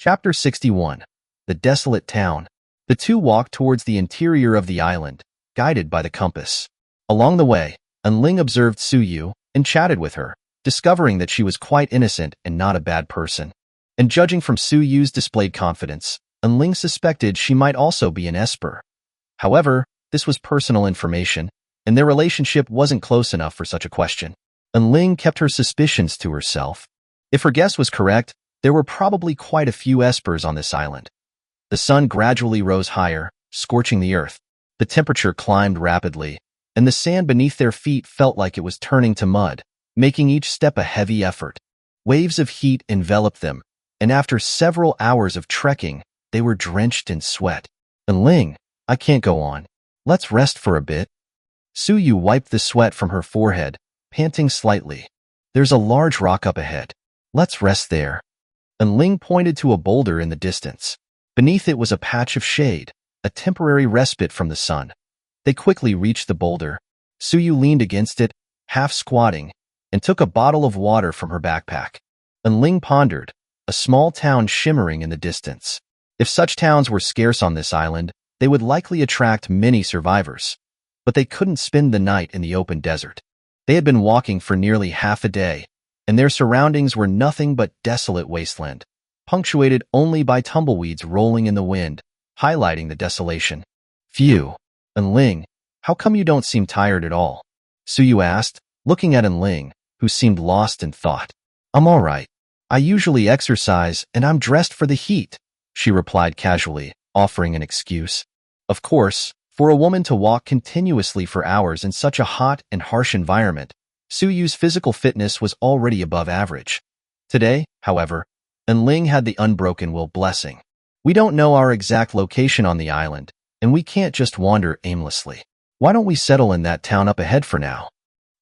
Chapter 61. The Desolate Town. The two walked towards the interior of the island, guided by the compass. Along the way, Ling observed Suyu and chatted with her, discovering that she was quite innocent and not a bad person. And judging from Suyu's displayed confidence, Ling suspected she might also be an esper. However, this was personal information, and their relationship wasn't close enough for such a question. Ling kept her suspicions to herself. If her guess was correct, there were probably quite a few espers on this island. The sun gradually rose higher, scorching the earth. The temperature climbed rapidly, and the sand beneath their feet felt like it was turning to mud, making each step a heavy effort. Waves of heat enveloped them, and after several hours of trekking, they were drenched in sweat. Ling, I can't go on. Let's rest for a bit. Suyu wiped the sweat from her forehead, panting slightly. There's a large rock up ahead. Let's rest there. Ling pointed to a boulder in the distance. Beneath it was a patch of shade, a temporary respite from the sun. They quickly reached the boulder. Suyu leaned against it, half squatting, and took a bottle of water from her backpack. Ling pondered, a small town shimmering in the distance. If such towns were scarce on this island, they would likely attract many survivors. But they couldn't spend the night in the open desert. They had been walking for nearly half a day, and their surroundings were nothing but desolate wasteland, punctuated only by tumbleweeds rolling in the wind, highlighting the desolation. Phew. Ling, how come you don't seem tired at all? Suyu asked, looking at Ling, who seemed lost in thought. I'm all right. I usually exercise and I'm dressed for the heat, she replied casually, offering an excuse. Of course, for a woman to walk continuously for hours in such a hot and harsh environment, Suyu's physical fitness was already above average. Today, however, Ling had the unbroken will blessing. We don't know our exact location on the island, and we can't just wander aimlessly. Why don't we settle in that town up ahead for now?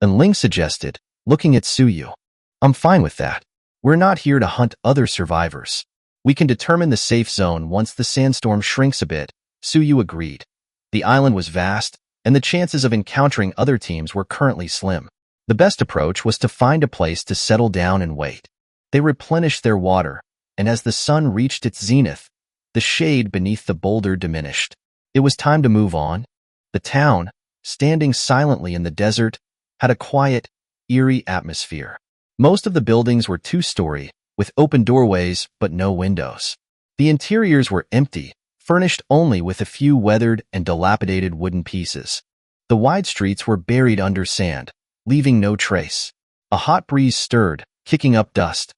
Ling suggested, looking at Suyu. I'm fine with that. We're not here to hunt other survivors. We can determine the safe zone once the sandstorm shrinks a bit, Suyu agreed. The island was vast, and the chances of encountering other teams were currently slim. The best approach was to find a place to settle down and wait. They replenished their water, and as the sun reached its zenith, the shade beneath the boulder diminished. It was time to move on. The town, standing silently in the desert, had a quiet, eerie atmosphere. Most of the buildings were two-story, with open doorways but no windows. The interiors were empty, furnished only with a few weathered and dilapidated wooden pieces. The wide streets were buried under sand, leaving no trace. A hot breeze stirred, kicking up dust.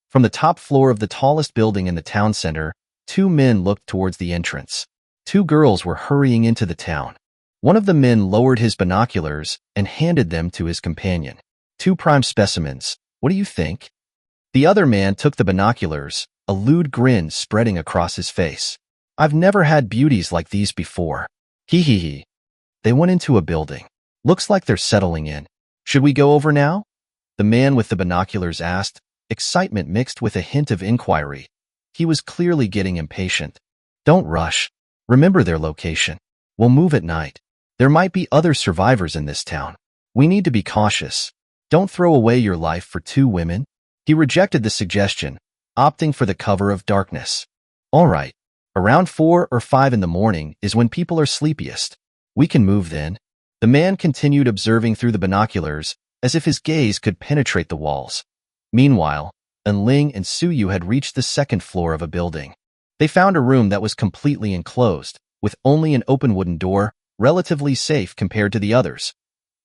From the top floor of the tallest building in the town center, two men looked towards the entrance. Two girls were hurrying into the town. One of the men lowered his binoculars and handed them to his companion. Two prime specimens. What do you think? The other man took the binoculars, a lewd grin spreading across his face. I've never had beauties like these before. Hee hee hee. They went into a building. Looks like they're settling in. Should we go over now? The man with the binoculars asked, excitement mixed with a hint of inquiry. He was clearly getting impatient. Don't rush. Remember their location. We'll move at night. There might be other survivors in this town. We need to be cautious. Don't throw away your life for two women. He rejected the suggestion, opting for the cover of darkness. All right. Around 4 or 5 in the morning is when people are sleepiest. We can move then. The man continued observing through the binoculars, as if his gaze could penetrate the walls. Meanwhile, Ling and Suyu had reached the second floor of a building. They found a room that was completely enclosed, with only an open wooden door, relatively safe compared to the others.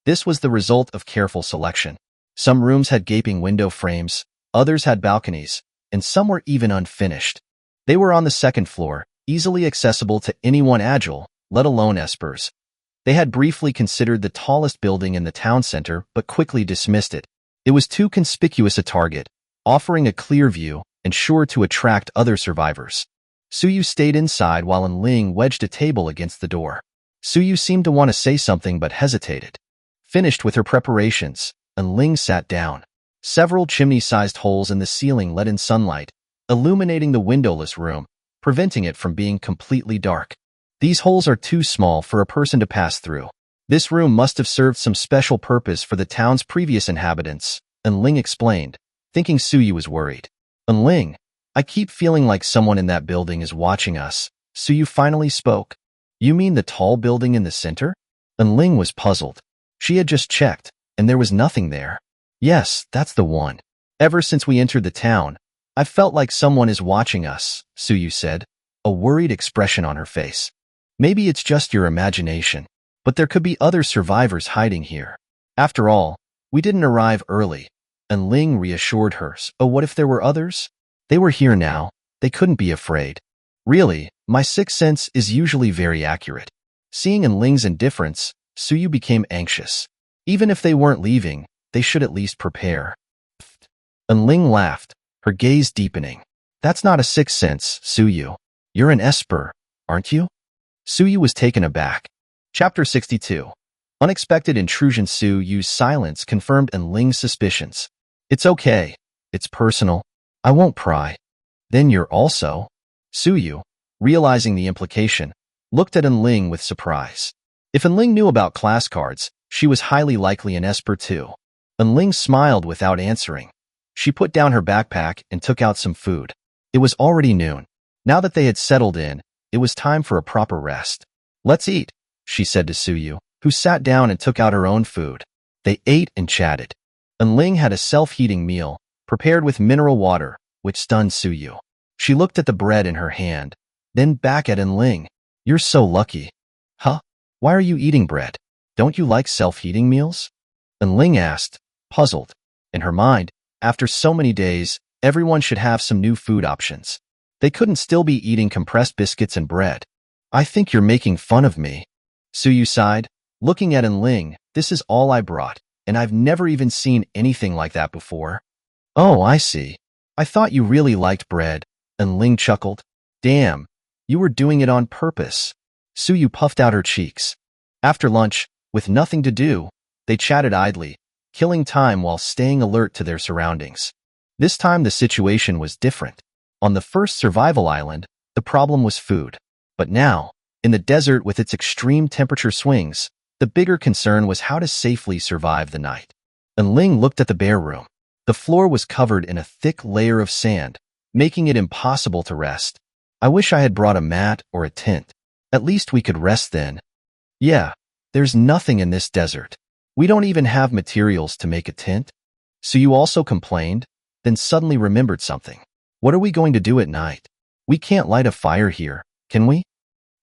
This was the result of careful selection. Some rooms had gaping window frames, others had balconies, and some were even unfinished. They were on the second floor, easily accessible to anyone agile, let alone espers. They had briefly considered the tallest building in the town center, but quickly dismissed it. It was too conspicuous a target, offering a clear view and sure to attract other survivors. Suyu stayed inside while Ling wedged a table against the door. Suyu seemed to want to say something but hesitated. Finished with her preparations, Ling sat down. Several chimney-sized holes in the ceiling let in sunlight, illuminating the windowless room, preventing it from being completely dark. These holes are too small for a person to pass through. This room must have served some special purpose for the town's previous inhabitants, Ling explained, thinking Suyu was worried. Ling, I keep feeling like someone in that building is watching us. Suyu finally spoke. You mean the tall building in the center? And Ling was puzzled. She had just checked, and there was nothing there. Yes, that's the one. Ever since we entered the town, I've felt like someone is watching us, Suyu said, a worried expression on her face. Maybe it's just your imagination, but there could be other survivors hiding here. After all, we didn't arrive early, and Ling reassured her. Oh, what if there were others? They were here now. They couldn't be afraid. Really, my sixth sense is usually very accurate. Seeing in Ling's indifference, Suyu became anxious. Even if they weren't leaving, they should at least prepare. And Ling laughed, her gaze deepening. That's not a sixth sense, Suyu. You're an esper, aren't you? Suyu was taken aback. Chapter 62. Unexpected intrusion. Suyu's silence confirmed En Ling's suspicions. It's okay. It's personal. I won't pry. Then you're also? Suyu, realizing the implication, looked at En Ling with surprise. If En Ling knew about class cards, she was highly likely an esper too. En Ling smiled without answering. She put down her backpack and took out some food. It was already noon. Now that they had settled in, it was time for a proper rest. Let's eat, she said to Suyu, who sat down and took out her own food. They ate and chatted. En Ling had a self-heating meal, prepared with mineral water, which stunned Suyu. She looked at the bread in her hand, then back at En Ling. You're so lucky. Huh? Why are you eating bread? Don't you like self-heating meals? En Ling asked, puzzled. In her mind, after so many days, everyone should have some new food options. They couldn't still be eating compressed biscuits and bread. I think you're making fun of me. Suyu sighed, looking at En Ling. This is all I brought, and I've never even seen anything like that before. Oh, I see. I thought you really liked bread. En Ling chuckled. Damn, you were doing it on purpose. Suyu puffed out her cheeks. After lunch, with nothing to do, they chatted idly, killing time while staying alert to their surroundings. This time the situation was different. On the first survival island, the problem was food. But now, in the desert with its extreme temperature swings, the bigger concern was how to safely survive the night. En Ling looked at the bare room. The floor was covered in a thick layer of sand, making it impossible to rest. I wish I had brought a mat or a tent. At least we could rest then. Yeah, there's nothing in this desert. We don't even have materials to make a tent. Suyu also complained, then suddenly remembered something. What are we going to do at night? We can't light a fire here, can we?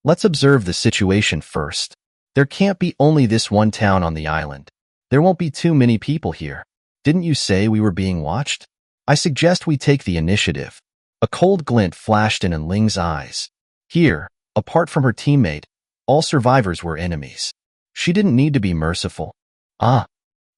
Let's observe the situation first. There can't be only this one town on the island. There won't be too many people here. Didn't you say we were being watched? I suggest we take the initiative. A cold glint flashed in En Ling's eyes. Here, apart from her teammate, all survivors were enemies. She didn't need to be merciful. Ah.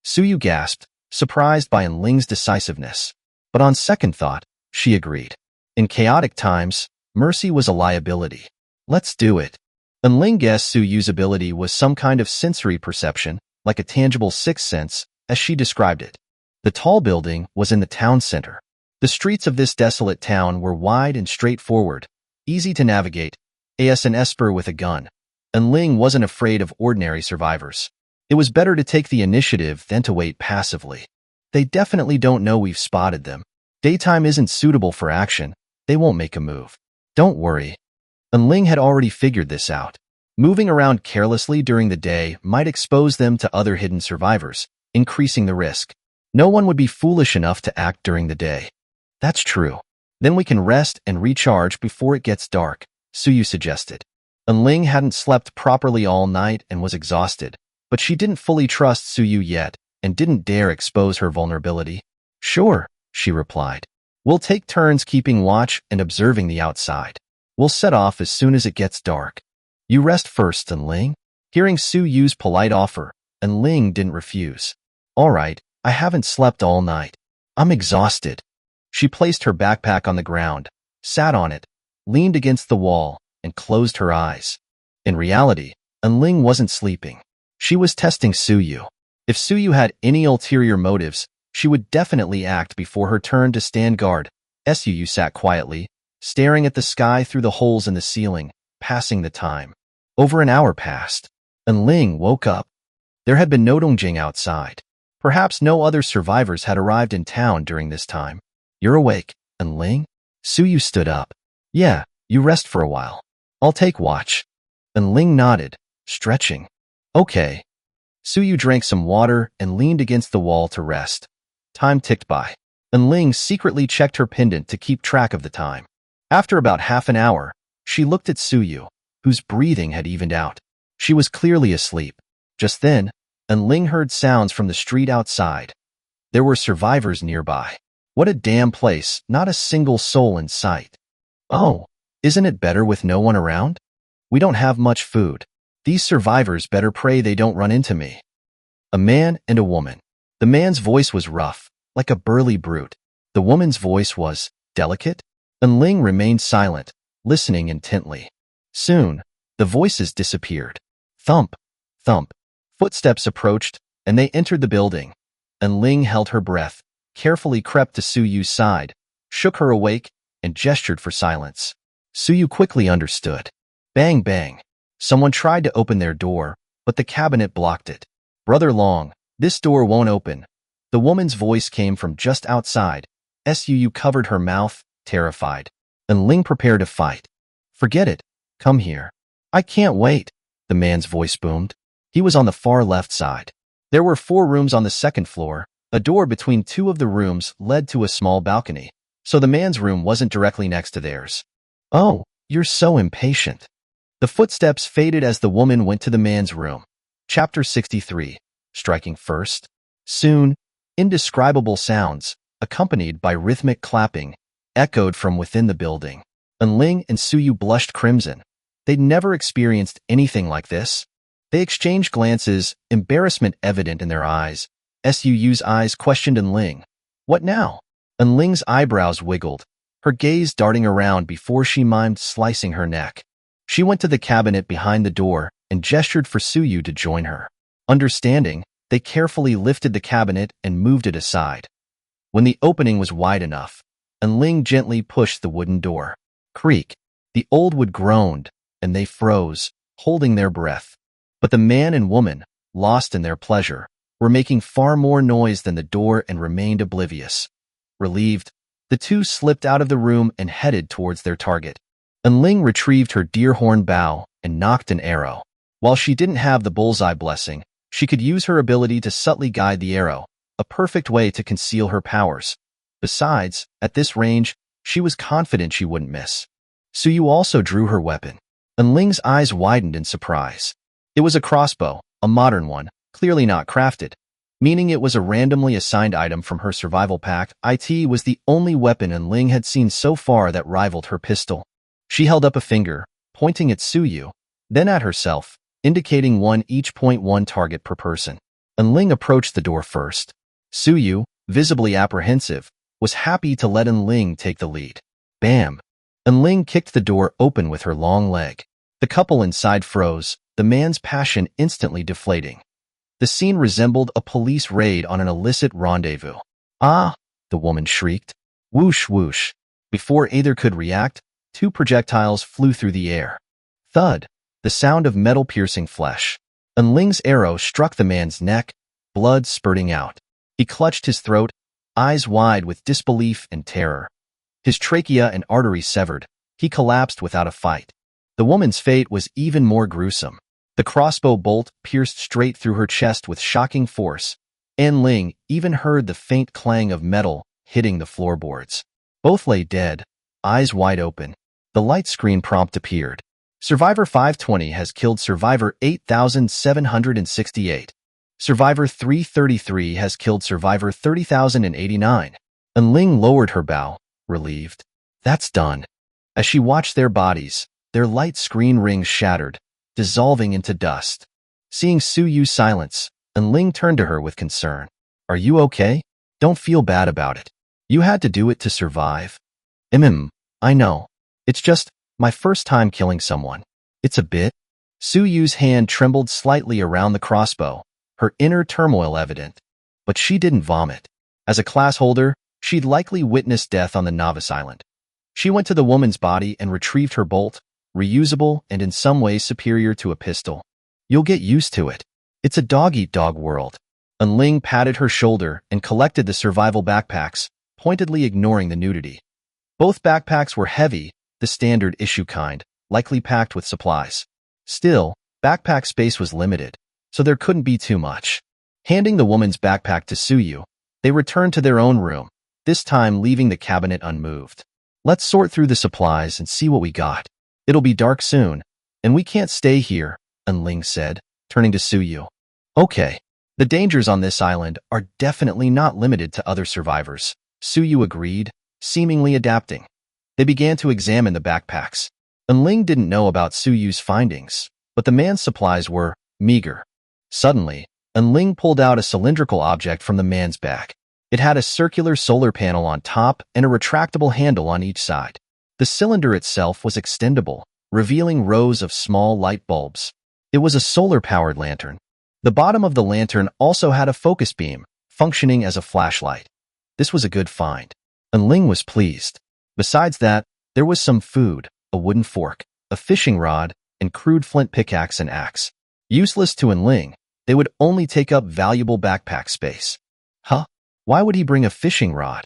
Suyu gasped, surprised by En Ling's decisiveness. But on second thought, she agreed. In chaotic times, mercy was a liability. Let's do it. En Ling guessed Suyu's ability was some kind of sensory perception, like a tangible sixth sense, as she described it. The tall building was in the town center. The streets of this desolate town were wide and straightforward, easy to navigate, as an esper with a gun. En Ling wasn't afraid of ordinary survivors. It was better to take the initiative than to wait passively. They definitely don't know we've spotted them. Daytime isn't suitable for action. They won't make a move. Don't worry. En Ling had already figured this out. Moving around carelessly during the day might expose them to other hidden survivors, increasing the risk. No one would be foolish enough to act during the day. That's true. Then we can rest and recharge before it gets dark, Suyu suggested. En Ling hadn't slept properly all night and was exhausted, but she didn't fully trust Suyu yet and didn't dare expose her vulnerability. Sure, she replied. We'll take turns keeping watch and observing the outside. We'll set off as soon as it gets dark. You rest first, En Ling. Hearing Suyu's polite offer, En Ling didn't refuse. All right, I haven't slept all night. I'm exhausted. She placed her backpack on the ground, sat on it, leaned against the wall, and closed her eyes. In reality, En Ling wasn't sleeping. She was testing Suyu. If Suyu had any ulterior motives, she would definitely act before her turn to stand guard. Suyu sat quietly, staring at the sky through the holes in the ceiling, passing the time. Over an hour passed. En Ling woke up. There had been no Dongjing outside. Perhaps no other survivors had arrived in town during this time. You're awake, En Ling? Suyu stood up. Yeah, you rest for a while. I'll take watch. And Ling nodded, stretching. Okay. Suyu drank some water and leaned against the wall to rest. Time ticked by. And Ling secretly checked her pendant to keep track of the time. After about half an hour, she looked at Suyu, whose breathing had evened out. She was clearly asleep. Just then, and Ling heard sounds from the street outside. There were survivors nearby. What a damn place, not a single soul in sight. Oh, isn't it better with no one around? We don't have much food. These survivors better pray they don't run into me. A man and a woman. The man's voice was rough, like a burly brute. The woman's voice was delicate, and Ling remained silent, listening intently. Soon, the voices disappeared. Thump, thump. Footsteps approached, and they entered the building. And Ling held her breath, carefully crept to Suyu's side, shook her awake, and gestured for silence. Suyu quickly understood. Bang, bang. Someone tried to open their door, but the cabinet blocked it. Brother Long, this door won't open. The woman's voice came from just outside. Suyu covered her mouth, terrified. And Ling prepared to fight. Forget it. Come here. I can't wait, the man's voice boomed. He was on the far left side. There were 4 rooms on the second floor. A door between 2 of the rooms led to a small balcony, so the man's room wasn't directly next to theirs. Oh, you're so impatient. The footsteps faded as the woman went to the man's room. Chapter 63. Striking first. Soon, indescribable sounds, accompanied by rhythmic clapping, echoed from within the building. And Ling and Suyu blushed crimson. They'd never experienced anything like this. They exchanged glances, embarrassment evident in their eyes. Suyu's eyes questioned and Ling. What now? And Ling's eyebrows wiggled, her gaze darting around before she mimed slicing her neck. She went to the cabinet behind the door and gestured for Suyu to join her. Understanding, they carefully lifted the cabinet and moved it aside. When the opening was wide enough, and Ling gently pushed the wooden door. Creak. The old wood groaned, and they froze, holding their breath. But the man and woman, lost in their pleasure, were making far more noise than the door and remained oblivious. Relieved, the two slipped out of the room and headed towards their target. And Ling retrieved her deer-horn bow and nocked an arrow. While she didn't have the bullseye blessing, she could use her ability to subtly guide the arrow, a perfect way to conceal her powers. Besides, at this range, she was confident she wouldn't miss. Suyu also drew her weapon, and Ling's eyes widened in surprise. It was a crossbow, a modern one, clearly not crafted, meaning it was a randomly assigned item from her survival pack. It was the only weapon and Ling had seen so far that rivaled her pistol. She held up a finger, pointing at Suyu, then at herself, indicating one each. 1 target per person. And Ling approached the door first. Suyu, visibly apprehensive, was happy to let Ling take the lead. Bam! And Ling kicked the door open with her long leg. The couple inside froze, the man's passion instantly deflating. The scene resembled a police raid on an illicit rendezvous. Ah! The woman shrieked. Whoosh whoosh. Before either could react, 2 projectiles flew through the air. Thud! The sound of metal piercing flesh. And Ling's arrow struck the man's neck, blood spurting out. He clutched his throat, eyes wide with disbelief and terror. His trachea and arteries severed, he collapsed without a fight. The woman's fate was even more gruesome. The crossbow bolt pierced straight through her chest with shocking force, and Ling even heard the faint clang of metal hitting the floorboards. Both lay dead, eyes wide open. The light screen prompt appeared. Survivor 520 has killed Survivor 8768. Survivor 333 has killed Survivor 30,089. And Ling lowered her bow, relieved. That's done. As she watched their bodies, their light screen rings shattered, dissolving into dust. Seeing Suyu's silence, and Ling turned to her with concern. Are you okay? Don't feel bad about it. You had to do it to survive. I know. It's just my first time killing someone. It's a bit. Suyu's hand trembled slightly around the crossbow, her inner turmoil evident. But she didn't vomit. As a class holder, she'd likely witnessed death on the Novice Island. She went to the woman's body and retrieved her bolt, reusable and in some ways superior to a pistol. You'll get used to it. It's a dog-eat-dog world. And Ling patted her shoulder and collected the survival backpacks, pointedly ignoring the nudity. Both backpacks were heavy, the standard issue kind, likely packed with supplies. Still, backpack space was limited, so there couldn't be too much. Handing the woman's backpack to Suyu, they returned to their own room, this time leaving the cabinet unmoved. Let's sort through the supplies and see what we got. It'll be dark soon, and we can't stay here, Ling said, turning to Suyu. Okay. The dangers on this island are definitely not limited to other survivors, Suyu agreed, seemingly adapting. They began to examine the backpacks. Ling didn't know about Suyu's findings, but the man's supplies were meager. Suddenly, Ling pulled out a cylindrical object from the man's back. It had a circular solar panel on top and a retractable handle on each side. The cylinder itself was extendable, revealing rows of small light bulbs. It was a solar-powered lantern. The bottom of the lantern also had a focus beam, functioning as a flashlight. This was a good find, and Ling was pleased. Besides that, there was some food, a wooden fork, a fishing rod, and crude flint pickaxe and axe. Useless to Ling, they would only take up valuable backpack space. Huh? Why would he bring a fishing rod?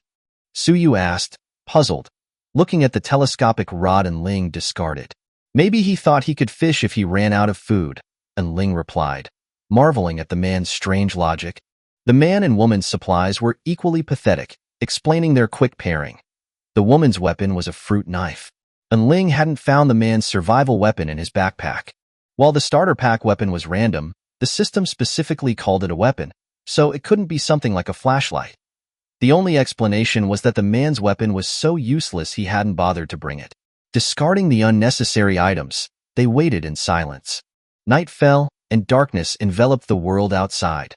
Suyu asked, puzzled, looking at the telescopic rod Ling discarded. Maybe he thought he could fish if he ran out of food, Ling replied, marveling at the man's strange logic. The man and woman's supplies were equally pathetic, explaining their quick pairing. The woman's weapon was a fruit knife, and Ling hadn't found the man's survival weapon in his backpack. While the starter pack weapon was random, the system specifically called it a weapon, so it couldn't be something like a flashlight. The only explanation was that the man's weapon was so useless he hadn't bothered to bring it. Discarding the unnecessary items, they waited in silence. Night fell, and darkness enveloped the world outside.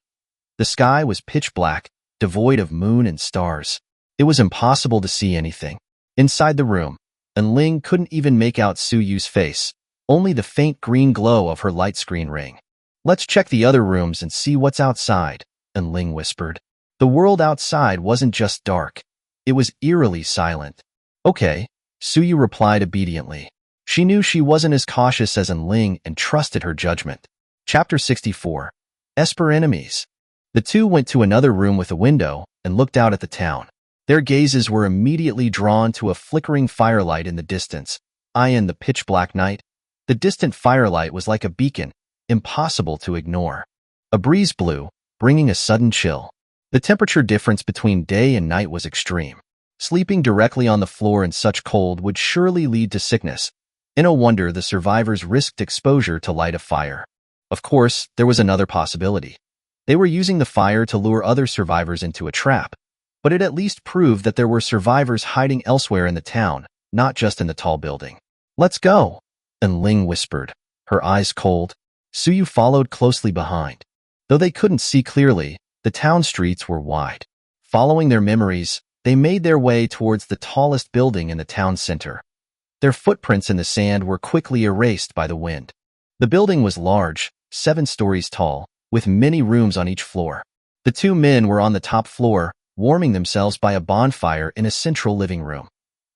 The sky was pitch black, devoid of moon and stars. It was impossible to see anything. Inside the room, Ling couldn't even make out Suyu's face, only the faint green glow of her light screen ring. Let's check the other rooms and see what's outside, Ling whispered. The world outside wasn't just dark. It was eerily silent. Okay, Suyu replied obediently. She knew she wasn't as cautious as Ling and trusted her judgment. Chapter 64. Esper Enemies. The two went to another room with a window and looked out at the town. Their gazes were immediately drawn to a flickering firelight in the distance. In the pitch-black night, the distant firelight was like a beacon, impossible to ignore. A breeze blew, bringing a sudden chill. The temperature difference between day and night was extreme. Sleeping directly on the floor in such cold would surely lead to sickness. No wonder the survivors risked exposure to light a fire. Of course, there was another possibility. They were using the fire to lure other survivors into a trap, but it at least proved that there were survivors hiding elsewhere in the town, not just in the tall building. Let's go, Ling whispered, her eyes cold. Suyu followed closely behind. Though they couldn't see clearly, the town streets were wide. Following their memories, they made their way towards the tallest building in the town center. Their footprints in the sand were quickly erased by the wind. The building was large, 7 stories tall, with many rooms on each floor. The two men were on the top floor, warming themselves by a bonfire in a central living room.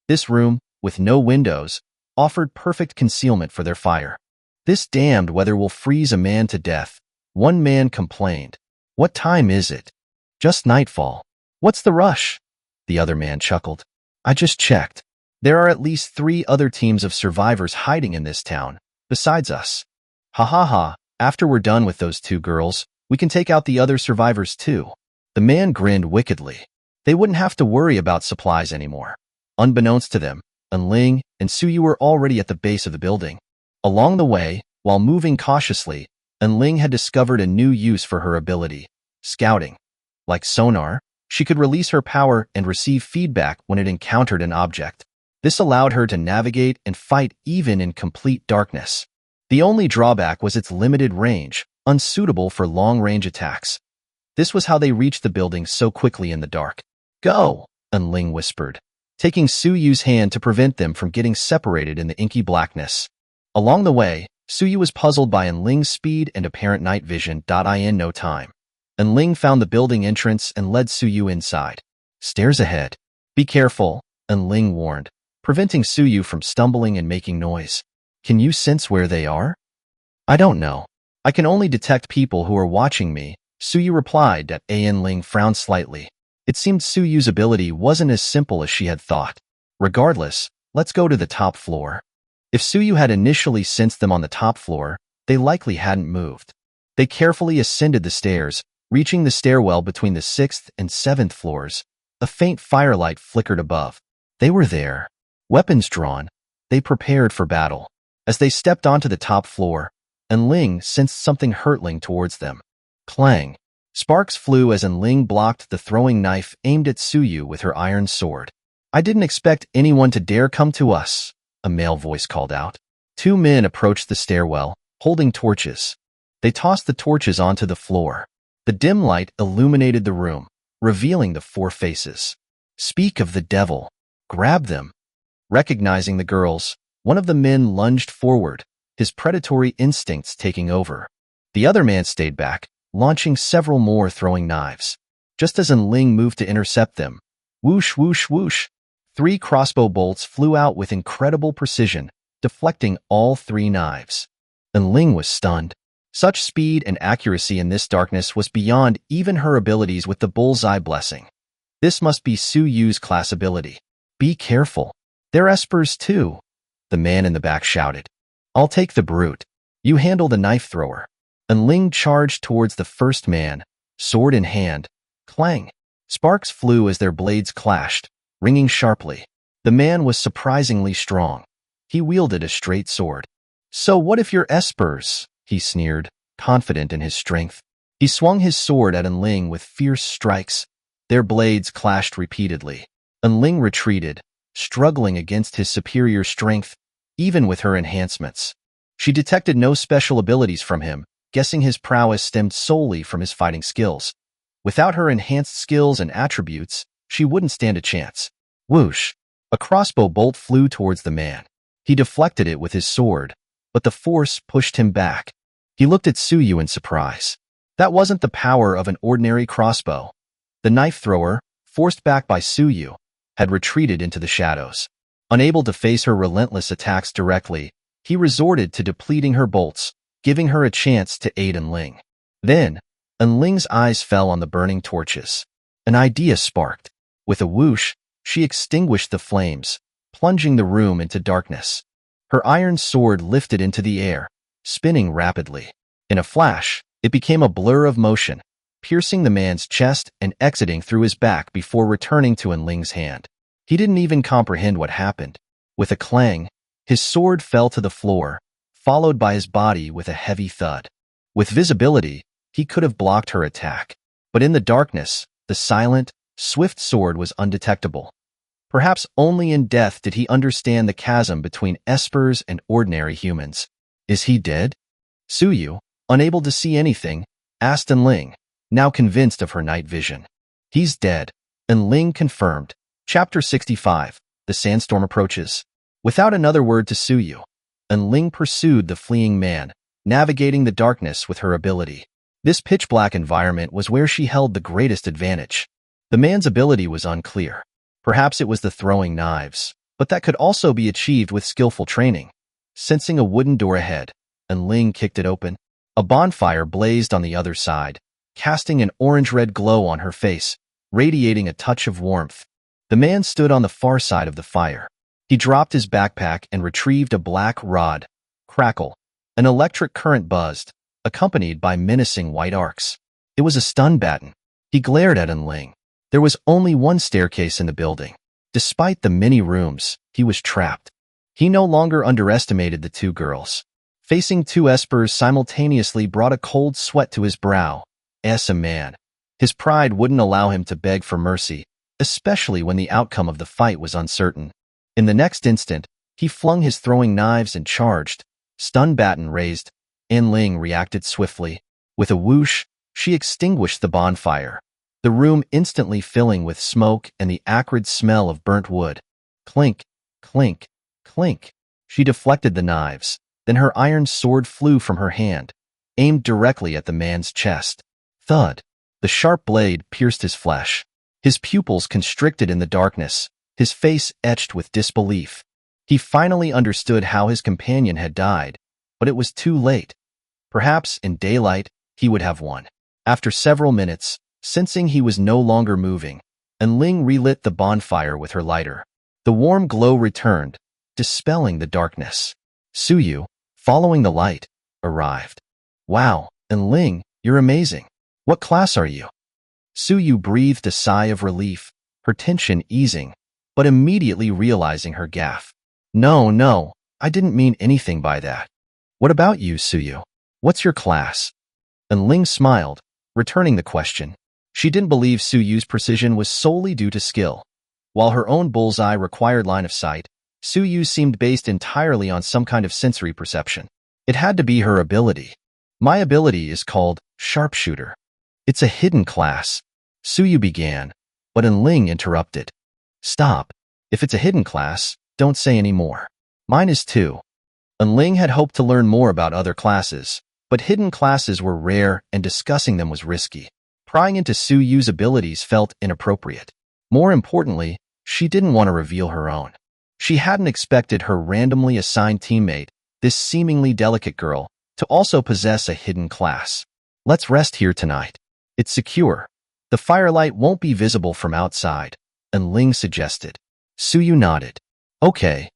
This room, with no windows, offered perfect concealment for their fire. This damned weather will freeze a man to death, one man complained. What time is it? Just nightfall. What's the rush? The other man chuckled. I just checked. There are at least 3 other teams of survivors hiding in this town, besides us. Ha ha ha, after we're done with those 2 girls, we can take out the other survivors too. The man grinned wickedly. They wouldn't have to worry about supplies anymore. Unbeknownst to them, Ling and Suyu were already at the base of the building. Along the way, while moving cautiously, Ling had discovered a new use for her ability, scouting. Like sonar, she could release her power and receive feedback when it encountered an object. This allowed her to navigate and fight even in complete darkness. The only drawback was its limited range, unsuitable for long-range attacks. This was how they reached the building so quickly in the dark. Go, Ling whispered, taking Suyu's hand to prevent them from getting separated in the inky blackness. Along the way, Suyu was puzzled by Ling's speed and apparent night vision. In no time, Ling found the building entrance and led Suyu inside. Stairs ahead. Be careful, Ling warned, preventing Suyu from stumbling and making noise. Can you sense where they are? I don't know. I can only detect people who are watching me, Suyu replied. Ling frowned slightly. It seemed Suyu's ability wasn't as simple as she had thought. Regardless, let's go to the top floor. If Suyu had initially sensed them on the top floor, they likely hadn't moved. They carefully ascended the stairs, reaching the stairwell between the 6th and 7th floors. A faint firelight flickered above. They were there. Weapons drawn, they prepared for battle. As they stepped onto the top floor, Ling sensed something hurtling towards them. Clang! Sparks flew as Ling blocked the throwing knife aimed at Suyu with her iron sword. "I didn't expect anyone to dare come to us," a male voice called out. 2 men approached the stairwell, holding torches. They tossed the torches onto the floor. The dim light illuminated the room, revealing the 4 faces. "Speak of the devil. Grab them." Recognizing the girls, one of the men lunged forward, his predatory instincts taking over. The other man stayed back, launching several more throwing knives. Just as Ling moved to intercept them, whoosh, whoosh, whoosh, 3 crossbow bolts flew out with incredible precision, deflecting all 3 knives. Ling was stunned. Such speed and accuracy in this darkness was beyond even her abilities with the bullseye blessing. This must be Suyu's class ability. "Be careful. They're espers too," the man in the back shouted. "I'll take the brute. You handle the knife thrower." Ling charged towards the first man, sword in hand. Clang! Sparks flew as their blades clashed, ringing sharply. The man was surprisingly strong. He wielded a straight sword. "So what if you're espers?" he sneered, confident in his strength. He swung his sword at Ling with fierce strikes. Their blades clashed repeatedly. Ling retreated, struggling against his superior strength, even with her enhancements. She detected no special abilities from him, guessing his prowess stemmed solely from his fighting skills. Without her enhanced skills and attributes, she wouldn't stand a chance. Whoosh! A crossbow bolt flew towards the man. He deflected it with his sword, but the force pushed him back. He looked at Suyu in surprise. That wasn't the power of an ordinary crossbow. The knife thrower, forced back by Suyu, had retreated into the shadows. Unable to face her relentless attacks directly, he resorted to depleting her bolts, giving her a chance to aid Ling. Then, Ling's eyes fell on the burning torches. An idea sparked. With a whoosh, she extinguished the flames, plunging the room into darkness. Her iron sword lifted into the air, spinning rapidly. In a flash, it became a blur of motion, piercing the man's chest and exiting through his back before returning to Ling's hand. He didn't even comprehend what happened. With a clang, his sword fell to the floor, followed by his body with a heavy thud. With visibility, he could have blocked her attack. But in the darkness, the silent, swift sword was undetectable. Perhaps only in death did he understand the chasm between espers and ordinary humans. "Is he dead?" Suyu, unable to see anything, asked Ling, now convinced of her night vision. "He's dead," Ling confirmed. Chapter 65. The sandstorm approaches. Without another word to Suyu, Ling pursued the fleeing man, navigating the darkness with her ability. This pitch-black environment was where she held the greatest advantage. The man's ability was unclear. Perhaps it was the throwing knives, but that could also be achieved with skillful training. Sensing a wooden door ahead, Ling kicked it open. A bonfire blazed on the other side, casting an orange-red glow on her face, radiating a touch of warmth. The man stood on the far side of the fire. He dropped his backpack and retrieved a black rod. Crackle. An electric current buzzed, accompanied by menacing white arcs. It was a stun baton. He glared at Ling. There was only one staircase in the building. Despite the many rooms, he was trapped. He no longer underestimated the 2 girls. Facing 2 espers simultaneously brought a cold sweat to his brow. As a man, his pride wouldn't allow him to beg for mercy, especially when the outcome of the fight was uncertain. In the next instant, he flung his throwing knives and charged. Stun baton raised, Ling reacted swiftly. With a whoosh, she extinguished the bonfire, the room instantly filling with smoke and the acrid smell of burnt wood. Clink, clink, clink. She deflected the knives, then her iron sword flew from her hand, aimed directly at the man's chest. Thud. The sharp blade pierced his flesh. His pupils constricted in the darkness, his face etched with disbelief. He finally understood how his companion had died, but it was too late. Perhaps in daylight, he would have won. After several minutes, sensing he was no longer moving, Ling relit the bonfire with her lighter. The warm glow returned, dispelling the darkness. Suyu, following the light, arrived. Wow, and Ling, you're amazing. What class are you? Suyu breathed a sigh of relief, her tension easing, but immediately realizing her gaffe. No, I didn't mean anything by that. What about you, Suyu? What's your class? And Ling smiled, returning the question. She didn't believe Suyu's precision was solely due to skill. While her own bullseye required line of sight, Suyu's seemed based entirely on some kind of sensory perception. It had to be her ability. My ability is called sharpshooter. It's a hidden class. Suyu began, but Ling interrupted. Stop. If it's a hidden class, don't say any more. Mine is too. Ling had hoped to learn more about other classes, but hidden classes were rare and discussing them was risky. Prying into Suyu's abilities felt inappropriate. More importantly, she didn't want to reveal her own. She hadn't expected her randomly assigned teammate, this seemingly delicate girl, to also possess a hidden class. Let's rest here tonight. It's secure. The firelight won't be visible from outside, and Ling suggested. Suyu nodded. Okay.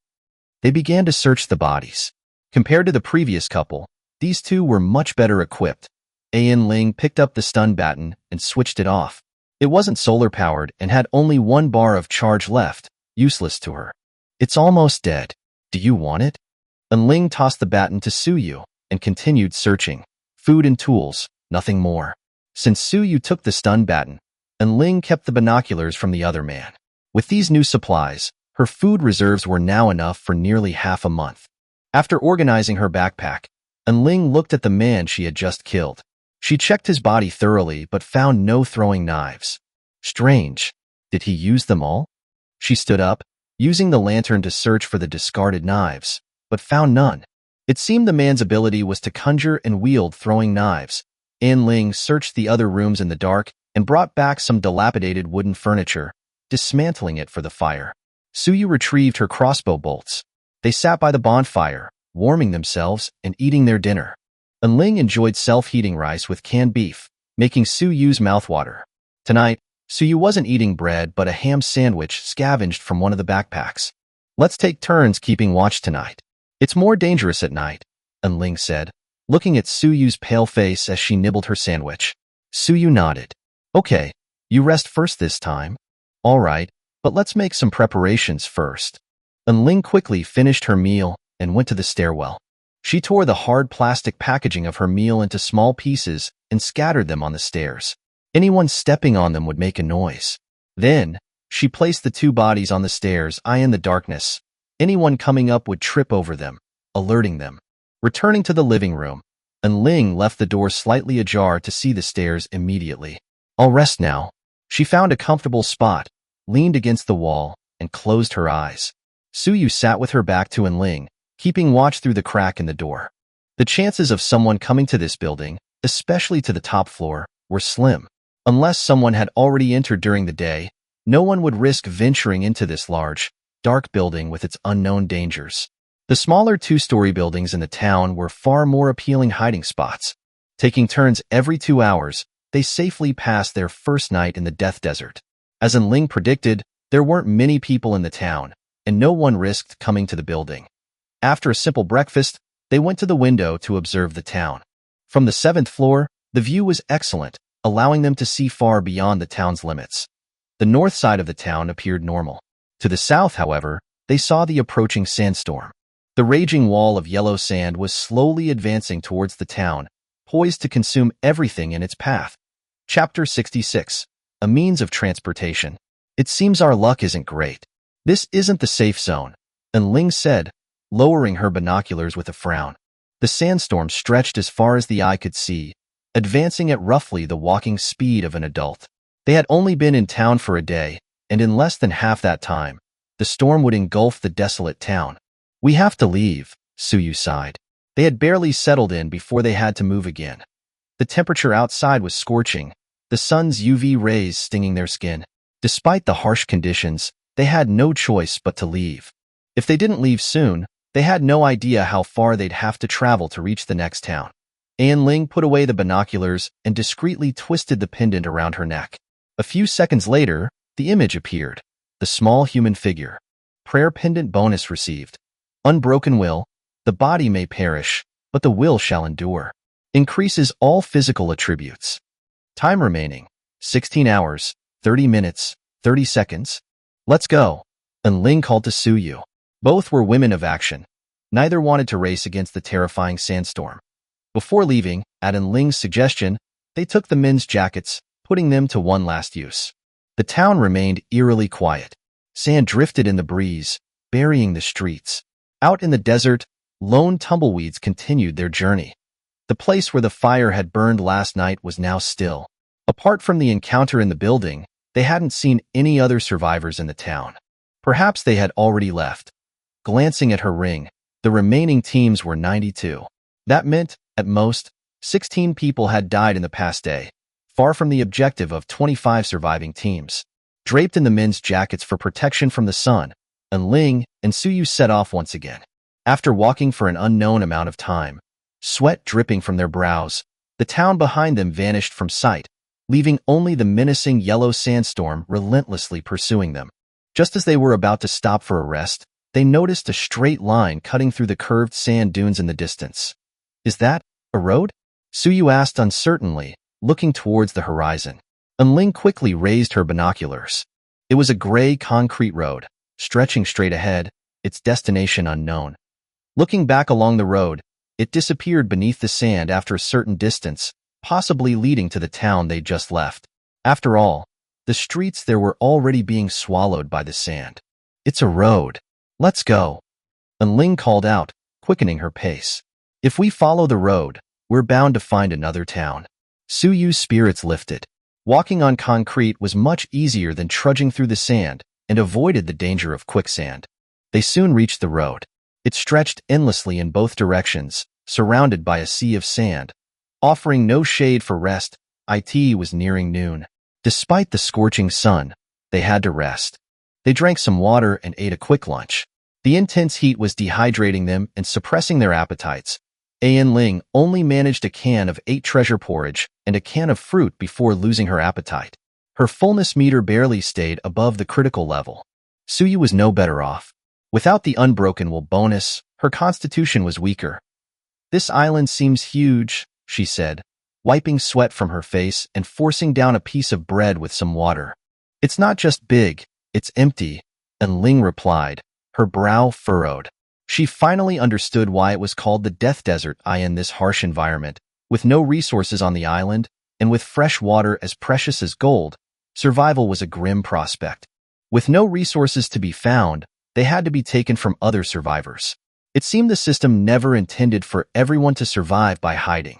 They began to search the bodies. Compared to the previous couple, these two were much better equipped. Ling picked up the stun baton and switched it off. It wasn't solar-powered and had only 1 bar of charge left, useless to her. It's almost dead. Do you want it? Ling tossed the baton to Suyu and continued searching. Food and tools, nothing more. Since Suyu took the stun baton, Ling kept the binoculars from the other man. With these new supplies, her food reserves were now enough for nearly half a month. After organizing her backpack, Ling looked at the man she had just killed. She checked his body thoroughly but found no throwing knives. Strange. Did he use them all? She stood up, using the lantern to search for the discarded knives, but found none. It seemed the man's ability was to conjure and wield throwing knives. Ling searched the other rooms in the dark and brought back some dilapidated wooden furniture, dismantling it for the fire. Suyu retrieved her crossbow bolts. They sat by the bonfire, warming themselves and eating their dinner. Ling enjoyed self-heating rice with canned beef, making Suyu's mouth water. Tonight, Suyu wasn't eating bread but a ham sandwich scavenged from one of the backpacks. Let's take turns keeping watch tonight. It's more dangerous at night, Ling said, looking at Suyu's pale face as she nibbled her sandwich. Suyu nodded. Okay, you rest first this time. All right, but let's make some preparations first. Ling quickly finished her meal and went to the stairwell. She tore the hard plastic packaging of her meal into small pieces and scattered them on the stairs. Anyone stepping on them would make a noise. Then, she placed the 2 bodies on the stairs, in the darkness. Anyone coming up would trip over them, alerting them. Returning to the living room, Ling left the door slightly ajar to see the stairs immediately. I'll rest now. She found a comfortable spot, leaned against the wall, and closed her eyes. Suyu sat with her back to Ling, keeping watch through the crack in the door. The chances of someone coming to this building, especially to the top floor, were slim. Unless someone had already entered during the day, no one would risk venturing into this large, dark building with its unknown dangers. The smaller 2-story buildings in the town were far more appealing hiding spots. Taking turns every 2 hours, they safely passed their first night in the Death Desert. As Ling predicted, there weren't many people in the town, and no one risked coming to the building. After a simple breakfast, they went to the window to observe the town. From the 7th floor, the view was excellent, allowing them to see far beyond the town's limits. The north side of the town appeared normal. To the south, however, they saw the approaching sandstorm. The raging wall of yellow sand was slowly advancing towards the town, poised to consume everything in its path. Chapter 66. A Means of Transportation. It seems our luck isn't great. This isn't the safe zone, Ling said, lowering her binoculars with a frown. The sandstorm stretched as far as the eye could see, advancing at roughly the walking speed of an adult. They had only been in town for a day, and in less than half that time, the storm would engulf the desolate town. We have to leave, Suyu sighed. They had barely settled in before they had to move again. The temperature outside was scorching, the sun's UV rays stinging their skin. Despite the harsh conditions, they had no choice but to leave. If they didn't leave soon, they had no idea how far they'd have to travel to reach the next town. Ling put away the binoculars and discreetly twisted the pendant around her neck. A few seconds later, the image appeared, the small human figure. Prayer pendant bonus received. Unbroken will. The body may perish, but the will shall endure. Increases all physical attributes. Time remaining. 16 hours, 30 minutes, 30 seconds. Let's go. And Ling called to Suyu. Both were women of action. Neither wanted to race against the terrifying sandstorm. Before leaving, at Ling's suggestion, they took the men's jackets, putting them to one last use. The town remained eerily quiet. Sand drifted in the breeze, burying the streets. Out in the desert, lone tumbleweeds continued their journey. The place where the fire had burned last night was now still. Apart from the encounter in the building, they hadn't seen any other survivors in the town. Perhaps they had already left. Glancing at her ring, the remaining teams were 92. That meant, at most, 16 people had died in the past day, far from the objective of 25 surviving teams. Draped in the men's jackets for protection from the sun, Ling and Suyu set off once again. After walking for an unknown amount of time, sweat dripping from their brows, the town behind them vanished from sight, leaving only the menacing yellow sandstorm relentlessly pursuing them. Just as they were about to stop for a rest, they noticed a straight line cutting through the curved sand dunes in the distance. Is that a road? Suyu asked uncertainly, looking towards the horizon. Ling quickly raised her binoculars. It was a gray concrete road, stretching straight ahead, its destination unknown. Looking back along the road, it disappeared beneath the sand after a certain distance, possibly leading to the town they'd just left. After all, the streets there were already being swallowed by the sand. It's a road. Let's go. Ling called out, quickening her pace. If we follow the road, we're bound to find another town. Suyu's spirits lifted. Walking on concrete was much easier than trudging through the sand and avoided the danger of quicksand. They soon reached the road. It stretched endlessly in both directions, surrounded by a sea of sand. Offering no shade for rest, it was nearing noon. Despite the scorching sun, they had to rest. They drank some water and ate a quick lunch. The intense heat was dehydrating them and suppressing their appetites. Ling only managed a can of 8 treasure porridge and a can of fruit before losing her appetite. Her fullness meter barely stayed above the critical level. Suyu was no better off. Without the unbroken will bonus, her constitution was weaker. This island seems huge, she said, wiping sweat from her face and forcing down a piece of bread with some water. It's not just big, it's empty, Ling replied, her brow furrowed. She finally understood why it was called the Death Desert in this harsh environment. With no resources on the island, and with fresh water as precious as gold, survival was a grim prospect. With no resources to be found, they had to be taken from other survivors. It seemed the system never intended for everyone to survive by hiding.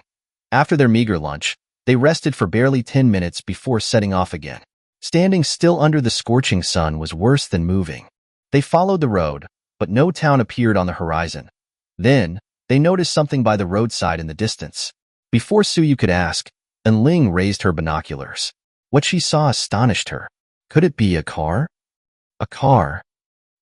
After their meager lunch, they rested for barely 10 minutes before setting off again. Standing still under the scorching sun was worse than moving. They followed the road, but no town appeared on the horizon. Then, they noticed something by the roadside in the distance. Before Suyu could ask, Ling raised her binoculars. What she saw astonished her. Could it be a car? A car.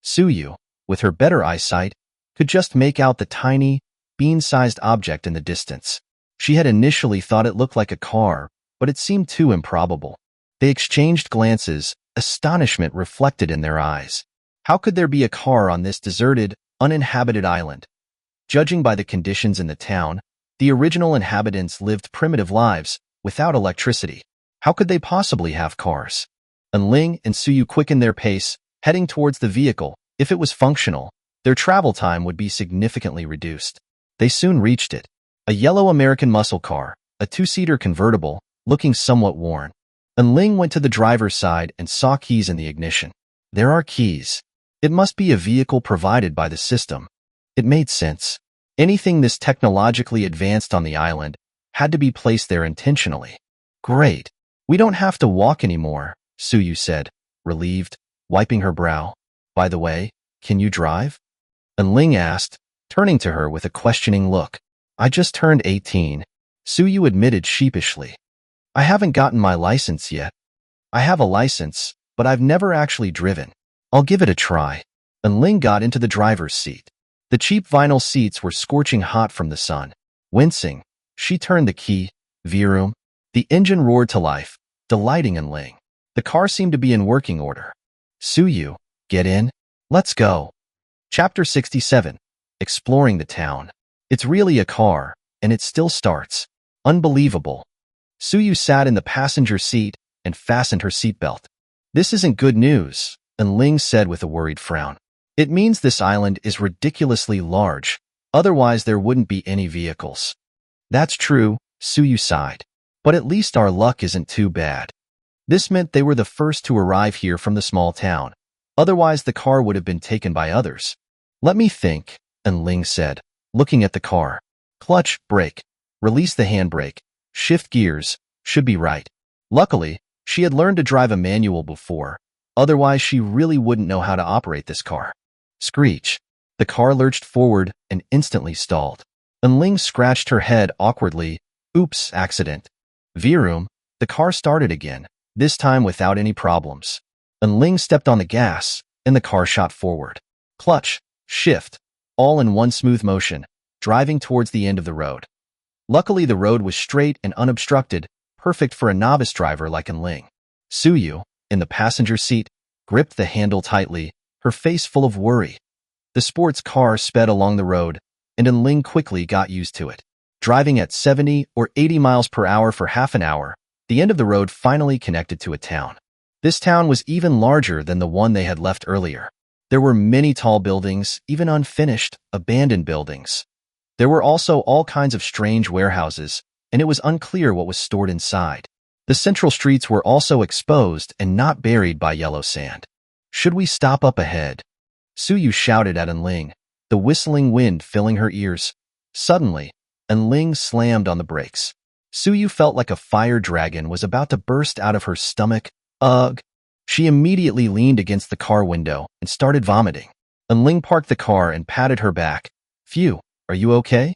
Suyu, with her better eyesight, could just make out the tiny, bean-sized object in the distance. She had initially thought it looked like a car, but it seemed too improbable. They exchanged glances, astonishment reflected in their eyes. How could there be a car on this deserted, uninhabited island? Judging by the conditions in the town, the original inhabitants lived primitive lives, without electricity. How could they possibly have cars? Ling and Suyu quickened their pace, heading towards the vehicle. If it was functional, their travel time would be significantly reduced. They soon reached it. A yellow American muscle car, a 2-seater convertible, looking somewhat worn. Ling went to the driver's side and saw keys in the ignition. There are keys. It must be a vehicle provided by the system. It made sense. Anything this technologically advanced on the island had to be placed there intentionally. Great. We don't have to walk anymore, Suyu said, relieved, wiping her brow. By the way, can you drive? Ling asked, turning to her with a questioning look. I just turned 18, Suyu admitted sheepishly. I haven't gotten my license yet. I have a license, but I've never actually driven. I'll give it a try. Ling got into the driver's seat. The cheap vinyl seats were scorching hot from the sun. Wincing, she turned the key. Vroom. The engine roared to life, delighting Ling. The car seemed to be in working order. Suyu, get in. Let's go. Chapter 67. Exploring the town. It's really a car, and it still starts. Unbelievable. Suyu sat in the passenger seat and fastened her seatbelt. This isn't good news, and Ling said with a worried frown. It means this island is ridiculously large, otherwise there wouldn't be any vehicles. That's true, Suyu sighed. But at least our luck isn't too bad. This meant they were the first to arrive here from the small town. Otherwise the car would have been taken by others. Let me think, and Ling said, looking at the car. Clutch, brake, release the handbrake, shift gears, should be right. Luckily, she had learned to drive a manual before, otherwise she really wouldn't know how to operate this car. Screech. The car lurched forward and instantly stalled. And Ling scratched her head awkwardly. Oops, accident. Vroom. The car started again, this time without any problems. And Ling stepped on the gas, and the car shot forward. Clutch, shift, all in one smooth motion, driving towards the end of the road. Luckily, the road was straight and unobstructed, perfect for a novice driver like Ling. Suyu, in the passenger seat, gripped the handle tightly, her face full of worry. The sports car sped along the road, and Ling quickly got used to it. Driving at 70 or 80 miles per hour for half an hour, the end of the road finally connected to a town. This town was even larger than the one they had left earlier. There were many tall buildings, even unfinished, abandoned buildings. There were also all kinds of strange warehouses, and it was unclear what was stored inside. The central streets were also exposed and not buried by yellow sand. Should we stop up ahead? Suyu shouted at Ling, the whistling wind filling her ears. Suddenly, Ling slammed on the brakes. Suyu felt like a fire dragon was about to burst out of her stomach. Ugh. She immediately leaned against the car window and started vomiting. Ling parked the car and patted her back. Phew, are you okay?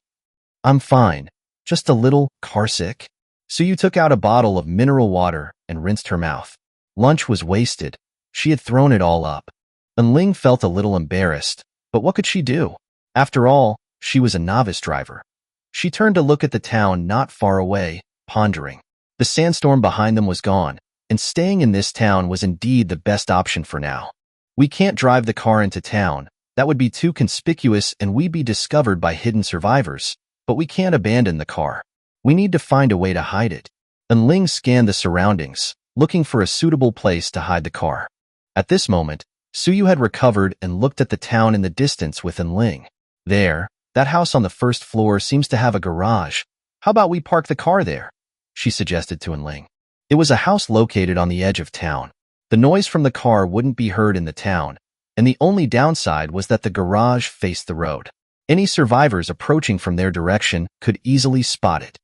I'm fine. Just a little car-sick. Suyu took out a bottle of mineral water and rinsed her mouth. Lunch was wasted. She had thrown it all up. Ling felt a little embarrassed, but what could she do? After all, she was a novice driver. She turned to look at the town not far away, pondering. The sandstorm behind them was gone, and staying in this town was indeed the best option for now. We can't drive the car into town. That would be too conspicuous and we'd be discovered by hidden survivors, but we can't abandon the car. We need to find a way to hide it. Ling scanned the surroundings, looking for a suitable place to hide the car. At this moment, Suyu had recovered and looked at the town in the distance with Ling. There, that house on the first floor seems to have a garage. How about we park the car there? She suggested to Ling. It was a house located on the edge of town. The noise from the car wouldn't be heard in the town, and the only downside was that the garage faced the road. Any survivors approaching from their direction could easily spot it.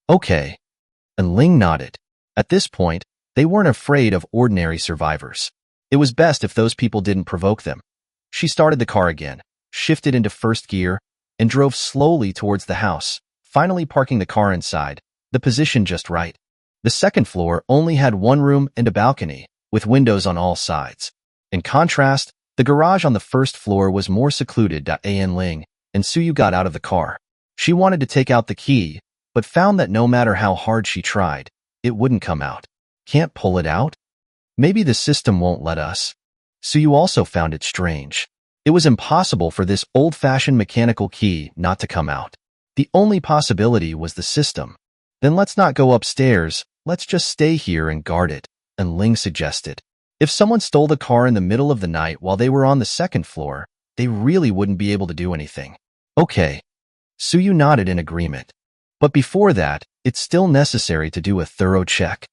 Okay. Ling nodded. At this point, they weren't afraid of ordinary survivors. It was best if those people didn't provoke them. She started the car again, shifted into first gear, and drove slowly towards the house, finally parking the car inside, the position just right. The second floor only had one room and a balcony, with windows on all sides. In contrast, the garage on the first floor was more secluded. Ling and Suyu got out of the car. She wanted to take out the key, but found that no matter how hard she tried, it wouldn't come out. Can't pull it out? Maybe the system won't let us. Suyu also found it strange. It was impossible for this old-fashioned mechanical key not to come out. The only possibility was the system. Then let's not go upstairs, let's just stay here and guard it, Ling suggested. If someone stole the car in the middle of the night while they were on the second floor, they really wouldn't be able to do anything. Okay. Suyu nodded in agreement. But before that, it's still necessary to do a thorough check.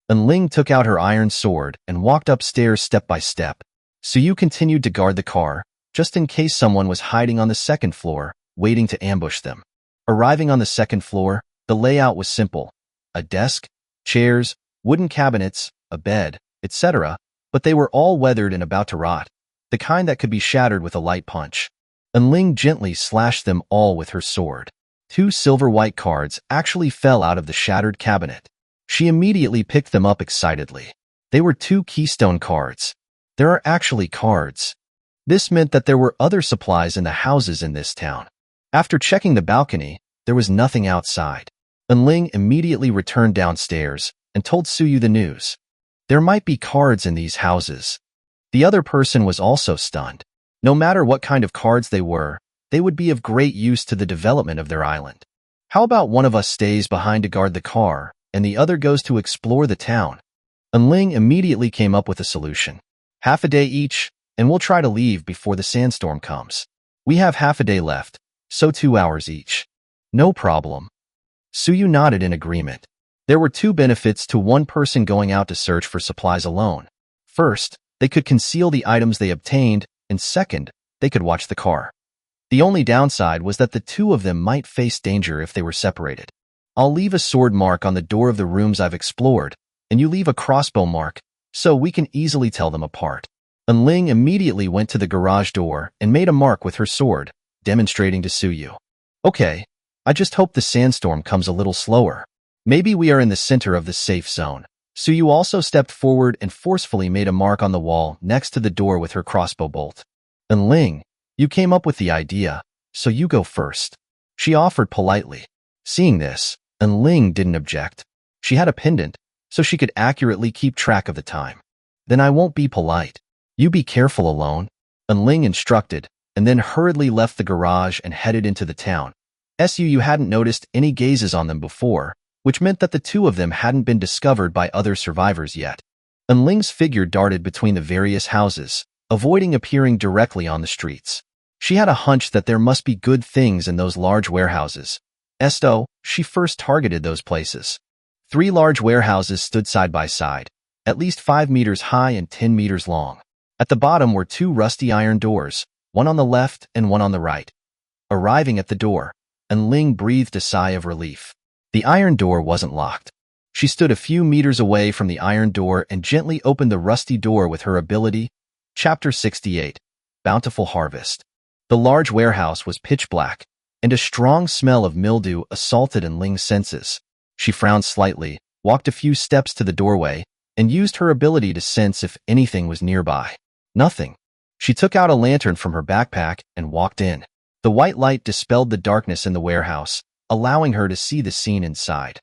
Ling took out her iron sword and walked upstairs step by step. Suyu continued to guard the car, just in case someone was hiding on the second floor, waiting to ambush them. Arriving on the second floor, the layout was simple. A desk, chairs, wooden cabinets, a bed, etc., but they were all weathered and about to rot, the kind that could be shattered with a light punch. Ling gently slashed them all with her sword. 2 silver-white cards actually fell out of the shattered cabinet. She immediately picked them up excitedly. They were 2 keystone cards. There are actually cards. This meant that there were other supplies in the houses in this town. After checking the balcony, there was nothing outside. Ling immediately returned downstairs and told Suyu the news. There might be cards in these houses. The other person was also stunned. No matter what kind of cards they were, they would be of great use to the development of their island. How about one of us stays behind to guard the car, and the other goes to explore the town? And Ling immediately came up with a solution. Half a day each, and we'll try to leave before the sandstorm comes. We have half a day left, so 2 hours each. No problem. Suyu nodded in agreement. There were two benefits to one person going out to search for supplies alone. First, they could conceal the items they obtained, and second, they could watch the car. The only downside was that the two of them might face danger if they were separated. I'll leave a sword mark on the door of the rooms I've explored, and you leave a crossbow mark, so we can easily tell them apart. And Ling immediately went to the garage door and made a mark with her sword, demonstrating to Suyu. Okay, I just hope the sandstorm comes a little slower. Maybe we are in the center of the safe zone. Suyu also stepped forward and forcefully made a mark on the wall next to the door with her crossbow bolt. And Ling, you came up with the idea, so you go first. She offered politely. Seeing this, and Ling didn't object. She had a pendant, so she could accurately keep track of the time. Then I won't be polite. You be careful alone. And Ling instructed, and then hurriedly left the garage and headed into the town. Suyu hadn't noticed any gazes on them before, which meant that the two of them hadn't been discovered by other survivors yet. And Ling's figure darted between the various houses, avoiding appearing directly on the streets. She had a hunch that there must be good things in those large warehouses. She first targeted those places. 3 large warehouses stood side by side, at least 5 meters high and 10 meters long. At the bottom were 2 rusty iron doors, one on the left and one on the right. Arriving at the door, and Ling breathed a sigh of relief. The iron door wasn't locked. She stood a few meters away from the iron door and gently opened the rusty door with her ability. Chapter 68, Bountiful Harvest. The large warehouse was pitch black, and a strong smell of mildew assaulted in Ling's senses. She frowned slightly, walked a few steps to the doorway, and used her ability to sense if anything was nearby. Nothing. She took out a lantern from her backpack and walked in. The white light dispelled the darkness in the warehouse, allowing her to see the scene inside.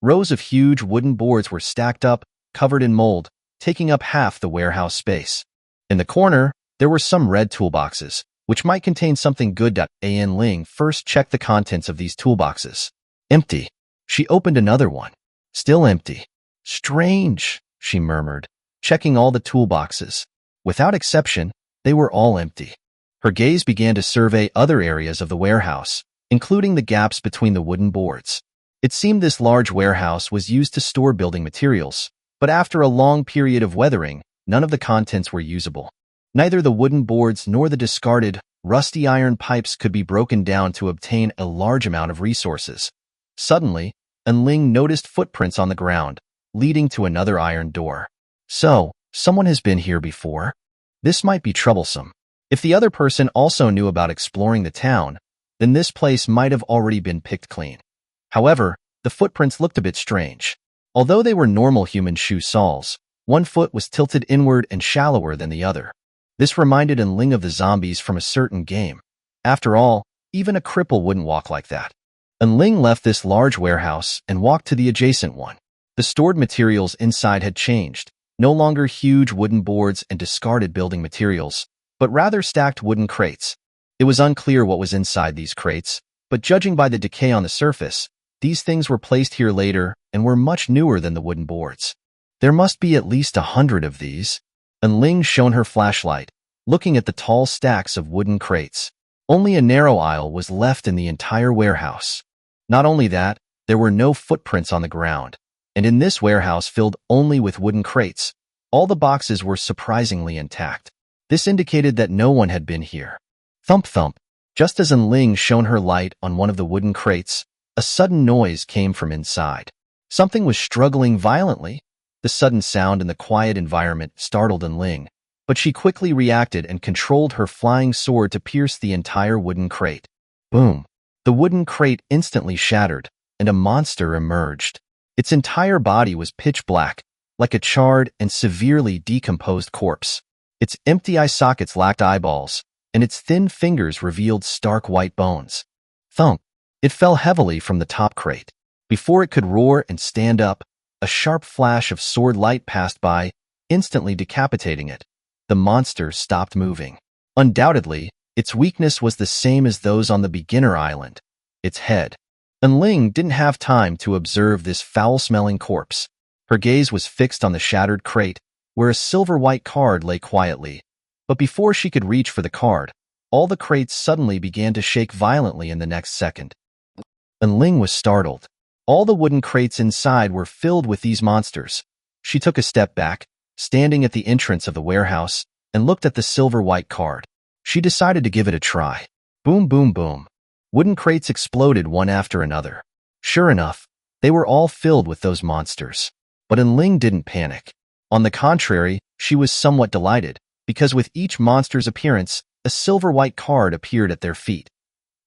Rows of huge wooden boards were stacked up, covered in mold, taking up half the warehouse space. In the corner, there were some red toolboxes, which might contain something good. Ling first checked the contents of these toolboxes. Empty. She opened another one. Still empty. Strange, she murmured, checking all the toolboxes. Without exception, they were all empty. Her gaze began to survey other areas of the warehouse, including the gaps between the wooden boards. It seemed this large warehouse was used to store building materials, but after a long period of weathering, none of the contents were usable. Neither the wooden boards nor the discarded, rusty iron pipes could be broken down to obtain a large amount of resources. Suddenly, Ling noticed footprints on the ground, leading to another iron door. So, someone has been here before? This might be troublesome. If the other person also knew about exploring the town, then this place might have already been picked clean. However, the footprints looked a bit strange. Although they were normal human shoe soles, one foot was tilted inward and shallower than the other. This reminded Ling of the zombies from a certain game. After all, even a cripple wouldn't walk like that. Ling left this large warehouse and walked to the adjacent one. The stored materials inside had changed, no longer huge wooden boards and discarded building materials, but rather stacked wooden crates. It was unclear what was inside these crates, but judging by the decay on the surface, these things were placed here later and were much newer than the wooden boards. There must be at least 100 of these. Ling shone her flashlight, looking at the tall stacks of wooden crates. Only a narrow aisle was left in the entire warehouse. Not only that, there were no footprints on the ground, and in this warehouse filled only with wooden crates, all the boxes were surprisingly intact. This indicated that no one had been here. Thump thump. Just as Ling shone her light on one of the wooden crates, a sudden noise came from inside. Something was struggling violently. The sudden sound in the quiet environment startled Ling, but she quickly reacted and controlled her flying sword to pierce the entire wooden crate. Boom! The wooden crate instantly shattered, and a monster emerged. Its entire body was pitch black, like a charred and severely decomposed corpse. Its empty eye sockets lacked eyeballs, and its thin fingers revealed stark white bones. Thump! It fell heavily from the top crate. Before it could roar and stand up, a sharp flash of sword light passed by, instantly decapitating it. The monster stopped moving. Undoubtedly, its weakness was the same as those on the beginner island, its head. And Ling didn't have time to observe this foul-smelling corpse. Her gaze was fixed on the shattered crate, where a silver-white card lay quietly. But before she could reach for the card, all the crates suddenly began to shake violently in the next second. And Ling was startled. All the wooden crates inside were filled with these monsters. She took a step back, standing at the entrance of the warehouse, and looked at the silver-white card. She decided to give it a try. Boom, boom, boom. Wooden crates exploded one after another. Sure enough, they were all filled with those monsters. But Ling didn't panic. On the contrary, she was somewhat delighted, because with each monster's appearance, a silver-white card appeared at their feet.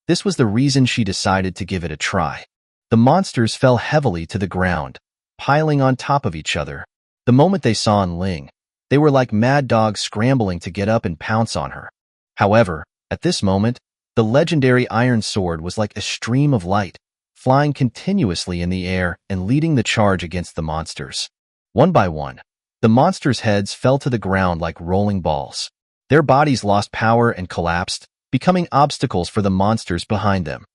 This was the reason she decided to give it a try. The monsters fell heavily to the ground, piling on top of each other. The moment they saw Ling, they were like mad dogs scrambling to get up and pounce on her. However, at this moment, the legendary iron sword was like a stream of light, flying continuously in the air and leading the charge against the monsters. One by one, the monsters' heads fell to the ground like rolling balls. Their bodies lost power and collapsed, becoming obstacles for the monsters behind them.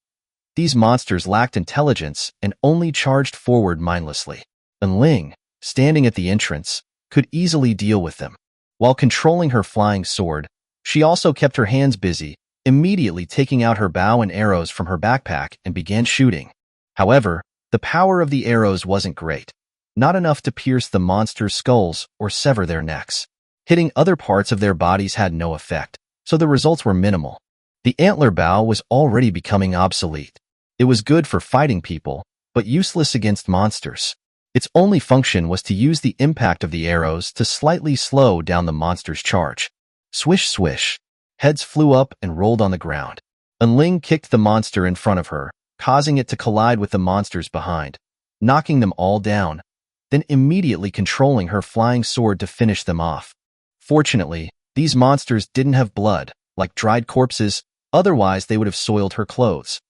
These monsters lacked intelligence and only charged forward mindlessly. And Ling, standing at the entrance, could easily deal with them. While controlling her flying sword, she also kept her hands busy, immediately taking out her bow and arrows from her backpack and began shooting. However, the power of the arrows wasn't great, not enough to pierce the monsters' skulls or sever their necks. Hitting other parts of their bodies had no effect, so the results were minimal. The antler bow was already becoming obsolete. It was good for fighting people, but useless against monsters. Its only function was to use the impact of the arrows to slightly slow down the monster's charge. Swish, swish. Heads flew up and rolled on the ground. And Ling kicked the monster in front of her, causing it to collide with the monsters behind, knocking them all down, then immediately controlling her flying sword to finish them off. Fortunately, these monsters didn't have blood, like dried corpses, otherwise they would have soiled her clothes.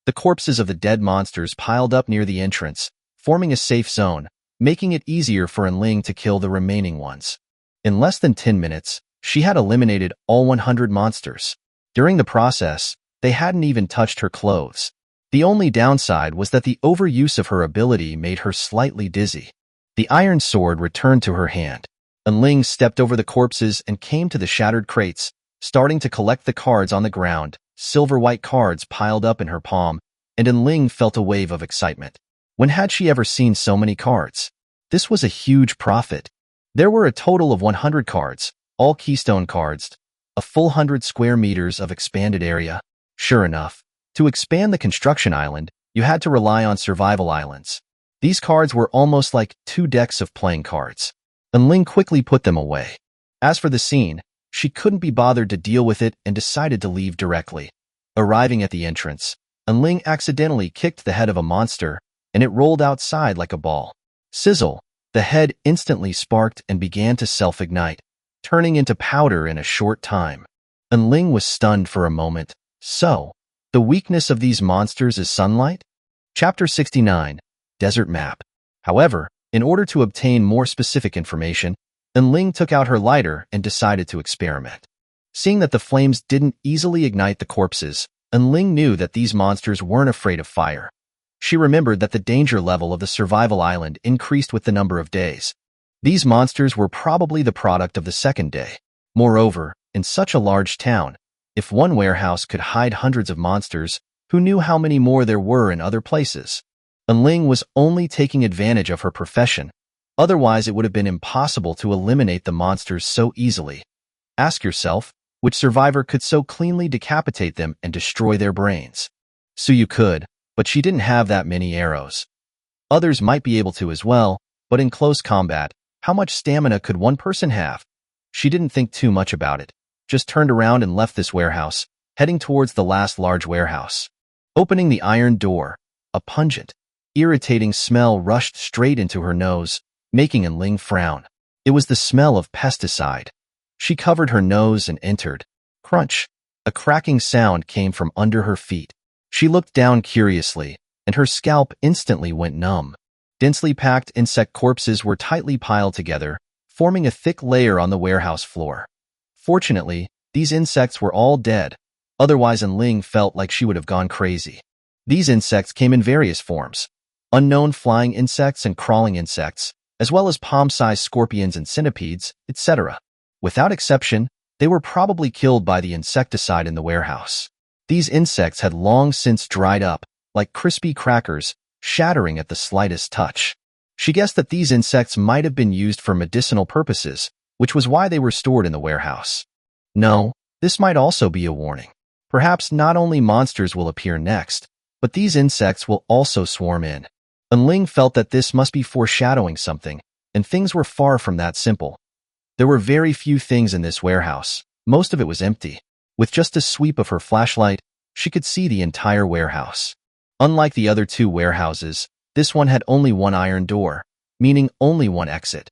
The corpses of the dead monsters piled up near the entrance, forming a safe zone, making it easier for Ling to kill the remaining ones. In less than 10 minutes, she had eliminated all 100 monsters. During the process, they hadn't even touched her clothes. The only downside was that the overuse of her ability made her slightly dizzy. The iron sword returned to her hand. Ling stepped over the corpses and came to the shattered crates, starting to collect the cards on the ground. Silver-white cards piled up in her palm, and Ling felt a wave of excitement. When had she ever seen so many cards? This was a huge profit. There were a total of 100 cards, all keystone cards, a full 100 square meters of expanded area. Sure enough, to expand the construction island, you had to rely on survival islands. These cards were almost like 2 decks of playing cards. Ling quickly put them away. As for the scene, she couldn't be bothered to deal with it and decided to leave directly. Arriving at the entrance, Ling accidentally kicked the head of a monster, and it rolled outside like a ball. Sizzle! The head instantly sparked and began to self-ignite, turning into powder in a short time. Ling was stunned for a moment. So, the weakness of these monsters is sunlight? Chapter 69, Desert Map. However, in order to obtain more specific information, Ling took out her lighter and decided to experiment. Seeing that the flames didn't easily ignite the corpses, Ling knew that these monsters weren't afraid of fire. She remembered that the danger level of the survival island increased with the number of days. These monsters were probably the product of the second day. Moreover, in such a large town, if one warehouse could hide hundreds of monsters, who knew how many more there were in other places? Ling was only taking advantage of her profession. Otherwise, it would have been impossible to eliminate the monsters so easily. Ask yourself, which survivor could so cleanly decapitate them and destroy their brains? Suyu could, but she didn't have that many arrows. Others might be able to as well, but in close combat, how much stamina could one person have? She didn't think too much about it, just turned around and left this warehouse, heading towards the last large warehouse. Opening the iron door, a pungent, irritating smell rushed straight into her nose, making Ling frown. It was the smell of pesticide. She covered her nose and entered. Crunch! A cracking sound came from under her feet. She looked down curiously, and her scalp instantly went numb. Densely packed insect corpses were tightly piled together, forming a thick layer on the warehouse floor. Fortunately, These insects were all dead, otherwise Ling felt like she would have gone crazy. These insects came in various forms: unknown flying insects and crawling insects, as well as palm-sized scorpions and centipedes, etc. Without exception, they were probably killed by the insecticide in the warehouse. These insects had long since dried up, like crispy crackers, shattering at the slightest touch. She guessed that these insects might have been used for medicinal purposes, which was why they were stored in the warehouse. No, this might also be a warning. Perhaps not only monsters will appear next, but these insects will also swarm in. Ling felt that this must be foreshadowing something, and things were far from that simple. There were very few things in this warehouse. Most of it was empty. With just a sweep of her flashlight, she could see the entire warehouse. Unlike the other two warehouses, this one had only one iron door, meaning only one exit.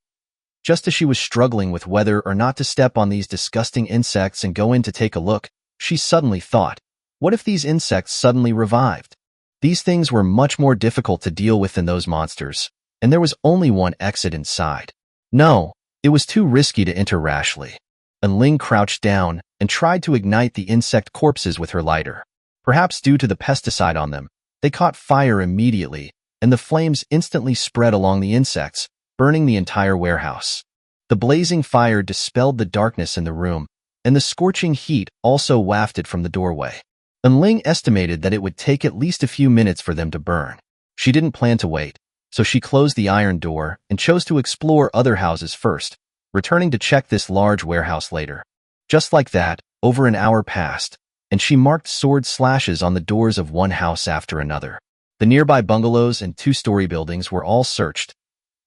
Just as she was struggling with whether or not to step on these disgusting insects and go in to take a look, she suddenly thought, what if these insects suddenly revived? These things were much more difficult to deal with than those monsters, and there was only one exit inside. No, it was too risky to enter rashly. Ling crouched down and tried to ignite the insect corpses with her lighter. Perhaps due to the pesticide on them, they caught fire immediately, and the flames instantly spread along the insects, burning the entire warehouse. The blazing fire dispelled the darkness in the room, and the scorching heat also wafted from the doorway. Ling estimated that it would take at least a few minutes for them to burn. She didn't plan to wait, so she closed the iron door and chose to explore other houses first, returning to check this large warehouse later. Just like that, over an hour passed, and she marked sword slashes on the doors of one house after another. The nearby bungalows and two-story buildings were all searched,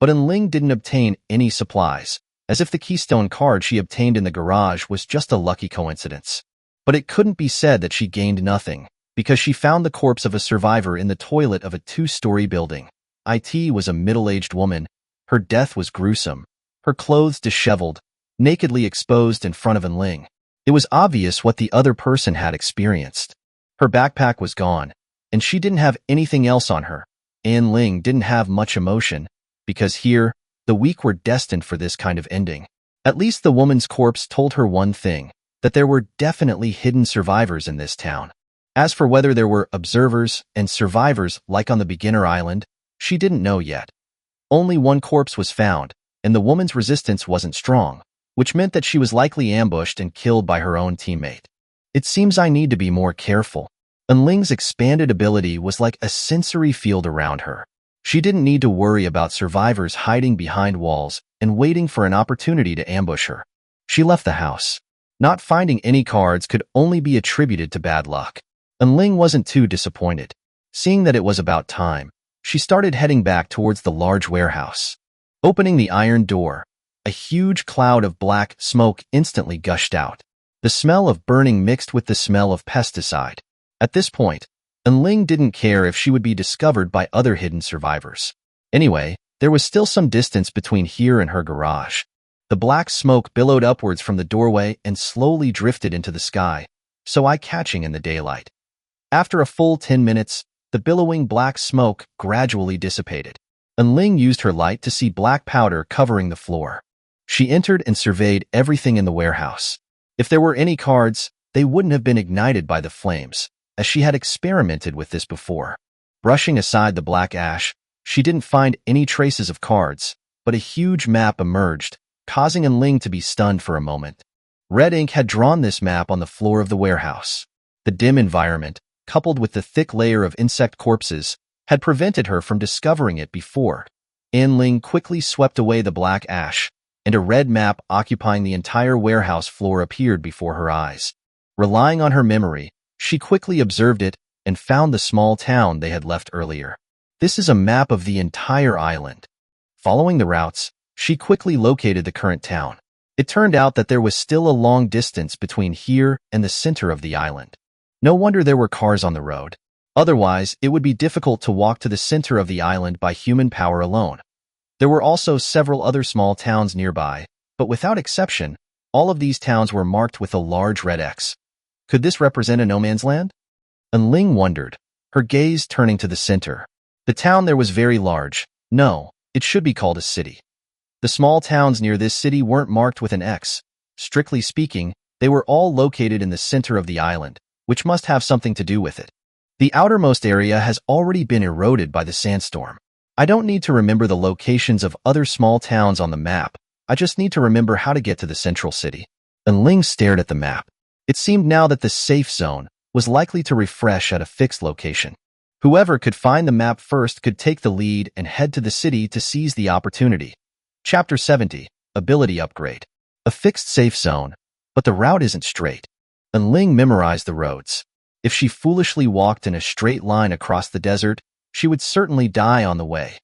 but Ling didn't obtain any supplies, as if the keystone card she obtained in the garage was just a lucky coincidence. But it couldn't be said that she gained nothing, because she found the corpse of a survivor in the toilet of a two-story building. It was a middle-aged woman. Her death was gruesome, her clothes disheveled, nakedly exposed in front of Ling. It was obvious what the other person had experienced. Her backpack was gone, and she didn't have anything else on her. Ling didn't have much emotion, because here, the weak were destined for this kind of ending. At least the woman's corpse told her one thing, that there were definitely hidden survivors in this town. As for whether there were observers and survivors like on the beginner island, she didn't know yet. Only one corpse was found, and the woman's resistance wasn't strong, which meant that she was likely ambushed and killed by her own teammate. It seems I need to be more careful. Ling's expanded ability was like a sensory field around her. She didn't need to worry about survivors hiding behind walls and waiting for an opportunity to ambush her. She left the house. Not finding any cards could only be attributed to bad luck. Ling wasn't too disappointed. Seeing that it was about time, she started heading back towards the large warehouse. Opening the iron door, a huge cloud of black smoke instantly gushed out. The smell of burning mixed with the smell of pesticide. At this point, Ling didn't care if she would be discovered by other hidden survivors. Anyway, there was still some distance between here and her garage. The black smoke billowed upwards from the doorway and slowly drifted into the sky, so eye-catching in the daylight. After a full 10 minutes, the billowing black smoke gradually dissipated. Ling used her light to see black powder covering the floor. She entered and surveyed everything in the warehouse. If there were any cards, they wouldn't have been ignited by the flames, as she had experimented with this before. Brushing aside the black ash, she didn't find any traces of cards, but a huge map emerged, causing Ling to be stunned for a moment. Red ink had drawn this map on the floor of the warehouse. The dim environment, coupled with the thick layer of insect corpses, had prevented her from discovering it before. Ling quickly swept away the black ash, and a red map occupying the entire warehouse floor appeared before her eyes. Relying on her memory, she quickly observed it and found the small town they had left earlier. This is a map of the entire island. Following the routes, she quickly located the current town. It turned out that there was still a long distance between here and the center of the island. No wonder there were cars on the road. Otherwise, it would be difficult to walk to the center of the island by human power alone. There were also several other small towns nearby, but without exception, all of these towns were marked with a large red X. Could this represent a no man's land? Ling wondered, her gaze turning to the center. The town there was very large. No, it should be called a city. The small towns near this city weren't marked with an X. Strictly speaking, They were all located in the center of the island, which must have something to do with it. The outermost area has already been eroded by the sandstorm. I don't need to remember the locations of other small towns on the map. I just need to remember how to get to the central city. And Ling stared at the map. It seemed now that the safe zone was likely to refresh at a fixed location. Whoever could find the map first could take the lead and head to the city to seize the opportunity. Chapter 70, Ability Upgrade. A fixed safe zone, but the route isn't straight. And Ling memorized the roads. If she foolishly walked in a straight line across the desert, she would certainly die on the way.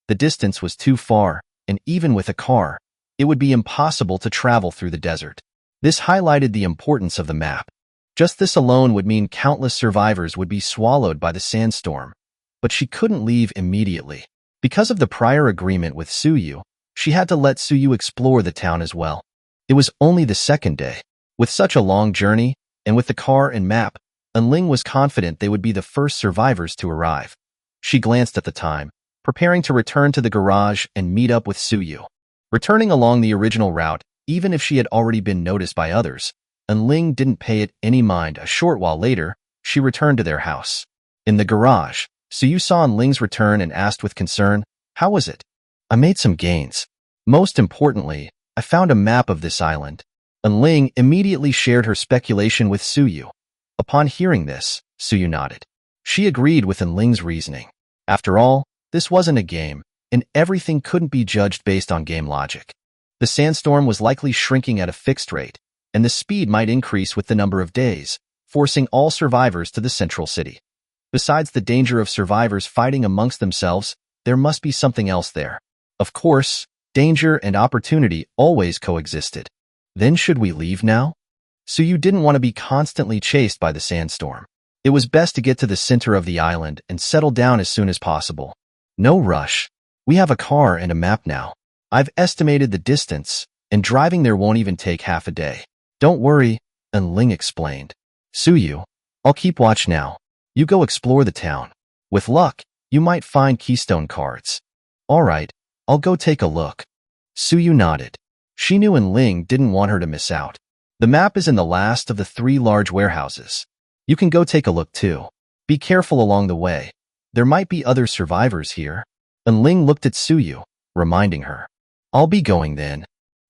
The distance was too far, and even with a car, it would be impossible to travel through the desert. This highlighted the importance of the map. Just this alone would mean countless survivors would be swallowed by the sandstorm. But she couldn't leave immediately. Because of the prior agreement with Suyu, she had to let Suyu explore the town as well. It was only the second day. With such a long journey, and with the car and map, Ling was confident they would be the first survivors to arrive. She glanced at the time, preparing to return to the garage and meet up with Suyu. Returning along the original route, even if she had already been noticed by others, Ling didn't pay it any mind. A short while later, she returned to their house. In the garage, Suyu saw Ling's return and asked with concern, "How was it?" "I made some gains. Most importantly, I found a map of this island." Ling immediately shared her speculation with Suyu. Upon hearing this, Suyu nodded. She agreed with Ling's reasoning. After all, this wasn't a game, and everything couldn't be judged based on game logic. The sandstorm was likely shrinking at a fixed rate, and the speed might increase with the number of days, forcing all survivors to the central city. Besides the danger of survivors fighting amongst themselves, there must be something else there. Of course, danger and opportunity always coexisted. Then should we leave now? Suyu didn't want to be constantly chased by the sandstorm. It was best to get to the center of the island and settle down as soon as possible. No rush. We have a car and a map now. I've estimated the distance, and driving there won't even take half a day. Don't worry, Ling explained. Suyu, I'll keep watch now. You go explore the town. With luck, you might find keystone cards. All right, I'll go take a look. Suyu nodded. She knew Ling didn't want her to miss out. The map is in the last of the 3 large warehouses. You can go take a look too. Be careful along the way. There might be other survivors here. Ling looked at Suyu, reminding her. I'll be going then.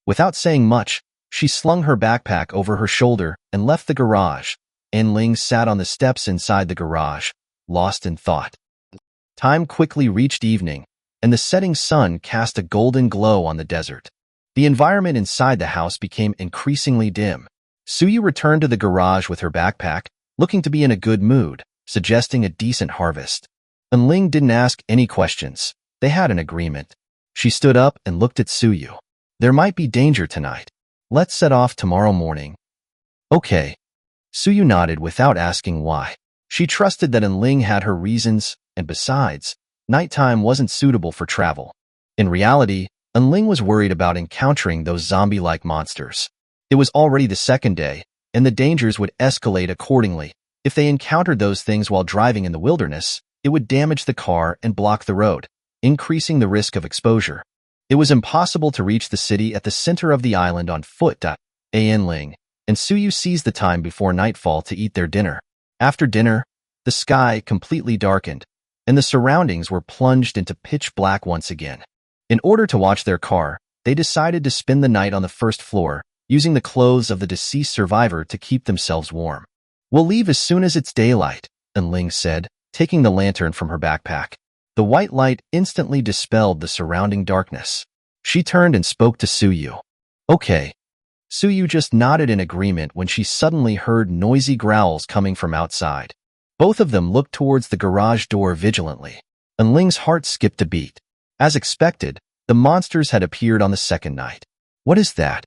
Without saying much, she slung her backpack over her shoulder and left the garage. Ling sat on the steps inside the garage, lost in thought. Time quickly reached evening, and the setting sun cast a golden glow on the desert. The environment inside the house became increasingly dim. Suyu returned to the garage with her backpack, looking to be in a good mood, suggesting a decent harvest. Ling didn't ask any questions. They had an agreement. She stood up and looked at Suyu. There might be danger tonight. Let's set off tomorrow morning. Okay. Suyu nodded without asking why. She trusted that Ling had her reasons, and besides, nighttime wasn't suitable for travel. In reality, Ling was worried about encountering those zombie-like monsters. It was already the second day, and the dangers would escalate accordingly. If they encountered those things while driving in the wilderness, it would damage the car and block the road, increasing the risk of exposure. It was impossible to reach the city at the center of the island on foot. Ling and Suyu seized the time before nightfall to eat their dinner. After dinner, the sky completely darkened, and the surroundings were plunged into pitch black once again. In order to watch their car, they decided to spend the night on the first floor, using the clothes of the deceased survivor to keep themselves warm. We'll leave as soon as it's daylight, Ling said, taking the lantern from her backpack. The white light instantly dispelled the surrounding darkness. She turned and spoke to Suyu. Okay. Suyu just nodded in agreement when she suddenly heard noisy growls coming from outside. Both of them looked towards the garage door vigilantly. Ling's heart skipped a beat. As expected, the monsters had appeared on the second night. What is that?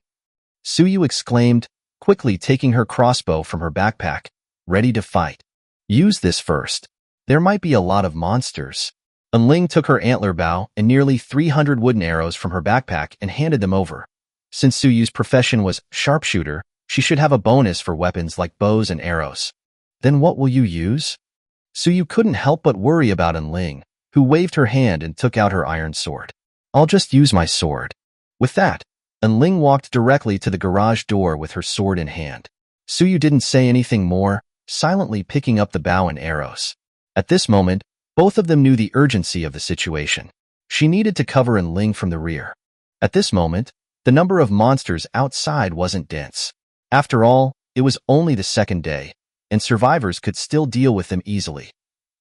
Suyu exclaimed, quickly taking her crossbow from her backpack, ready to fight. Use this first. There might be a lot of monsters. Ling took her antler bow and nearly 300 wooden arrows from her backpack and handed them over. Since Suyu's profession was sharpshooter, she should have a bonus for weapons like bows and arrows. Then what will you use? Suyu couldn't help but worry about Ling, who waved her hand and took out her iron sword. I'll just use my sword. With that, and Ling walked directly to the garage door with her sword in hand. Suyu didn't say anything more, silently picking up the bow and arrows. At this moment, both of them knew the urgency of the situation. She needed to cover Ling from the rear. At this moment, the number of monsters outside wasn't dense. After all, it was only the second day, and survivors could still deal with them easily.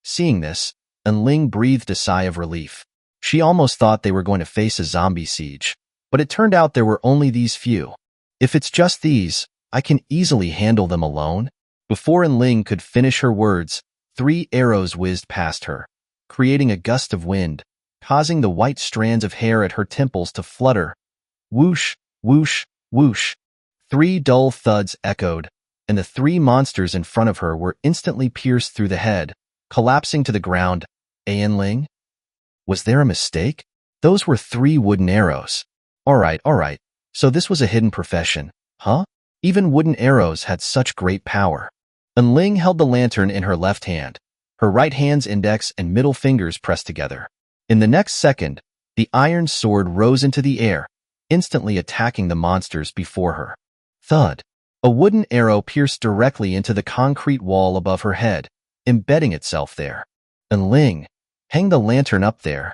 Seeing this, Ling breathed a sigh of relief. She almost thought they were going to face a zombie siege, but it turned out there were only these few. If it's just these, I can easily handle them alone. Before Ling could finish her words, 3 arrows whizzed past her, creating a gust of wind, causing the white strands of hair at her temples to flutter. Whoosh, whoosh, whoosh. 3 dull thuds echoed, and the 3 monsters in front of her were instantly pierced through the head, collapsing to the ground. Ling? Was there a mistake? Those were 3 wooden arrows. Alright, so this was a hidden profession, huh? Even wooden arrows had such great power. Ling held the lantern in her left hand, her right hand's index and middle fingers pressed together. In the next second, the iron sword rose into the air, instantly attacking the monsters before her. Thud! A wooden arrow pierced directly into the concrete wall above her head, embedding itself there. Ling, hang the lantern up there.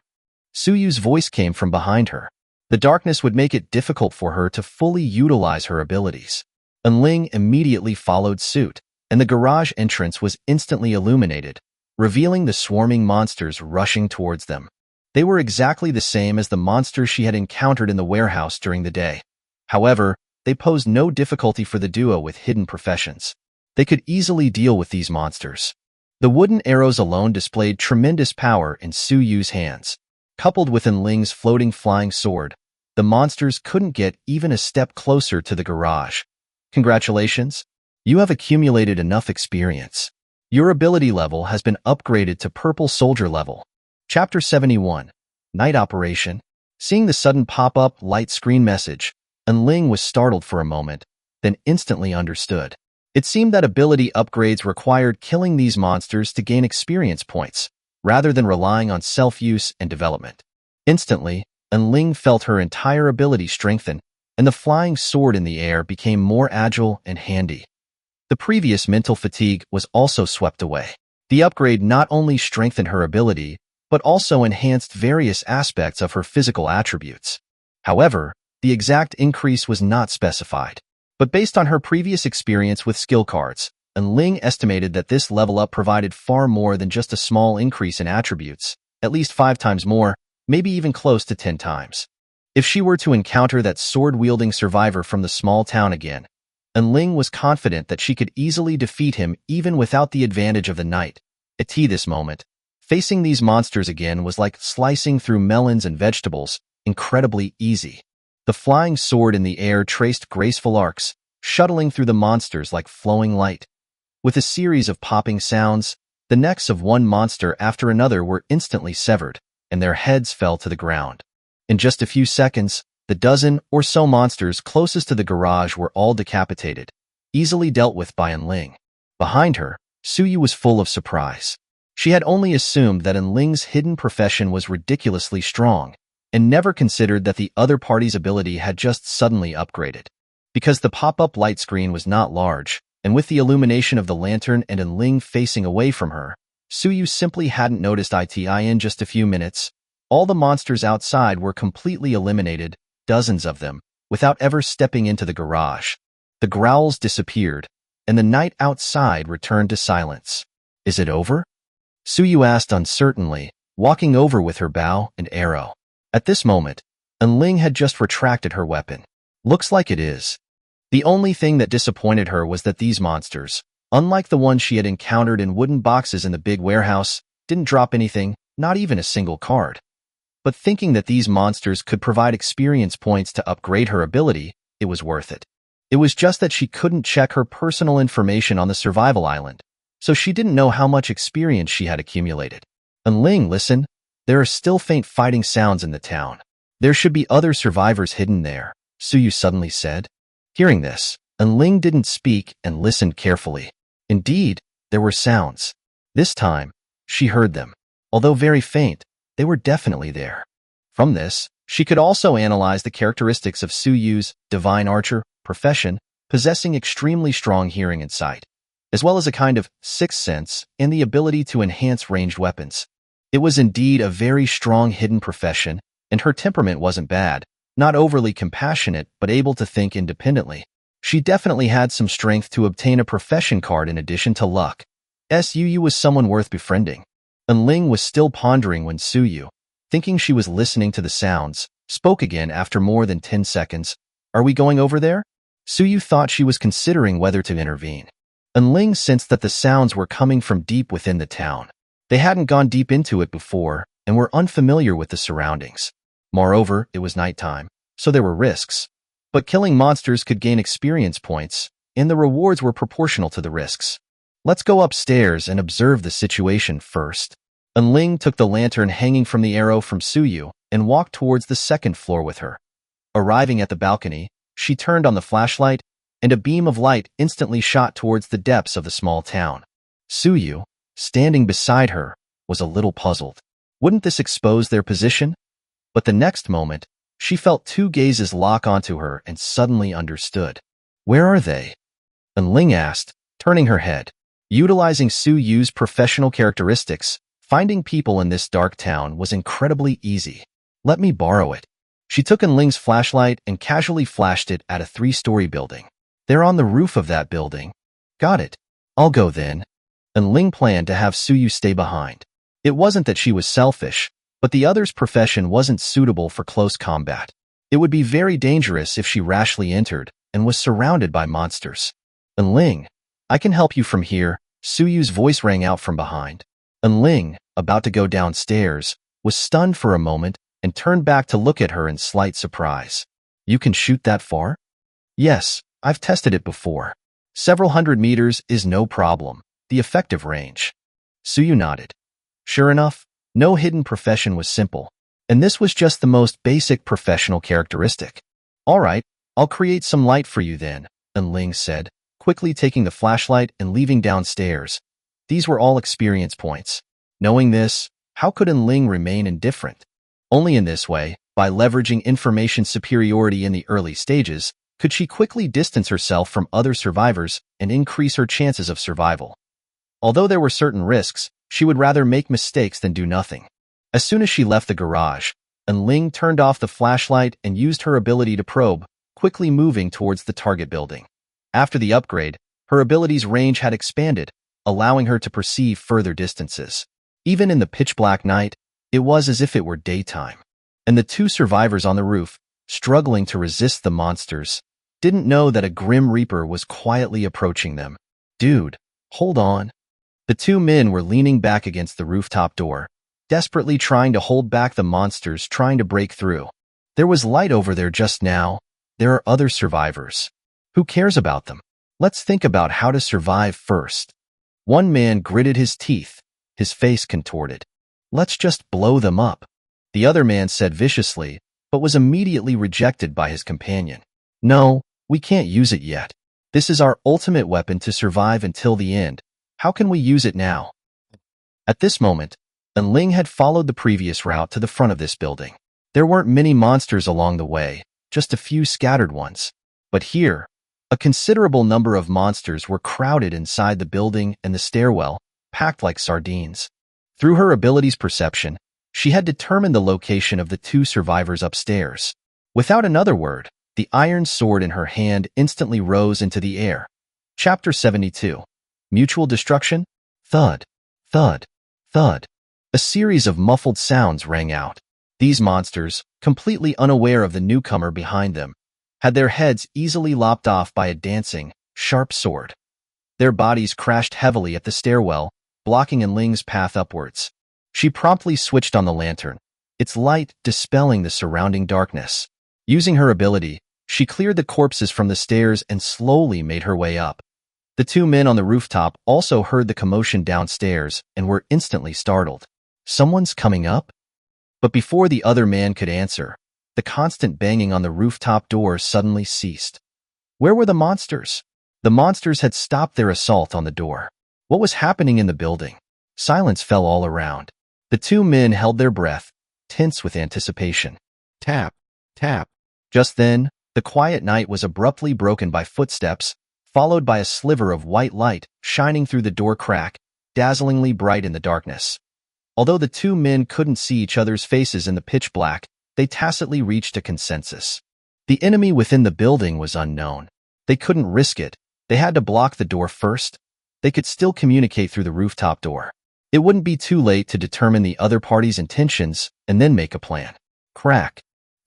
Suyu's voice came from behind her. The darkness would make it difficult for her to fully utilize her abilities. Ling immediately followed suit, and the garage entrance was instantly illuminated, revealing the swarming monsters rushing towards them. They were exactly the same as the monsters she had encountered in the warehouse during the day. However, they posed no difficulty for the duo with hidden professions. They could easily deal with these monsters. The wooden arrows alone displayed tremendous power in Suyu's hands. Coupled with Ling's floating flying sword, the monsters couldn't get even a step closer to the garage. Congratulations! You have accumulated enough experience. Your ability level has been upgraded to Purple Soldier level. Chapter 71. Night Operation. Seeing the sudden pop-up light screen message, Ling was startled for a moment, then instantly understood. It seemed that ability upgrades required killing these monsters to gain experience points, rather than relying on self-use and development. Instantly, Ling felt her entire ability strengthen, and the flying sword in the air became more agile and handy. The previous mental fatigue was also swept away. The upgrade not only strengthened her ability, but also enhanced various aspects of her physical attributes. However, the exact increase was not specified. But based on her previous experience with skill cards, Ling estimated that this level up provided far more than just a small increase in attributes, at least 5 times more, maybe even close to 10 times. If she were to encounter that sword-wielding survivor from the small town again, Ling was confident that she could easily defeat him even without the advantage of the night. At this moment, facing these monsters again was like slicing through melons and vegetables, incredibly easy. The flying sword in the air traced graceful arcs, shuttling through the monsters like flowing light. With a series of popping sounds, the necks of one monster after another were instantly severed, and their heads fell to the ground. In just a few seconds, the dozen or so monsters closest to the garage were all decapitated, easily dealt with by Ling. Behind her, Suyu was full of surprise. She had only assumed that Ling's hidden profession was ridiculously strong, and never considered that the other party's ability had just suddenly upgraded. Because the pop-up light screen was not large, and with the illumination of the lantern and Ling facing away from her, Suyu simply hadn't noticed it in just a few minutes. All the monsters outside were completely eliminated, dozens of them, without ever stepping into the garage. The growls disappeared, and the night outside returned to silence. Is it over? Suyu asked uncertainly, walking over with her bow and arrow. At this moment, Ling had just retracted her weapon. Looks like it is. The only thing that disappointed her was that these monsters, unlike the ones she had encountered in wooden boxes in the big warehouse, didn't drop anything, not even a single card. But thinking that these monsters could provide experience points to upgrade her ability, it was worth it. It was just that she couldn't check her personal information on the survival island, so she didn't know how much experience she had accumulated. Ling, listen, there are still faint fighting sounds in the town. There should be other survivors hidden there, Suyu suddenly said. Hearing this, Ling didn't speak and listened carefully. Indeed, there were sounds. This time, she heard them. Although very faint, they were definitely there. From this, She could also analyze the characteristics of Suyu's divine archer profession, possessing extremely strong hearing and sight, as well as a kind of sixth sense and the ability to enhance ranged weapons. It was indeed a very strong hidden profession, and her temperament wasn't bad, not overly compassionate but able to think independently. She definitely had some strength to obtain a profession card in addition to luck. Suyu was someone worth befriending. And Ling was still pondering when Suyu, thinking she was listening to the sounds, spoke again after more than 10 seconds. Are we going over there? Suyu thought she was considering whether to intervene. And Ling sensed that the sounds were coming from deep within the town. They hadn't gone deep into it before and were unfamiliar with the surroundings. Moreover, it was nighttime, so there were risks. But killing monsters could gain experience points, and the rewards were proportional to the risks. Let's go upstairs and observe the situation first. And Ling took the lantern hanging from the arrow from Suyu and walked towards the second floor with her. Arriving at the balcony, she turned on the flashlight, and a beam of light instantly shot towards the depths of the small town. Suyu, standing beside her, was a little puzzled. Wouldn't this expose their position? But the next moment, she felt two gazes lock onto her and suddenly understood. Where are they? And Ling asked, turning her head. Utilizing Suyu's professional characteristics, finding people in this dark town was incredibly easy. Let me borrow it. She took Ling's flashlight and casually flashed it at a 3-story building. They're on the roof of that building. Got it. I'll go then. And Ling planned to have Suyu stay behind. It wasn't that she was selfish, but the other's profession wasn't suitable for close combat. It would be very dangerous if she rashly entered and was surrounded by monsters. And Ling, I can help you from here, Suyu's voice rang out from behind. And Ling, about to go downstairs, was stunned for a moment and turned back to look at her in slight surprise. You can shoot that far? Yes, I've tested it before. Several hundred meters is no problem, the effective range. Suyu nodded. Sure enough, no hidden profession was simple, and this was just the most basic professional characteristic. All right, I'll create some light for you then, and Ling said, quickly taking the flashlight and leaving downstairs. These were all experience points. Knowing this, how could Ling remain indifferent? Only in this way, by leveraging information superiority in the early stages, could she quickly distance herself from other survivors and increase her chances of survival. Although there were certain risks, she would rather make mistakes than do nothing. As soon as she left the garage, Ling turned off the flashlight and used her ability to probe, quickly moving towards the target building. After the upgrade, her ability's range had expanded, allowing her to perceive further distances. Even in the pitch-black night, it was as if it were daytime. And the two survivors on the roof, struggling to resist the monsters, didn't know that a grim reaper was quietly approaching them. Dude, hold on. The two men were leaning back against the rooftop door, desperately trying to hold back the monsters trying to break through. There was light over there just now. There are other survivors. Who cares about them? Let's think about how to survive first. One man gritted his teeth, his face contorted. Let's just blow them up. The other man said viciously, but was immediately rejected by his companion. No, we can't use it yet. This is our ultimate weapon to survive until the end. How can we use it now? At this moment, Ling had followed the previous route to the front of this building. There weren't many monsters along the way, just a few scattered ones. But here, a considerable number of monsters were crowded inside the building and the stairwell, packed like sardines. Through her ability's perception, she had determined the location of the two survivors upstairs. Without another word, the iron sword in her hand instantly rose into the air. Chapter 72. Mutual destruction? Thud, thud, thud. A series of muffled sounds rang out. These monsters, completely unaware of the newcomer behind them, had their heads easily lopped off by a dancing, sharp sword. Their bodies crashed heavily at the stairwell, blocking Ling's path upwards. She promptly switched on the lantern, its light dispelling the surrounding darkness. Using her ability, she cleared the corpses from the stairs and slowly made her way up. The two men on the rooftop also heard the commotion downstairs and were instantly startled. Someone's coming up? But before the other man could answer, the constant banging on the rooftop door suddenly ceased. Where were the monsters? The monsters had stopped their assault on the door. What was happening in the building? Silence fell all around. The two men held their breath, tense with anticipation. Tap, tap. Just then, the quiet night was abruptly broken by footsteps, followed by a sliver of white light shining through the door crack, dazzlingly bright in the darkness. Although the two men couldn't see each other's faces in the pitch black, they tacitly reached a consensus. The enemy within the building was unknown. They couldn't risk it. They had to block the door first. They could still communicate through the rooftop door. It wouldn't be too late to determine the other party's intentions and then make a plan. Crack.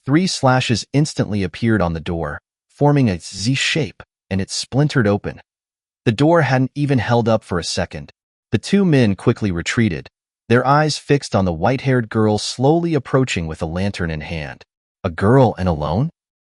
3 slashes instantly appeared on the door, forming a Z shape, and it splintered open. The door hadn't even held up for a second. The two men quickly retreated, their eyes fixed on the white-haired girl slowly approaching with a lantern in hand. A girl and alone?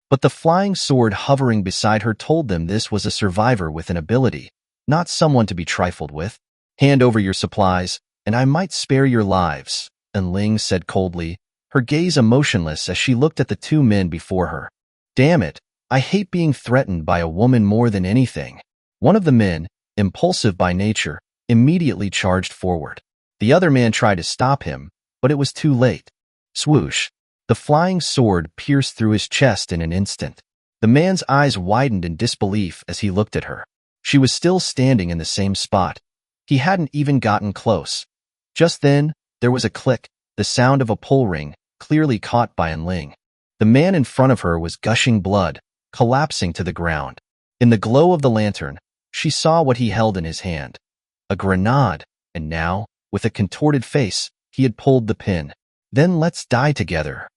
But the flying sword hovering beside her told them this was a survivor with an ability, not someone to be trifled with. Hand over your supplies, and I might spare your lives, and Ling said coldly, her gaze emotionless as she looked at the two men before her. Damn it, I hate being threatened by a woman more than anything. One of the men, impulsive by nature, immediately charged forward. The other man tried to stop him, but it was too late. Swoosh. The flying sword pierced through his chest in an instant. The man's eyes widened in disbelief as he looked at her. She was still standing in the same spot. He hadn't even gotten close. Just then, there was a click, the sound of a pull ring, clearly caught by Ling. The man in front of her was gushing blood, collapsing to the ground. In the glow of the lantern, she saw what he held in his hand. A grenade, and now, with a contorted face, he had pulled the pin. Then let's die together.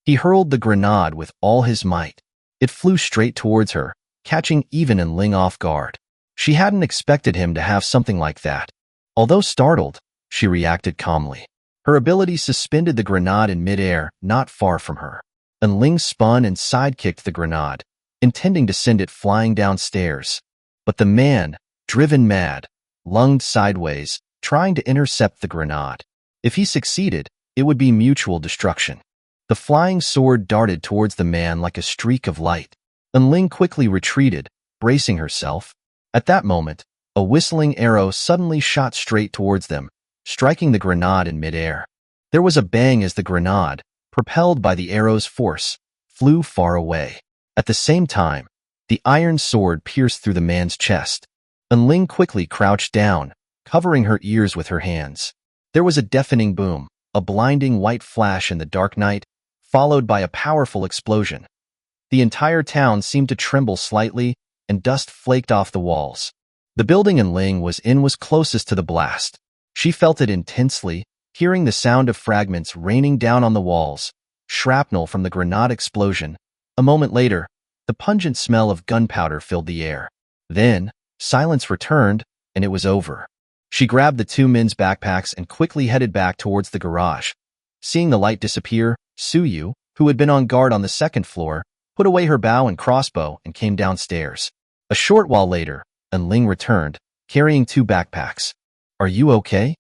He hurled the grenade with all his might. It flew straight towards her, catching even Ling off guard. She hadn't expected him to have something like that. Although startled, she reacted calmly. Her ability suspended the grenade in midair, not far from her. Ling spun and sidekicked the grenade, intending to send it flying downstairs. But the man, driven mad, lunged sideways, trying to intercept the grenade. If he succeeded, it would be mutual destruction. The flying sword darted towards the man like a streak of light. Ling quickly retreated, bracing herself. At that moment, a whistling arrow suddenly shot straight towards them, striking the grenade in midair. There was a bang as the grenade, propelled by the arrow's force, flew far away. At the same time, the iron sword pierced through the man's chest. Ling quickly crouched down, covering her ears with her hands. There was a deafening boom, a blinding white flash in the dark night, followed by a powerful explosion. The entire town seemed to tremble slightly, and dust flaked off the walls. The building Ling was in was closest to the blast. She felt it intensely, hearing the sound of fragments raining down on the walls, shrapnel from the grenade explosion. A moment later, the pungent smell of gunpowder filled the air. Then, silence returned, and it was over. She grabbed the two men's backpacks and quickly headed back towards the garage. Seeing the light disappear, Suyu, who had been on guard on the second floor, put away her bow and crossbow and came downstairs. A short while later, Ling returned, carrying 2 backpacks. Are you okay?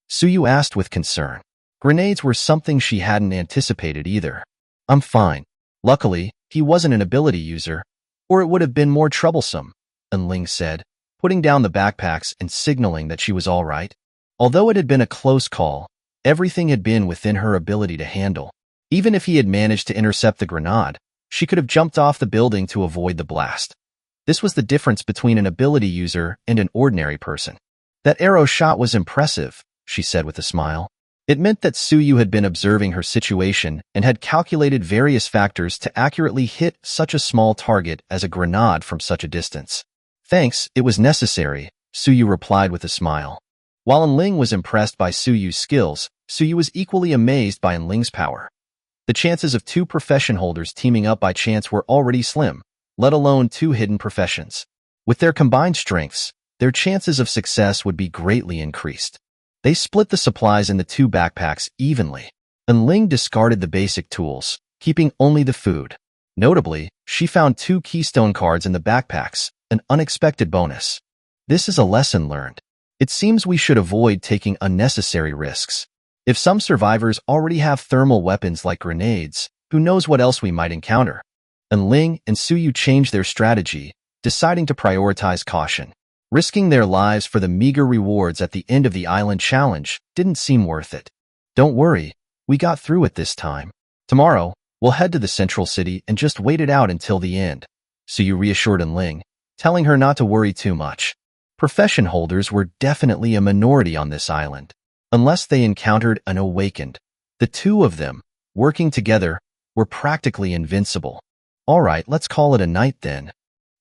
Suyu asked with concern. Grenades were something she hadn't anticipated either. I'm fine. Luckily, he wasn't an ability user, or it would have been more troublesome, Ling said, putting down the backpacks and signaling that she was all right. Although it had been a close call, everything had been within her ability to handle. Even if he had managed to intercept the grenade, she could have jumped off the building to avoid the blast. This was the difference between an ability user and an ordinary person. That arrow shot was impressive, she said with a smile. It meant that Suyu had been observing her situation and had calculated various factors to accurately hit such a small target as a grenade from such a distance. Thanks, it was necessary, Suyu replied with a smile. While Ling was impressed by Suyu's skills, Suyu was equally amazed by Ling's power. The chances of 2 profession holders teaming up by chance were already slim, let alone 2 hidden professions. With their combined strengths, their chances of success would be greatly increased. They split the supplies in the 2 backpacks evenly, and Ling discarded the basic tools, keeping only the food. Notably, she found 2 keystone cards in the backpacks, an unexpected bonus. This is a lesson learned. It seems we should avoid taking unnecessary risks. If some survivors already have thermal weapons like grenades, who knows what else we might encounter? And Ling and Suyu changed their strategy, deciding to prioritize caution. Risking their lives for the meager rewards at the end of the island challenge didn't seem worth it. Don't worry, we got through it this time. Tomorrow, we'll We'll head to the central city and just wait it out until the end. So you reassured Ling, telling her not to worry too much. Profession holders were definitely a minority on this island. Unless they encountered an awakened, the two of them, working together, were practically invincible. All right, let's call it a night then.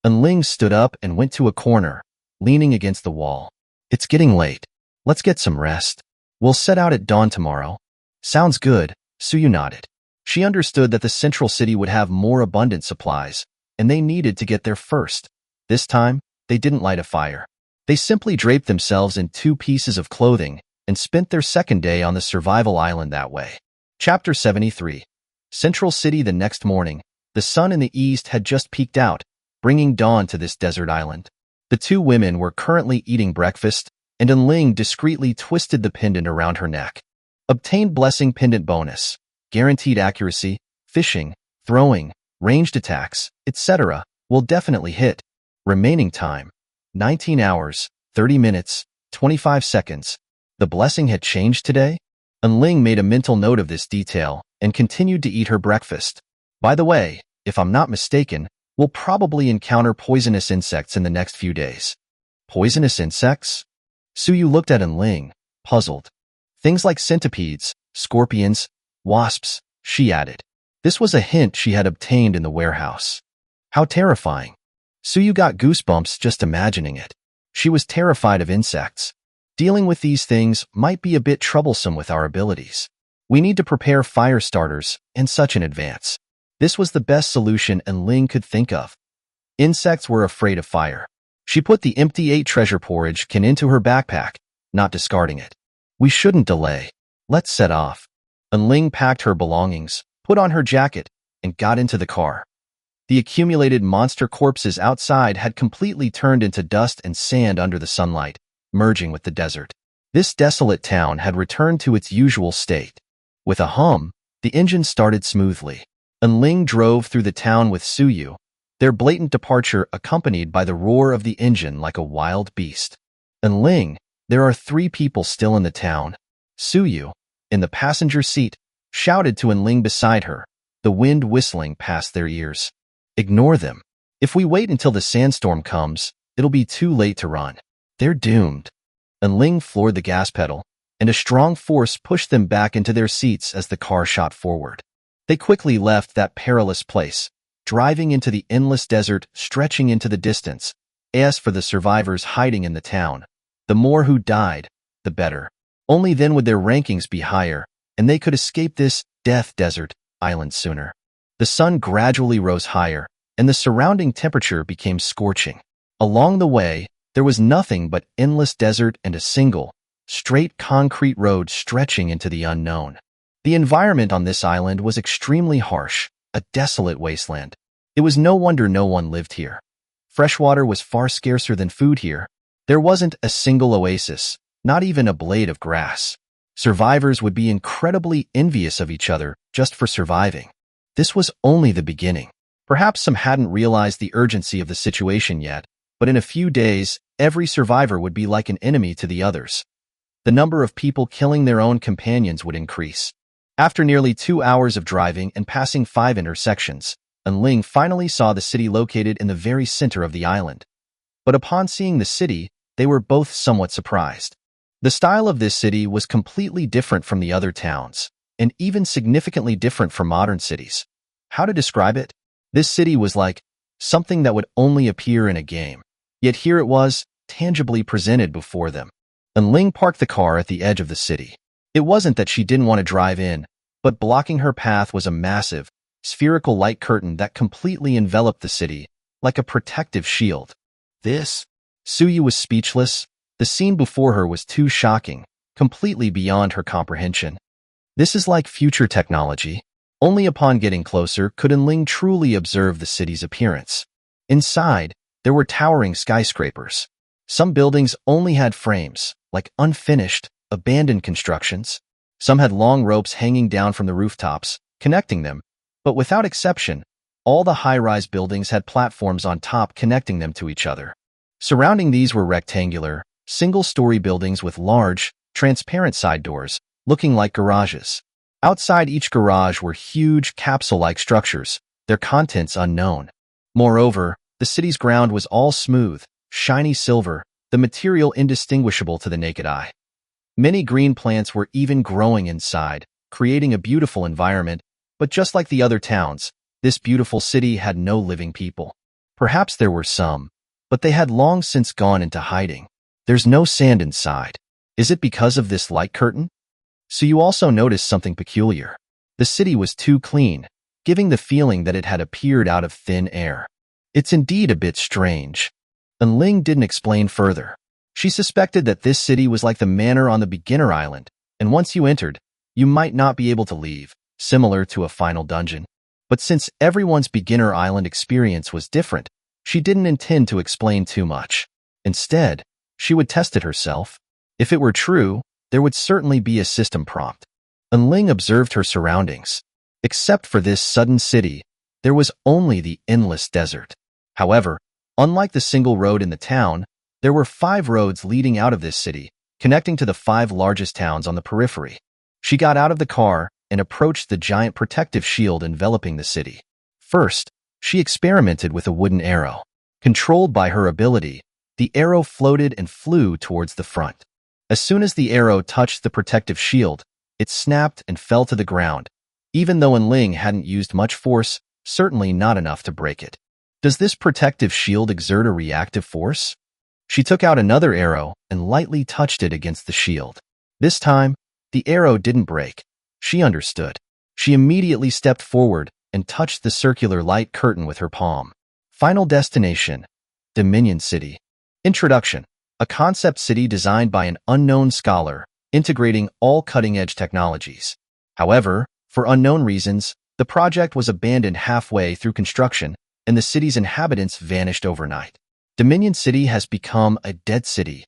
Ling stood up and went to a corner, leaning against the wall. It's getting late. Let's get some rest. We'll set out at dawn tomorrow. Sounds good, Suyu nodded. She understood that the central city would have more abundant supplies, and they needed to get there first. This time, they didn't light a fire. They simply draped themselves in 2 pieces of clothing and spent their second day on the survival island that way. Chapter 73. Central City. The next morning, the sun in the east had just peeked out, bringing dawn to this desert island. The 2 women were currently eating breakfast, and Ling discreetly twisted the pendant around her neck. Obtained blessing pendant bonus. Guaranteed accuracy, fishing, throwing, ranged attacks, etc. will definitely hit. Remaining time, 19 hours, 30 minutes, 25 seconds. The blessing had changed today? Ling made a mental note of this detail and continued to eat her breakfast. By the way, if I'm not mistaken, we'll probably encounter poisonous insects in the next few days. Poisonous insects? Suyu looked at Ling, puzzled. Things like centipedes, scorpions, wasps, she added. This was a hint she had obtained in the warehouse. How terrifying. Suyu got goosebumps just imagining it. She was terrified of insects. Dealing with these things might be a bit troublesome with our abilities. We need to prepare fire starters and such in advance. This was the best solution Ling could think of. Insects were afraid of fire. She put the empty 8 treasure porridge can into her backpack, not discarding it. We shouldn't delay. Let's set off. Ling packed her belongings, put on her jacket, and got into the car. The accumulated monster corpses outside had completely turned into dust and sand under the sunlight, merging with the desert. This desolate town had returned to its usual state. With a hum, the engine started smoothly. Ling drove through the town with Suyu, their blatant departure accompanied by the roar of the engine like a wild beast. Ling, there are 3 people still in the town. Suyu, in the passenger seat, shouted to Ling beside her, the wind whistling past their ears. Ignore them. If we wait until the sandstorm comes, it'll be too late to run. They're doomed. Ling floored the gas pedal, and a strong force pushed them back into their seats as the car shot forward. They quickly left that perilous place, driving into the endless desert stretching into the distance. As for the survivors hiding in the town, the more who died, the better. Only then would their rankings be higher, and they could escape this death desert island sooner. The sun gradually rose higher, and the surrounding temperature became scorching. Along the way, there was nothing but endless desert and a single, straight concrete road stretching into the unknown. The environment on this island was extremely harsh, a desolate wasteland. It was no wonder no one lived here. Freshwater was far scarcer than food here. There wasn't a single oasis, not even a blade of grass. Survivors would be incredibly envious of each other just for surviving. This was only the beginning. Perhaps some hadn't realized the urgency of the situation yet, but in a few days, every survivor would be like an enemy to the others. The number of people killing their own companions would increase. After nearly 2 hours of driving and passing 5 intersections, Ling finally saw the city located in the very center of the island. But upon seeing the city, they were both somewhat surprised. The style of this city was completely different from the other towns, and even significantly different from modern cities. How to describe it? This city was like something that would only appear in a game. Yet here it was, tangibly presented before them. Ling parked the car at the edge of the city. It wasn't that she didn't want to drive in, but blocking her path was a massive, spherical light curtain that completely enveloped the city, like a protective shield. Suyu was speechless. The scene before her was too shocking, completely beyond her comprehension. This is like future technology. Only upon getting closer could Ling truly observe the city's appearance. Inside, there were towering skyscrapers. Some buildings only had frames, like unfinished, abandoned constructions. Some had long ropes hanging down from the rooftops, connecting them, but without exception, all the high-rise buildings had platforms on top connecting them to each other. Surrounding these were rectangular, single-story buildings with large, transparent side doors, looking like garages. Outside each garage were huge capsule-like structures, their contents unknown. Moreover, the city's ground was all smooth, shiny silver, the material indistinguishable to the naked eye. Many green plants were even growing inside, creating a beautiful environment, but just like the other towns, this beautiful city had no living people. Perhaps there were some, but they had long since gone into hiding. There's no sand inside. Is it because of this light curtain? So you also noticed something peculiar. The city was too clean, giving the feeling that it had appeared out of thin air. It's indeed a bit strange. And Ling didn't explain further. She suspected that this city was like the manor on the beginner island, and once you entered, you might not be able to leave, similar to a final dungeon. But since everyone's beginner island experience was different, she didn't intend to explain too much. Instead, she would test it herself. If it were true, there would certainly be a system prompt. And Ling observed her surroundings. Except for this sudden city, there was only the endless desert. However, unlike the single road in the town, there were 5 roads leading out of this city, connecting to the 5 largest towns on the periphery. She got out of the car and approached the giant protective shield enveloping the city. First, she experimented with a wooden arrow. Controlled by her ability, the arrow floated and flew towards the front. As soon as the arrow touched the protective shield, it snapped and fell to the ground, even though Ling hadn't used much force, certainly not enough to break it. Does this protective shield exert a reactive force? She took out another arrow and lightly touched it against the shield. This time, the arrow didn't break. She understood. She immediately stepped forward and touched the circular light curtain with her palm. Final destination: Dominion City. Introduction: a concept city designed by an unknown scholar, integrating all cutting-edge technologies. However, for unknown reasons, the project was abandoned halfway through construction, and the city's inhabitants vanished overnight. Dominion City has become a dead city.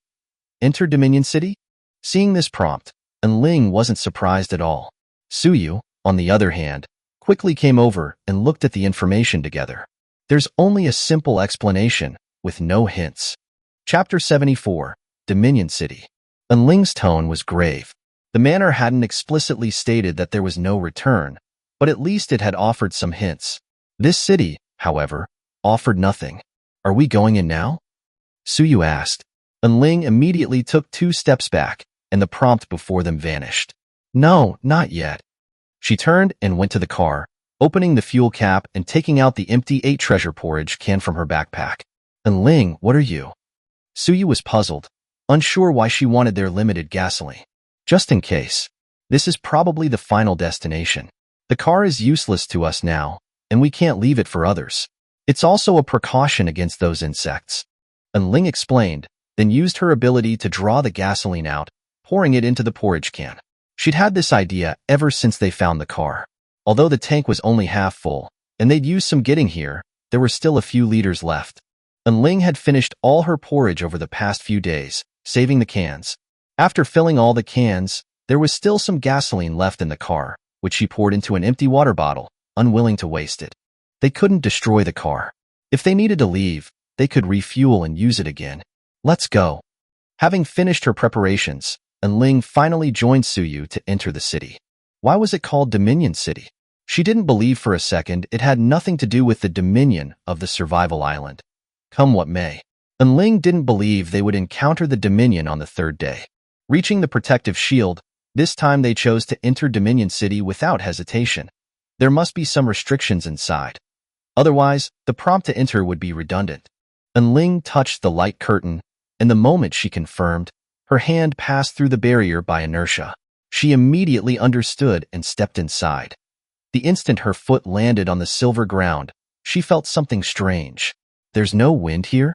Enter Dominion City? Seeing this prompt, Ling wasn't surprised at all. Suyu, on the other hand, quickly came over and looked at the information together. There's only a simple explanation, with no hints. Chapter 74, Dominion City. Ling's tone was grave. The manor hadn't explicitly stated that there was no return, but at least it had offered some hints. This city, however, offered nothing. Are we going in now? Suyu asked. Ling immediately took 2 steps back, and the prompt before them vanished. No, not yet. She turned and went to the car, opening the fuel cap and taking out the empty 8 treasure porridge can from her backpack. Ling, what are you? Suyu was puzzled, unsure why she wanted their limited gasoline. Just in case. This is probably the final destination. The car is useless to us now, and we can't leave it for others. It's also a precaution against those insects. Ling explained, then used her ability to draw the gasoline out, pouring it into the porridge can. She'd had this idea ever since they found the car. Although the tank was only half full, and they'd used some getting here, there were still a few liters left. Ling had finished all her porridge over the past few days, saving the cans. After filling all the cans, there was still some gasoline left in the car, which she poured into an empty water bottle, unwilling to waste it. They couldn't destroy the car. If they needed to leave, they could refuel and use it again. Let's go. Having finished her preparations, Ling finally joined Suyu to enter the city. Why was it called Dominion City? She didn't believe for a second it had nothing to do with the dominion of the survival island. Come what may. Ling didn't believe they would encounter the Dominion on the 3rd day. Reaching the protective shield, this time they chose to enter Dominion City without hesitation. There must be some restrictions inside. Otherwise, the prompt to enter would be redundant. Ling touched the light curtain, and the moment she confirmed, her hand passed through the barrier by inertia. She immediately understood and stepped inside. The instant her foot landed on the silver ground, she felt something strange. There's no wind here?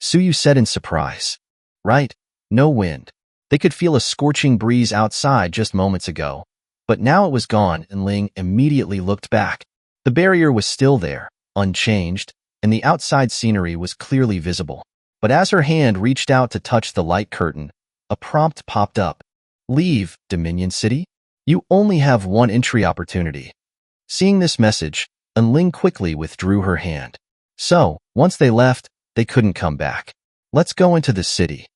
Suyu said in surprise. Right, no wind. They could feel a scorching breeze outside just moments ago, but now it was gone and Ling immediately looked back. The barrier was still there, unchanged, and the outside scenery was clearly visible. But as her hand reached out to touch the light curtain, a prompt popped up. Leave, Dominion City. You only have one entry opportunity. Seeing this message, Ling quickly withdrew her hand. So, once they left, they couldn't come back. Let's go into the city.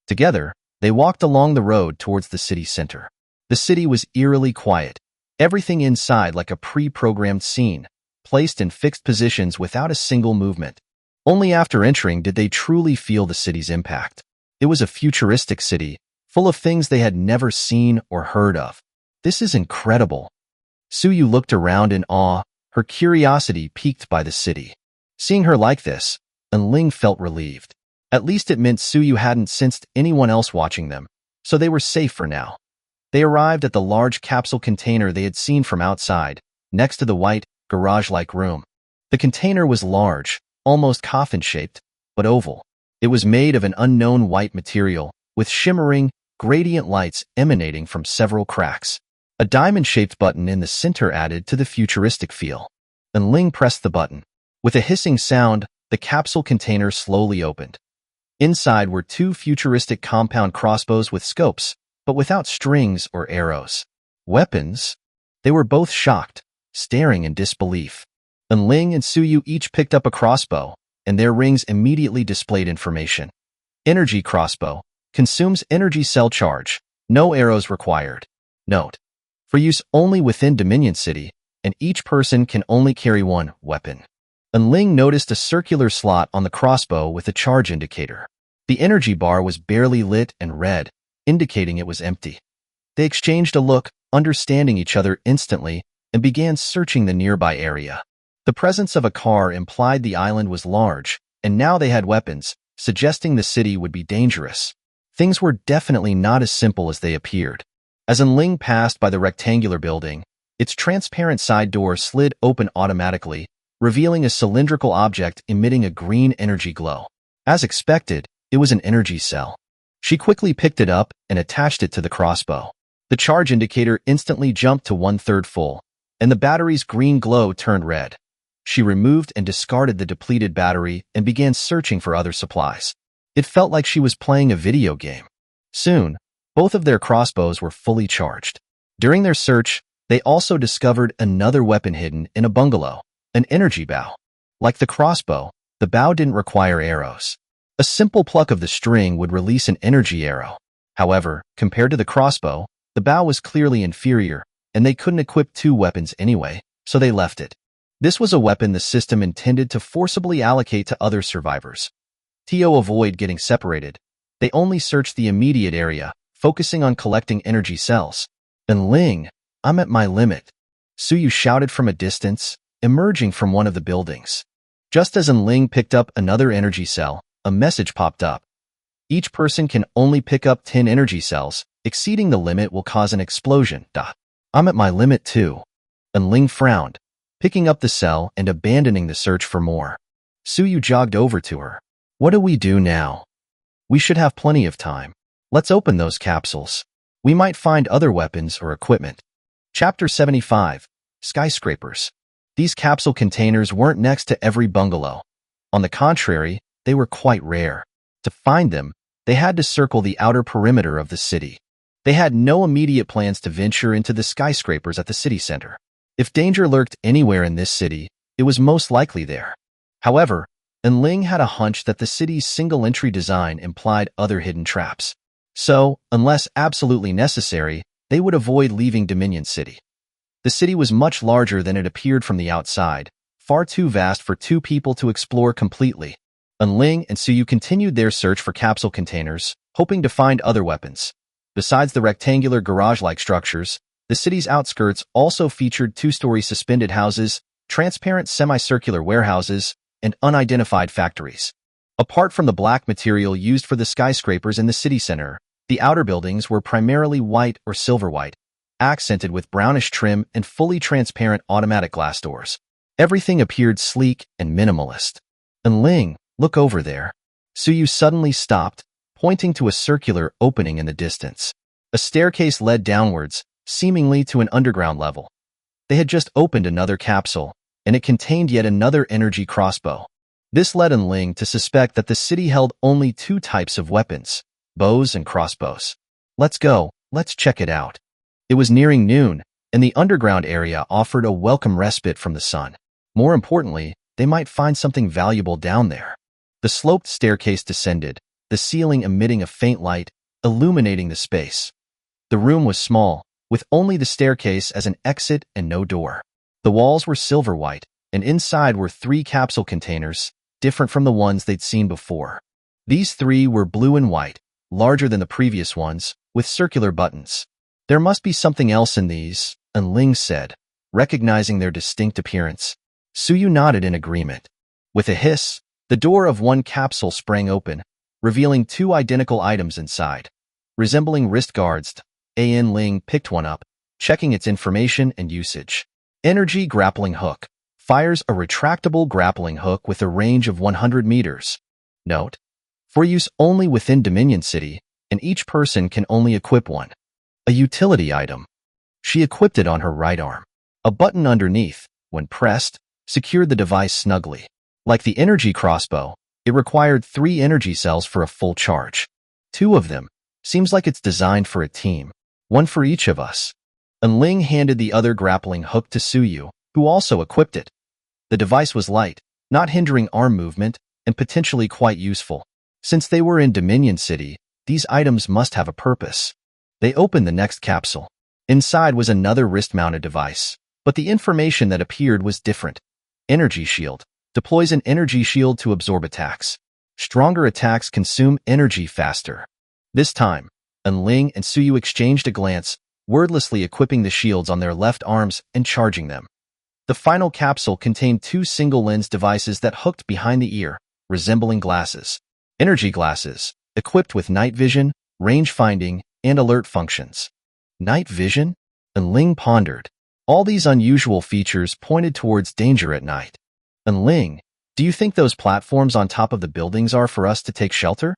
Together, they walked along the road towards the city center. The city was eerily quiet, Everything inside like a pre-programmed scene, placed in fixed positions without a single movement. Only after entering did they truly feel the city's impact. It was a futuristic city, full of things they had never seen or heard of. This is incredible. Suyu looked around in awe, her curiosity piqued by the city. Seeing her like this, Ling felt relieved. At least it meant Suyu hadn't sensed anyone else watching them, so they were safe for now. They arrived at the large capsule container they had seen from outside, next to the white, garage-like room. The container was large, almost coffin-shaped, but oval. It was made of an unknown white material, with shimmering, gradient lights emanating from several cracks. A diamond-shaped button in the center added to the futuristic feel. Ling pressed the button. With a hissing sound, the capsule container slowly opened. Inside were two futuristic compound crossbows with scopes, but without strings or arrows. Weapons? They were both shocked, staring in disbelief. Ling and Suyu each picked up a crossbow, and their rings immediately displayed information. Energy crossbow. Consumes energy cell charge. No arrows required. Note: for use only within Dominion City, and each person can only carry one weapon. Ling noticed a circular slot on the crossbow with a charge indicator. The energy bar was barely lit and red, indicating it was empty. They exchanged a look, understanding each other instantly, and began searching the nearby area. The presence of a car implied the island was large, and now they had weapons, suggesting the city would be dangerous. Things were definitely not as simple as they appeared. As Ling passed by the rectangular building, its transparent side door slid open automatically, revealing a cylindrical object emitting a green energy glow. As expected, it was an energy cell. She quickly picked it up and attached it to the crossbow. The charge indicator instantly jumped to 1/3 full, and the battery's green glow turned red. She removed and discarded the depleted battery and began searching for other supplies. It felt like she was playing a video game. Soon, both of their crossbows were fully charged. During their search, they also discovered another weapon hidden in a bungalow, an energy bow. Like the crossbow, the bow didn't require arrows. A simple pluck of the string would release an energy arrow. However, compared to the crossbow, the bow was clearly inferior, and they couldn't equip two weapons anyway, so they left it. This was a weapon the system intended to forcibly allocate to other survivors. To avoid getting separated, they only searched the immediate area, focusing on collecting energy cells. Ling, I'm at my limit, Suyu shouted from a distance, emerging from one of the buildings. Just as Ling picked up another energy cell, a message popped up. Each person can only pick up 10 energy cells. Exceeding the limit will cause an explosion. I'm at my limit too. Ling frowned, picking up the cell and abandoning the search for more. Suyu jogged over to her. What do we do now? We should have plenty of time. Let's open those capsules. We might find other weapons or equipment. Chapter 75. Skyscrapers. These capsule containers weren't next to every bungalow. On the contrary, they were quite rare. To find them, they had to circle the outer perimeter of the city. They had no immediate plans to venture into the skyscrapers at the city center. If danger lurked anywhere in this city, it was most likely there. However, Ling had a hunch that the city's single-entry design implied other hidden traps. So, unless absolutely necessary, they would avoid leaving Dominion City. The city was much larger than it appeared from the outside, far too vast for two people to explore completely. Ling and Suyu continued their search for capsule containers, hoping to find other weapons. Besides the rectangular garage-like structures, the city's outskirts also featured two-story suspended houses, transparent semicircular warehouses, and unidentified factories. Apart from the black material used for the skyscrapers in the city center, the outer buildings were primarily white or silver white, accented with brownish trim and fully transparent automatic glass doors. Everything appeared sleek and minimalist. Ling, look over there. Suyu suddenly stopped, pointing to a circular opening in the distance. A staircase led downwards, seemingly to an underground level. They had just opened another capsule, and it contained yet another energy crossbow. This led Ling to suspect that the city held only two types of weapons, bows and crossbows. Let's go, let's check it out. It was nearing noon, and the underground area offered a welcome respite from the sun. More importantly, they might find something valuable down there. The sloped staircase descended, the ceiling emitting a faint light, illuminating the space. The room was small, with only the staircase as an exit and no door. The walls were silver white, and inside were 3 capsule containers, different from the ones they'd seen before. These 3 were blue and white, larger than the previous ones, with circular buttons. There must be something else in these, and Ling said, recognizing their distinct appearance. Suyu nodded in agreement. With a hiss, the door of one capsule sprang open, revealing 2 identical items inside. Resembling wrist guards, Ling picked one up, checking its information and usage. Energy grappling hook. Fires a retractable grappling hook with a range of 100 meters. Note: for use only within Dominion City, and each person can only equip one. A utility item. She equipped it on her right arm. A button underneath, when pressed, secured the device snugly. Like the energy crossbow, it required 3 energy cells for a full charge. 2 of them. Seems like it's designed for a team. 1 for each of us. And Ling handed the other grappling hook to Suyu, who also equipped it. The device was light, not hindering arm movement, and potentially quite useful. Since they were in Dominion City, these items must have a purpose. They opened the next capsule. Inside was another wrist-mounted device, but the information that appeared was different. Energy shield. Deploys an energy shield to absorb attacks. Stronger attacks consume energy faster. This time, Ling and Suyu exchanged a glance, wordlessly equipping the shields on their left arms and charging them. The final capsule contained 2 single-lens devices that hooked behind the ear, resembling glasses. Energy glasses, equipped with night vision, range finding, and alert functions. Night vision? Ling pondered. All these unusual features pointed towards danger at night. Ling, do you think those platforms on top of the buildings are for us to take shelter?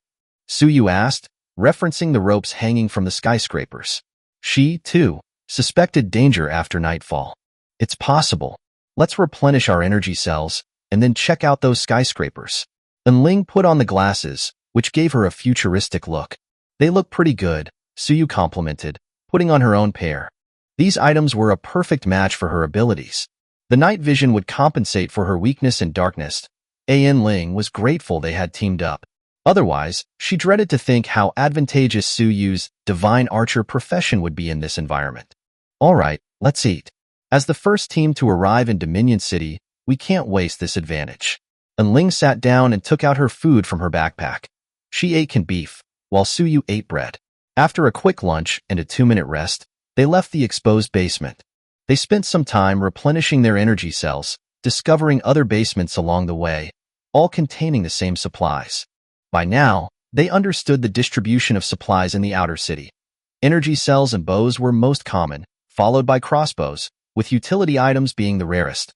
Suyu asked, referencing the ropes hanging from the skyscrapers. She, too, suspected danger after nightfall. It's possible. Let's replenish our energy cells, and then check out those skyscrapers. Ling put on the glasses, which gave her a futuristic look. They look pretty good, Suyu complimented, putting on her own pair. These items were a perfect match for her abilities. The night vision would compensate for her weakness in darkness. Ling was grateful they had teamed up. Otherwise, she dreaded to think how advantageous Suyu's divine archer profession would be in this environment. All right, let's eat. As the first team to arrive in Dominion City, we can't waste this advantage. Ling sat down and took out her food from her backpack. She ate canned beef, while Suyu ate bread. After a quick lunch and a 2-minute rest, they left the exposed basement. They spent some time replenishing their energy cells, discovering other basements along the way, all containing the same supplies. By now, they understood the distribution of supplies in the outer city. Energy cells and bows were most common, followed by crossbows, with utility items being the rarest.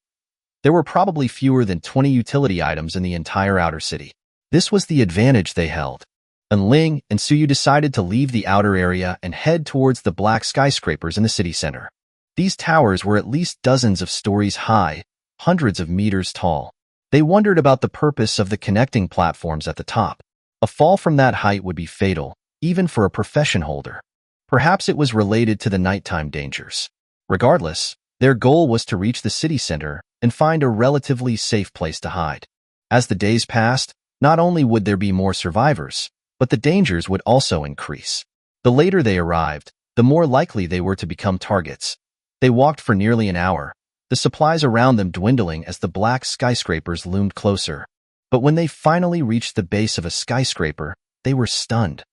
There were probably fewer than 20 utility items in the entire outer city. This was the advantage they held. Ling and Suyu decided to leave the outer area and head towards the black skyscrapers in the city center. These towers were at least dozens of stories high, hundreds of meters tall. They wondered about the purpose of the connecting platforms at the top. A fall from that height would be fatal, even for a profession holder. Perhaps it was related to the nighttime dangers. Regardless, their goal was to reach the city center and find a relatively safe place to hide. As the days passed, not only would there be more survivors, but the dangers would also increase. The later they arrived, the more likely they were to become targets. They walked for nearly an hour, the supplies around them dwindling as the black skyscrapers loomed closer. But when they finally reached the base of a skyscraper, they were stunned.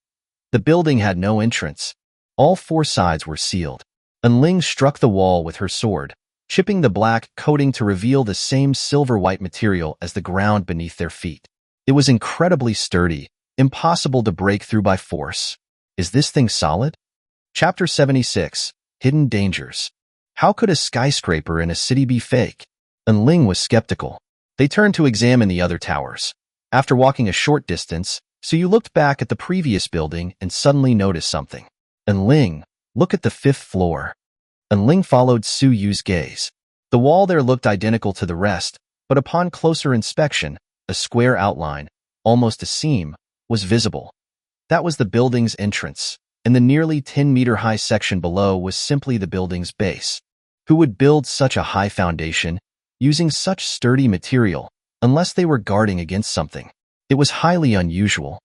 The building had no entrance. All 4 sides were sealed. Ling struck the wall with her sword, chipping the black coating to reveal the same silver-white material as the ground beneath their feet. It was incredibly sturdy, impossible to break through by force. Is this thing solid? Chapter 76, Hidden Dangers. How could a skyscraper in a city be fake? Ling was skeptical. They turned to examine the other towers. After walking a short distance, Suyu looked back at the previous building and suddenly noticed something. Ling, look at the 5th floor. Ling followed Suyu's gaze. The wall there looked identical to the rest, but upon closer inspection, a square outline, almost a seam, was visible. That was the building's entrance, and the nearly 10-meter-high section below was simply the building's base. Who would build such a high foundation, using such sturdy material, unless they were guarding against something? It was highly unusual.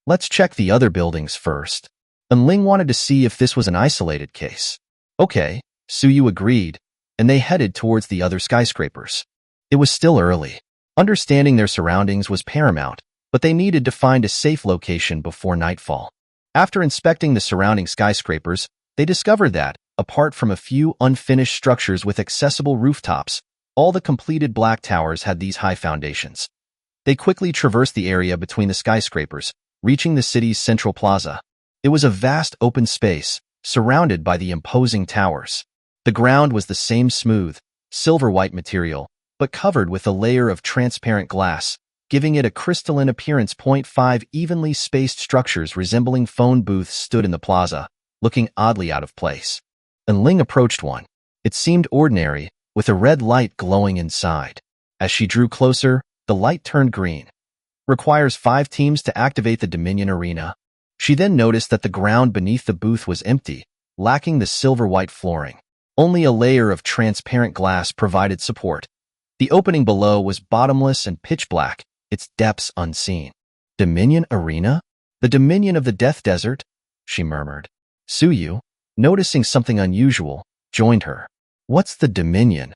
Let's check the other buildings first. Ling wanted to see if this was an isolated case. Okay, Suyu agreed, and they headed towards the other skyscrapers. It was still early. Understanding their surroundings was paramount, but they needed to find a safe location before nightfall. After inspecting the surrounding skyscrapers, they discovered that, apart from a few unfinished structures with accessible rooftops, all the completed black towers had these high foundations. They quickly traversed the area between the skyscrapers, reaching the city's central plaza. It was a vast open space, surrounded by the imposing towers. The ground was the same smooth, silver-white material, but covered with a layer of transparent glass, giving it a crystalline appearance. 5 evenly spaced structures resembling phone booths stood in the plaza, looking oddly out of place. And Ling approached one. It seemed ordinary, with a red light glowing inside. As she drew closer, the light turned green. Requires 5 teams to activate the Dominion Arena. She then noticed that the ground beneath the booth was empty, lacking the silver-white flooring. Only a layer of transparent glass provided support. The opening below was bottomless and pitch black, its depths unseen. Dominion Arena? The Dominion of the Death Desert? She murmured. Suyu, noticing something unusual, joined her. What's the Dominion?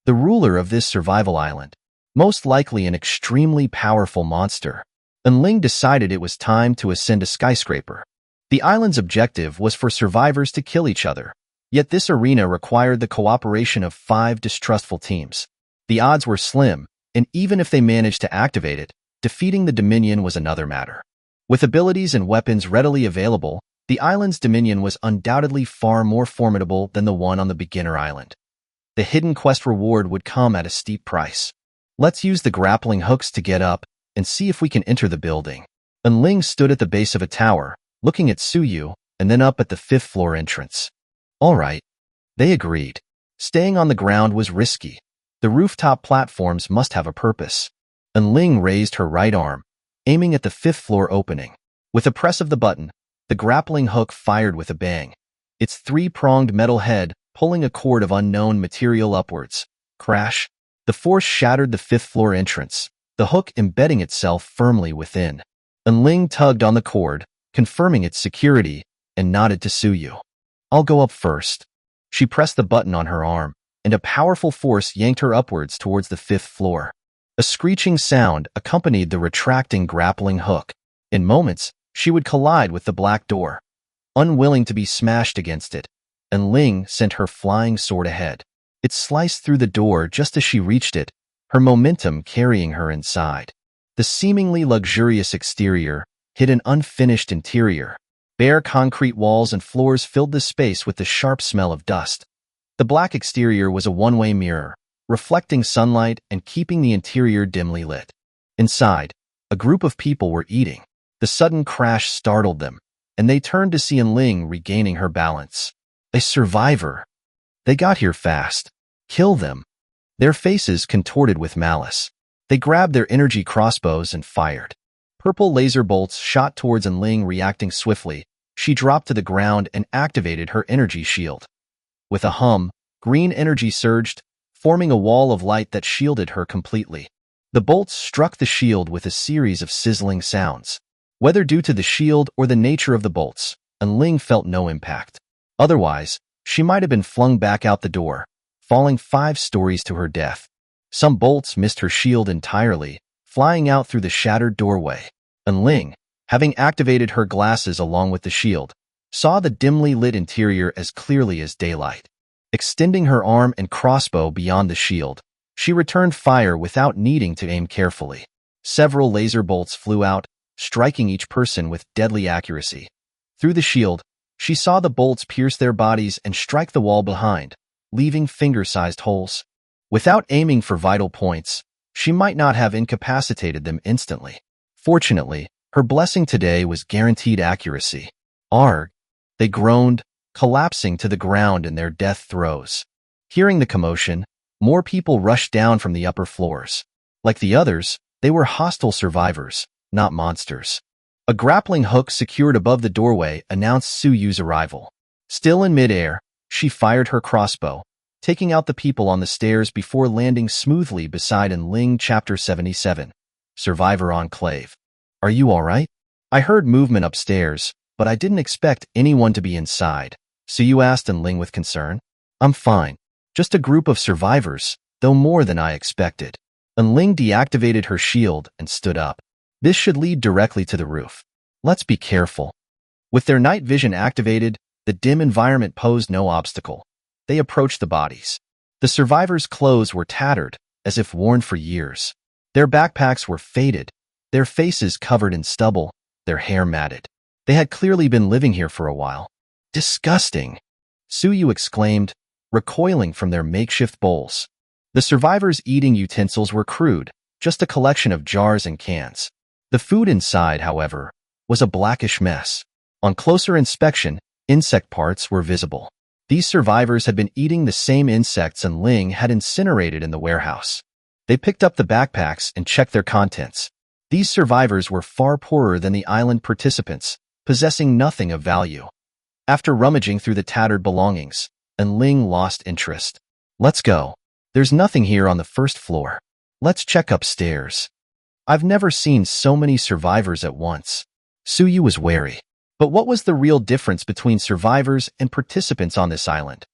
The ruler of this survival island. Most likely an extremely powerful monster. And Ling decided it was time to ascend a skyscraper. The island's objective was for survivors to kill each other. Yet this arena required the cooperation of 5 distrustful teams. The odds were slim, and even if they managed to activate it, defeating the Dominion was another matter. With abilities and weapons readily available, the island's Dominion was undoubtedly far more formidable than the one on the beginner island. The hidden quest reward would come at a steep price. Let's use the grappling hooks to get up and see if we can enter the building. And Ling stood at the base of a tower, looking at Suyu, and then up at the 5th floor entrance. All right. They agreed. Staying on the ground was risky. The rooftop platforms must have a purpose. And Ling raised her right arm, aiming at the 5th floor opening. With a press of the button, the grappling hook fired with a bang. Its 3-pronged metal head pulling a cord of unknown material upwards. Crash. The force shattered the 5th floor entrance, the hook embedding itself firmly within. And Ling tugged on the cord, confirming its security, and nodded to Suyu. I'll go up first. She pressed the button on her arm, and a powerful force yanked her upwards towards the 5th floor. A screeching sound accompanied the retracting grappling hook. In moments, she would collide with the black door. Unwilling to be smashed against it, and Ling sent her flying sword ahead. It sliced through the door just as she reached it, her momentum carrying her inside. The seemingly luxurious exterior hid an unfinished interior. Bare concrete walls and floors filled the space with the sharp smell of dust. The black exterior was a one-way mirror, reflecting sunlight and keeping the interior dimly lit. Inside, a group of people were eating. The sudden crash startled them, and they turned to see Ling regaining her balance. A survivor. They got here fast. Kill them. Their faces contorted with malice. They grabbed their energy crossbows and fired. Purple laser bolts shot towards Ling, reacting swiftly. She dropped to the ground and activated her energy shield. With a hum, green energy surged, forming a wall of light that shielded her completely. The bolts struck the shield with a series of sizzling sounds. Whether due to the shield or the nature of the bolts, Ling felt no impact. Otherwise, she might have been flung back out the door, falling 5 stories to her death. Some bolts missed her shield entirely, flying out through the shattered doorway. Ling, having activated her glasses along with the shield, saw the dimly lit interior as clearly as daylight. Extending her arm and crossbow beyond the shield, she returned fire without needing to aim carefully. Several laser bolts flew out, striking each person with deadly accuracy. Through the shield, she saw the bolts pierce their bodies and strike the wall behind, leaving finger-sized holes. Without aiming for vital points, she might not have incapacitated them instantly. Fortunately, her blessing today was guaranteed accuracy. Arg! They groaned, collapsing to the ground in their death throes. Hearing the commotion, more people rushed down from the upper floors. Like the others, they were hostile survivors, not monsters. A grappling hook secured above the doorway announced Suyu's arrival. Still in midair, she fired her crossbow, taking out the people on the stairs before landing smoothly beside Ling. Chapter 77. Survivor Enclave. Are you all right? I heard movement upstairs, but I didn't expect anyone to be inside. Suyu asked Ling with concern. I'm fine. Just a group of survivors, though more than I expected. Ling deactivated her shield and stood up. This should lead directly to the roof. Let's be careful. With their night vision activated, the dim environment posed no obstacle. They approached the bodies. The survivors' clothes were tattered, as if worn for years. Their backpacks were faded, their faces covered in stubble, their hair matted. They had clearly been living here for a while. Disgusting! Suyu exclaimed, recoiling from their makeshift bowls. The survivors' eating utensils were crude, just a collection of jars and cans. The food inside, however, was a blackish mess. On closer inspection, insect parts were visible. These survivors had been eating the same insects Ling had incinerated in the warehouse. They picked up the backpacks and checked their contents. These survivors were far poorer than the island participants, possessing nothing of value. After rummaging through the tattered belongings, Ling lost interest. Let's go. There's nothing here on the first floor. Let's check upstairs. I've never seen so many survivors at once. Suyu was wary. But what was the real difference between survivors and participants on this island?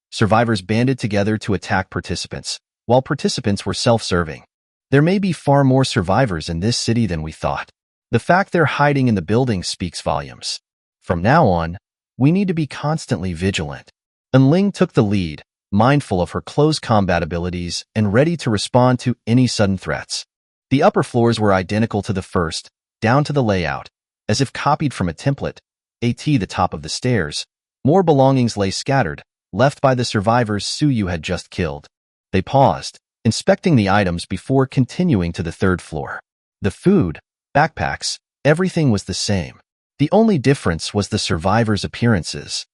Survivors banded together to attack participants, while participants were self-serving. There may be far more survivors in this city than we thought. The fact they're hiding in the building speaks volumes. From now on, we need to be constantly vigilant. Ling took the lead, mindful of her close combat abilities and ready to respond to any sudden threats. The upper floors were identical to the first, down to the layout, as if copied from a template. At the top of the stairs, more belongings lay scattered, left by the survivors Suyu had just killed. They paused, inspecting the items before continuing to the third floor. The food, backpacks, everything was the same. The only difference was the survivors' appearances.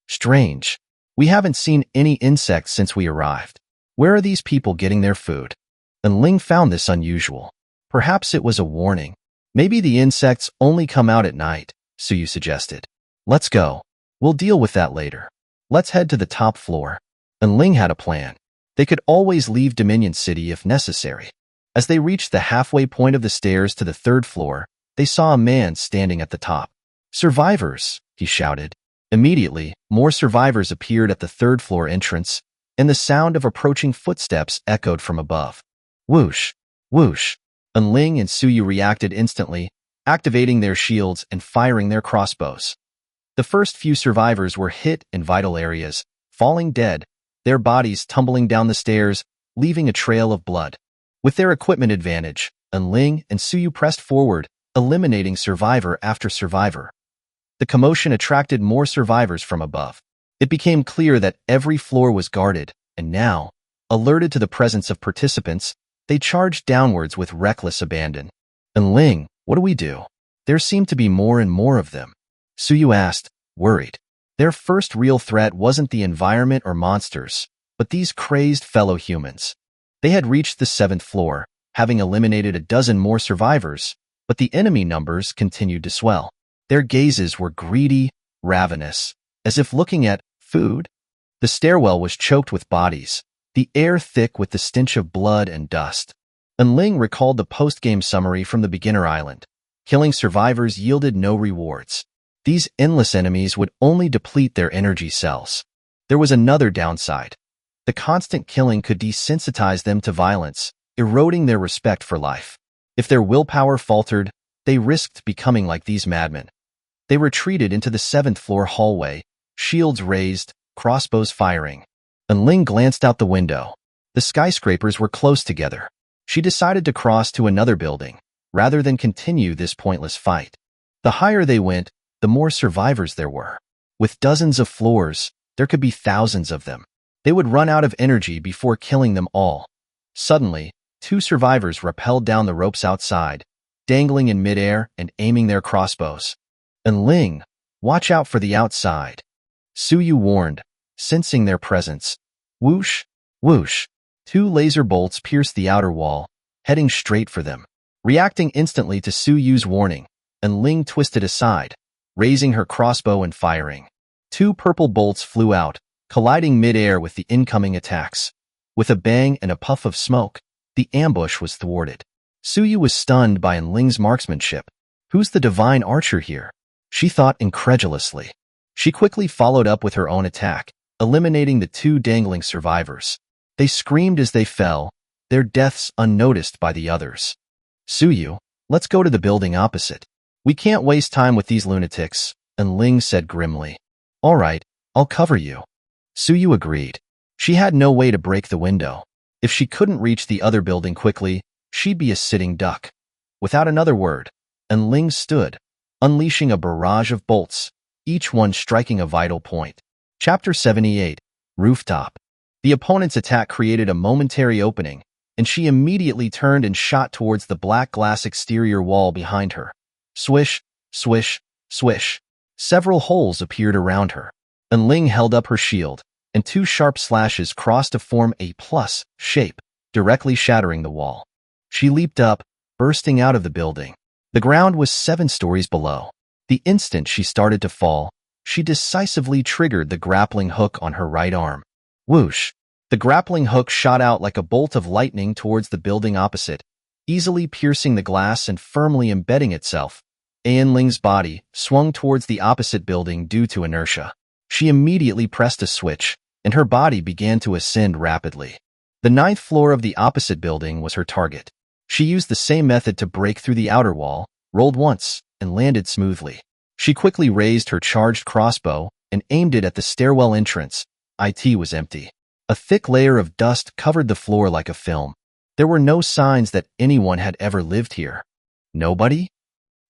Strange. We haven't seen any insects since we arrived. Where are these people getting their food? Ling found this unusual. Perhaps it was a warning. Maybe the insects only come out at night, Suyu suggested. Let's go. We'll deal with that later. Let's head to the top floor. Ling had a plan. They could always leave Dominion City if necessary. As they reached the halfway point of the stairs to the third floor, they saw a man standing at the top. Survivors, he shouted. Immediately, more survivors appeared at the third floor entrance, and the sound of approaching footsteps echoed from above. Whoosh! Whoosh! Ling and Suyu reacted instantly, activating their shields and firing their crossbows. The first few survivors were hit in vital areas, falling dead, their bodies tumbling down the stairs, leaving a trail of blood. With their equipment advantage, Ling and Suyu pressed forward, eliminating survivor after survivor. The commotion attracted more survivors from above. It became clear that every floor was guarded, and now, alerted to the presence of participants, they charged downwards with reckless abandon. Ling, what do we do? There seemed to be more and more of them. Suyu asked, worried. Their first real threat wasn't the environment or monsters, but these crazed fellow humans. They had reached the 7th floor, having eliminated a dozen more survivors, but the enemy numbers continued to swell. Their gazes were greedy, ravenous, as if looking at food. The stairwell was choked with bodies, the air thick with the stench of blood and dust. Ling recalled the post-game summary from the beginner island. Killing survivors yielded no rewards. These endless enemies would only deplete their energy cells. There was another downside. The constant killing could desensitize them to violence, eroding their respect for life. If their willpower faltered, they risked becoming like these madmen. They retreated into the 7th floor hallway, shields raised, crossbows firing. Ling glanced out the window. The skyscrapers were close together. She decided to cross to another building, rather than continue this pointless fight. The higher they went, the more survivors there were. With dozens of floors, there could be thousands of them. They would run out of energy before killing them all. Suddenly, 2 survivors rappelled down the ropes outside, dangling in midair and aiming their crossbows. Ling, watch out for the outside. Suyu warned, sensing their presence. Whoosh, whoosh. 2 laser bolts pierced the outer wall, heading straight for them. Reacting instantly to Suyu's warning, Ling twisted aside, raising her crossbow and firing. 2 purple bolts flew out, colliding mid-air with the incoming attacks. With a bang and a puff of smoke, the ambush was thwarted. Suyu was stunned by Ling's marksmanship. Who's the divine archer here? She thought incredulously. She quickly followed up with her own attack, eliminating the two dangling survivors. They screamed as they fell, their deaths unnoticed by the others. Suyu, let's go to the building opposite. We can't waste time with these lunatics, and Ling said grimly. All right, I'll cover you. Suyu agreed. She had no way to break the window. If she couldn't reach the other building quickly, she'd be a sitting duck. Without another word, and Ling stood, unleashing a barrage of bolts, each one striking a vital point. Chapter 78, Rooftop. The opponent's attack created a momentary opening, and she immediately turned and shot towards the black glass exterior wall behind her. Swish, swish, swish. Several holes appeared around her, and Ling held up her shield, and two sharp slashes crossed to form a plus shape, directly shattering the wall. She leaped up, bursting out of the building. The ground was 7 stories below. The instant she started to fall, she decisively triggered the grappling hook on her right arm. Whoosh! The grappling hook shot out like a bolt of lightning towards the building opposite, easily piercing the glass and firmly embedding itself. Ayan Ling's body swung towards the opposite building due to inertia. She immediately pressed a switch, and her body began to ascend rapidly. The 9th floor of the opposite building was her target. She used the same method to break through the outer wall, rolled once, and landed smoothly. She quickly raised her charged crossbow and aimed it at the stairwell entrance. It was empty. A thick layer of dust covered the floor like a film. There were no signs that anyone had ever lived here. Nobody?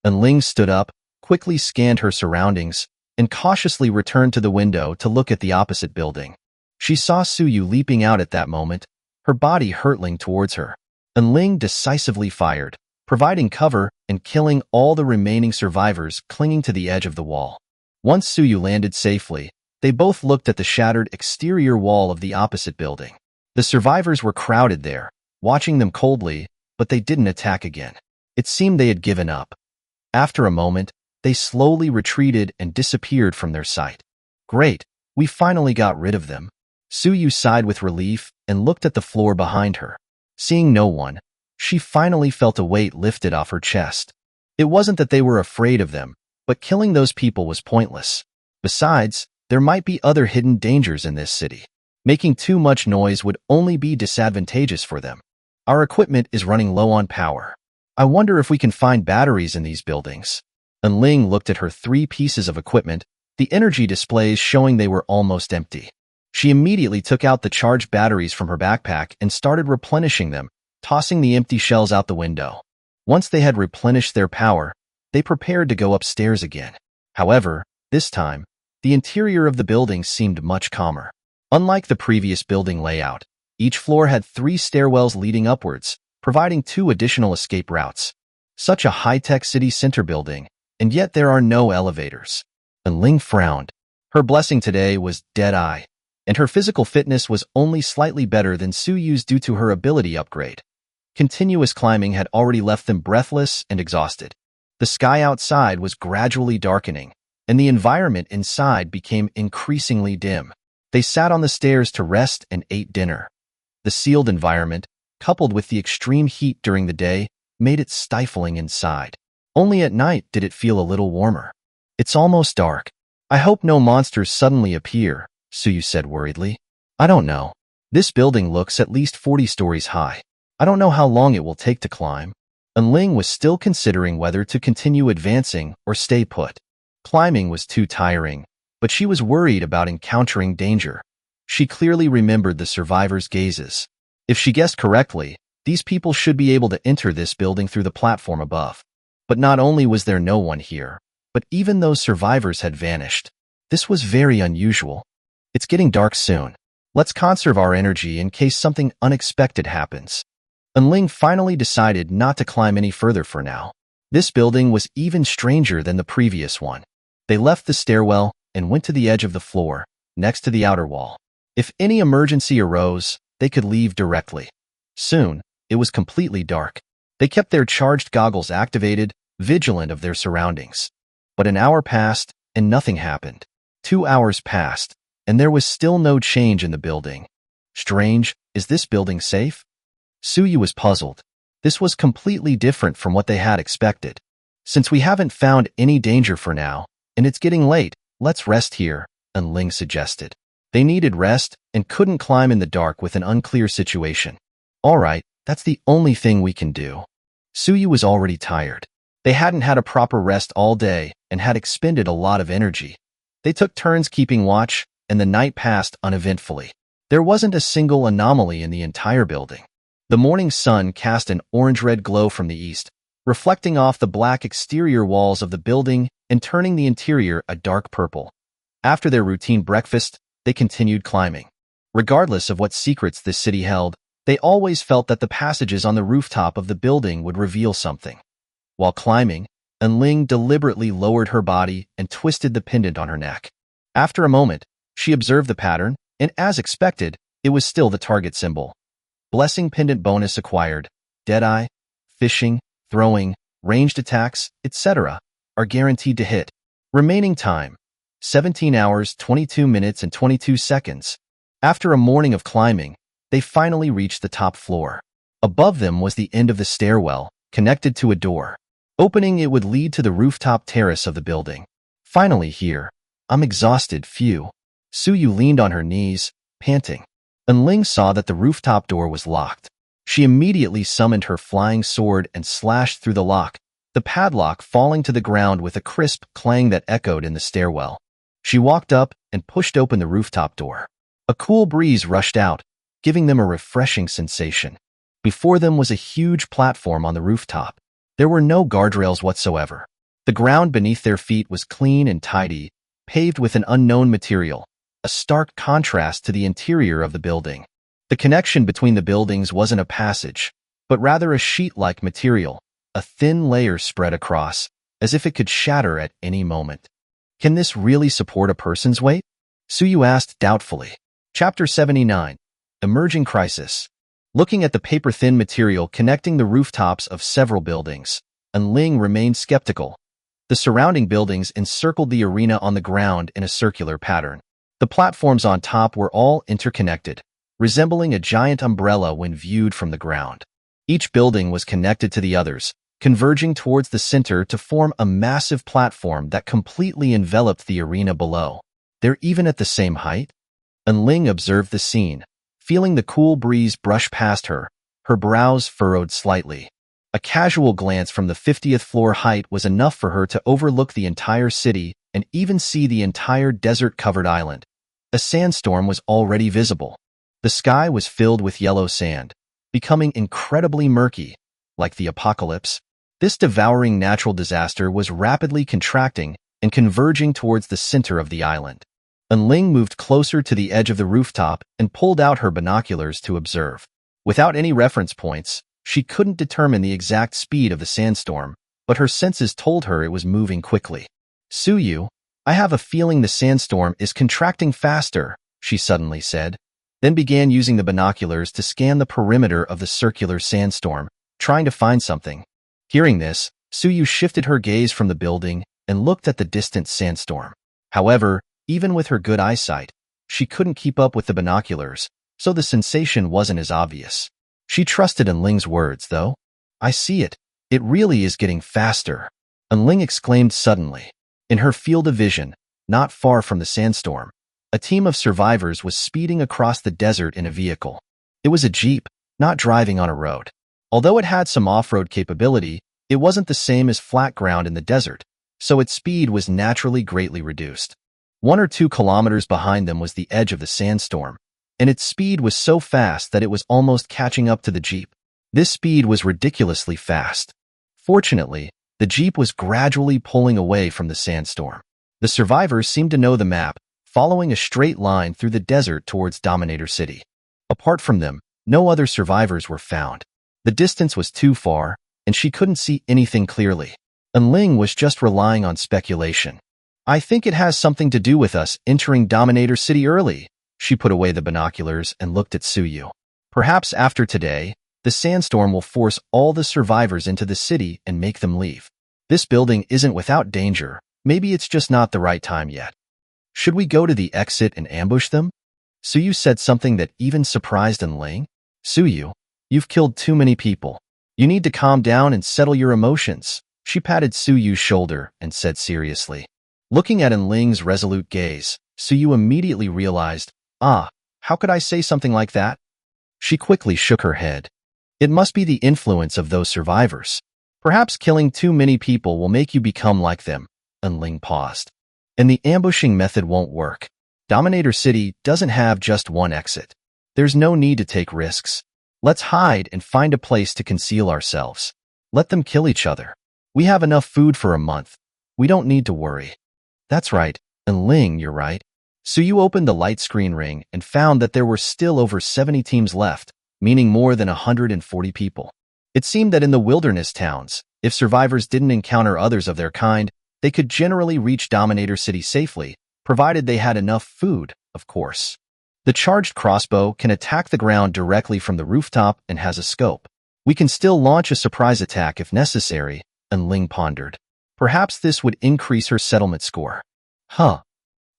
And Ling stood up, quickly scanned her surroundings, and cautiously returned to the window to look at the opposite building. She saw Suyu leaping out at that moment, her body hurtling towards her. And Ling decisively fired, providing cover and killing all the remaining survivors clinging to the edge of the wall. Once Suyu landed safely, they both looked at the shattered exterior wall of the opposite building. The survivors were crowded there, watching them coldly, but they didn't attack again. It seemed they had given up. After a moment, they slowly retreated and disappeared from their sight. Great, we finally got rid of them. Suyu sighed with relief and looked at the floor behind her. Seeing no one, she finally felt a weight lifted off her chest. It wasn't that they were afraid of them, but killing those people was pointless. Besides, there might be other hidden dangers in this city. Making too much noise would only be disadvantageous for them. Our equipment is running low on power. I wonder if we can find batteries in these buildings. And Ling looked at her 3 pieces of equipment, the energy displays showing they were almost empty. She immediately took out the charged batteries from her backpack and started replenishing them, tossing the empty shells out the window. Once they had replenished their power, they prepared to go upstairs again. However, this time, the interior of the building seemed much calmer. Unlike the previous building layout, each floor had 3 stairwells leading upwards, providing 2 additional escape routes. Such a high-tech city center building, and yet there are no elevators. And Ling frowned. Her blessing today was dead-eye, and her physical fitness was only slightly better than Suyu's due to her ability upgrade. Continuous climbing had already left them breathless and exhausted. The sky outside was gradually darkening, and the environment inside became increasingly dim. They sat on the stairs to rest and ate dinner. The sealed environment, coupled with the extreme heat during the day, made it stifling inside. Only at night did it feel a little warmer. It's almost dark. I hope no monsters suddenly appear, Suyu said worriedly. I don't know. This building looks at least 40 stories high. I don't know how long it will take to climb. And Ling was still considering whether to continue advancing or stay put. Climbing was too tiring, but she was worried about encountering danger. She clearly remembered the survivors' gazes. If she guessed correctly, these people should be able to enter this building through the platform above. But not only was there no one here, but even those survivors had vanished. This was very unusual. It's getting dark soon. Let's conserve our energy in case something unexpected happens. And Ling finally decided not to climb any further for now. This building was even stranger than the previous one. They left the stairwell and went to the edge of the floor, next to the outer wall. If any emergency arose, they could leave directly. Soon, it was completely dark. They kept their charged goggles activated, vigilant of their surroundings. But an hour passed, and nothing happened. 2 hours passed, and there was still no change in the building. Strange, is this building safe? Suyu was puzzled. This was completely different from what they had expected. Since we haven't found any danger for now, and it's getting late, Let's rest here, Ling suggested. They needed rest and couldn't climb in the dark with an unclear situation. All right, that's the only thing we can do. Suyu was already tired. They hadn't had a proper rest all day and had expended a lot of energy. They took turns keeping watch, and the night passed uneventfully. There wasn't a single anomaly in the entire building. The morning sun cast an orange-red glow from the east, reflecting off the black exterior walls of the building and turning the interior a dark purple. After their routine breakfast, they continued climbing. Regardless of what secrets this city held, they always felt that the passages on the rooftop of the building would reveal something. While climbing, Ling deliberately lowered her body and twisted the pendant on her neck. After a moment, she observed the pattern, and as expected, it was still the target symbol. Blessing pendant bonus acquired. Deadeye, fishing, throwing, ranged attacks, etc. are guaranteed to hit. Remaining time, 17 hours, 22 minutes, and 22 seconds. After a morning of climbing, they finally reached the top floor. Above them was the end of the stairwell, connected to a door. Opening it would lead to the rooftop terrace of the building. Finally here. I'm exhausted, phew. Suyu leaned on her knees, panting. Ling saw that the rooftop door was locked. She immediately summoned her flying sword and slashed through the lock, the padlock falling to the ground with a crisp clang that echoed in the stairwell. She walked up and pushed open the rooftop door. A cool breeze rushed out, giving them a refreshing sensation. Before them was a huge platform on the rooftop. There were no guardrails whatsoever. The ground beneath their feet was clean and tidy, paved with an unknown material, a stark contrast to the interior of the building. The connection between the buildings wasn't a passage, but rather a sheet-like material, a thin layer spread across, as if it could shatter at any moment. Can this really support a person's weight? Suyu asked doubtfully. Chapter 79. Emerging Crisis. Looking at the paper-thin material connecting the rooftops of several buildings, Ling remained skeptical. The surrounding buildings encircled the arena on the ground in a circular pattern. The platforms on top were all interconnected, resembling a giant umbrella when viewed from the ground. Each building was connected to the others, converging towards the center to form a massive platform that completely enveloped the arena below. They're even at the same height? Ling observed the scene, feeling the cool breeze brush past her, her brows furrowed slightly. A casual glance from the 50th floor height was enough for her to overlook the entire city and even see the entire desert-covered island. A sandstorm was already visible. The sky was filled with yellow sand, becoming incredibly murky, like the apocalypse. This devouring natural disaster was rapidly contracting and converging towards the center of the island. Ling moved closer to the edge of the rooftop and pulled out her binoculars to observe. Without any reference points, she couldn't determine the exact speed of the sandstorm, but her senses told her it was moving quickly. Suyu, I have a feeling the sandstorm is contracting faster, she suddenly said, then began using the binoculars to scan the perimeter of the circular sandstorm, trying to find something. Hearing this, Suyu shifted her gaze from the building and looked at the distant sandstorm. However, even with her good eyesight, she couldn't keep up with the binoculars, so the sensation wasn't as obvious. She trusted Ling's words, though. I see it. It really is getting faster. Ling exclaimed suddenly. In her field of vision, not far from the sandstorm, a team of survivors was speeding across the desert in a vehicle. It was a jeep, not driving on a road. Although it had some off-road capability, it wasn't the same as flat ground in the desert, so its speed was naturally greatly reduced. 1 or 2 kilometers behind them was the edge of the sandstorm, and its speed was so fast that it was almost catching up to the jeep. This speed was ridiculously fast. Fortunately, the jeep was gradually pulling away from the sandstorm. The survivors seemed to know the map, following a straight line through the desert towards Dominator City. Apart from them, no other survivors were found. The distance was too far, and she couldn't see anything clearly. Ling was just relying on speculation. I think it has something to do with us entering Dominator City early. She put away the binoculars and looked at Suyu. Perhaps after today, the sandstorm will force all the survivors into the city and make them leave. This building isn't without danger. Maybe it's just not the right time yet. Should we go to the exit and ambush them? Suyu said something that even surprised Ling. Suyu, you've killed too many people. You need to calm down and settle your emotions. She patted Suyu's shoulder and said seriously. Looking at Ling's resolute gaze, Suyu immediately realized, how could I say something like that? She quickly shook her head. It must be the influence of those survivors. Perhaps killing too many people will make you become like them. Ling paused. And the ambushing method won't work. Dominator City doesn't have just one exit. There's no need to take risks. Let's hide and find a place to conceal ourselves. Let them kill each other. We have enough food for a month. We don't need to worry. That's right, and Ling, you're right. Suyu opened the light screen ring and found that there were still over 70 teams left, meaning more than 140 people. It seemed that in the wilderness towns, if survivors didn't encounter others of their kind, they could generally reach Dominator City safely, provided they had enough food, of course. The charged crossbow can attack the ground directly from the rooftop and has a scope. We can still launch a surprise attack if necessary, and Ling pondered. Perhaps this would increase her settlement score.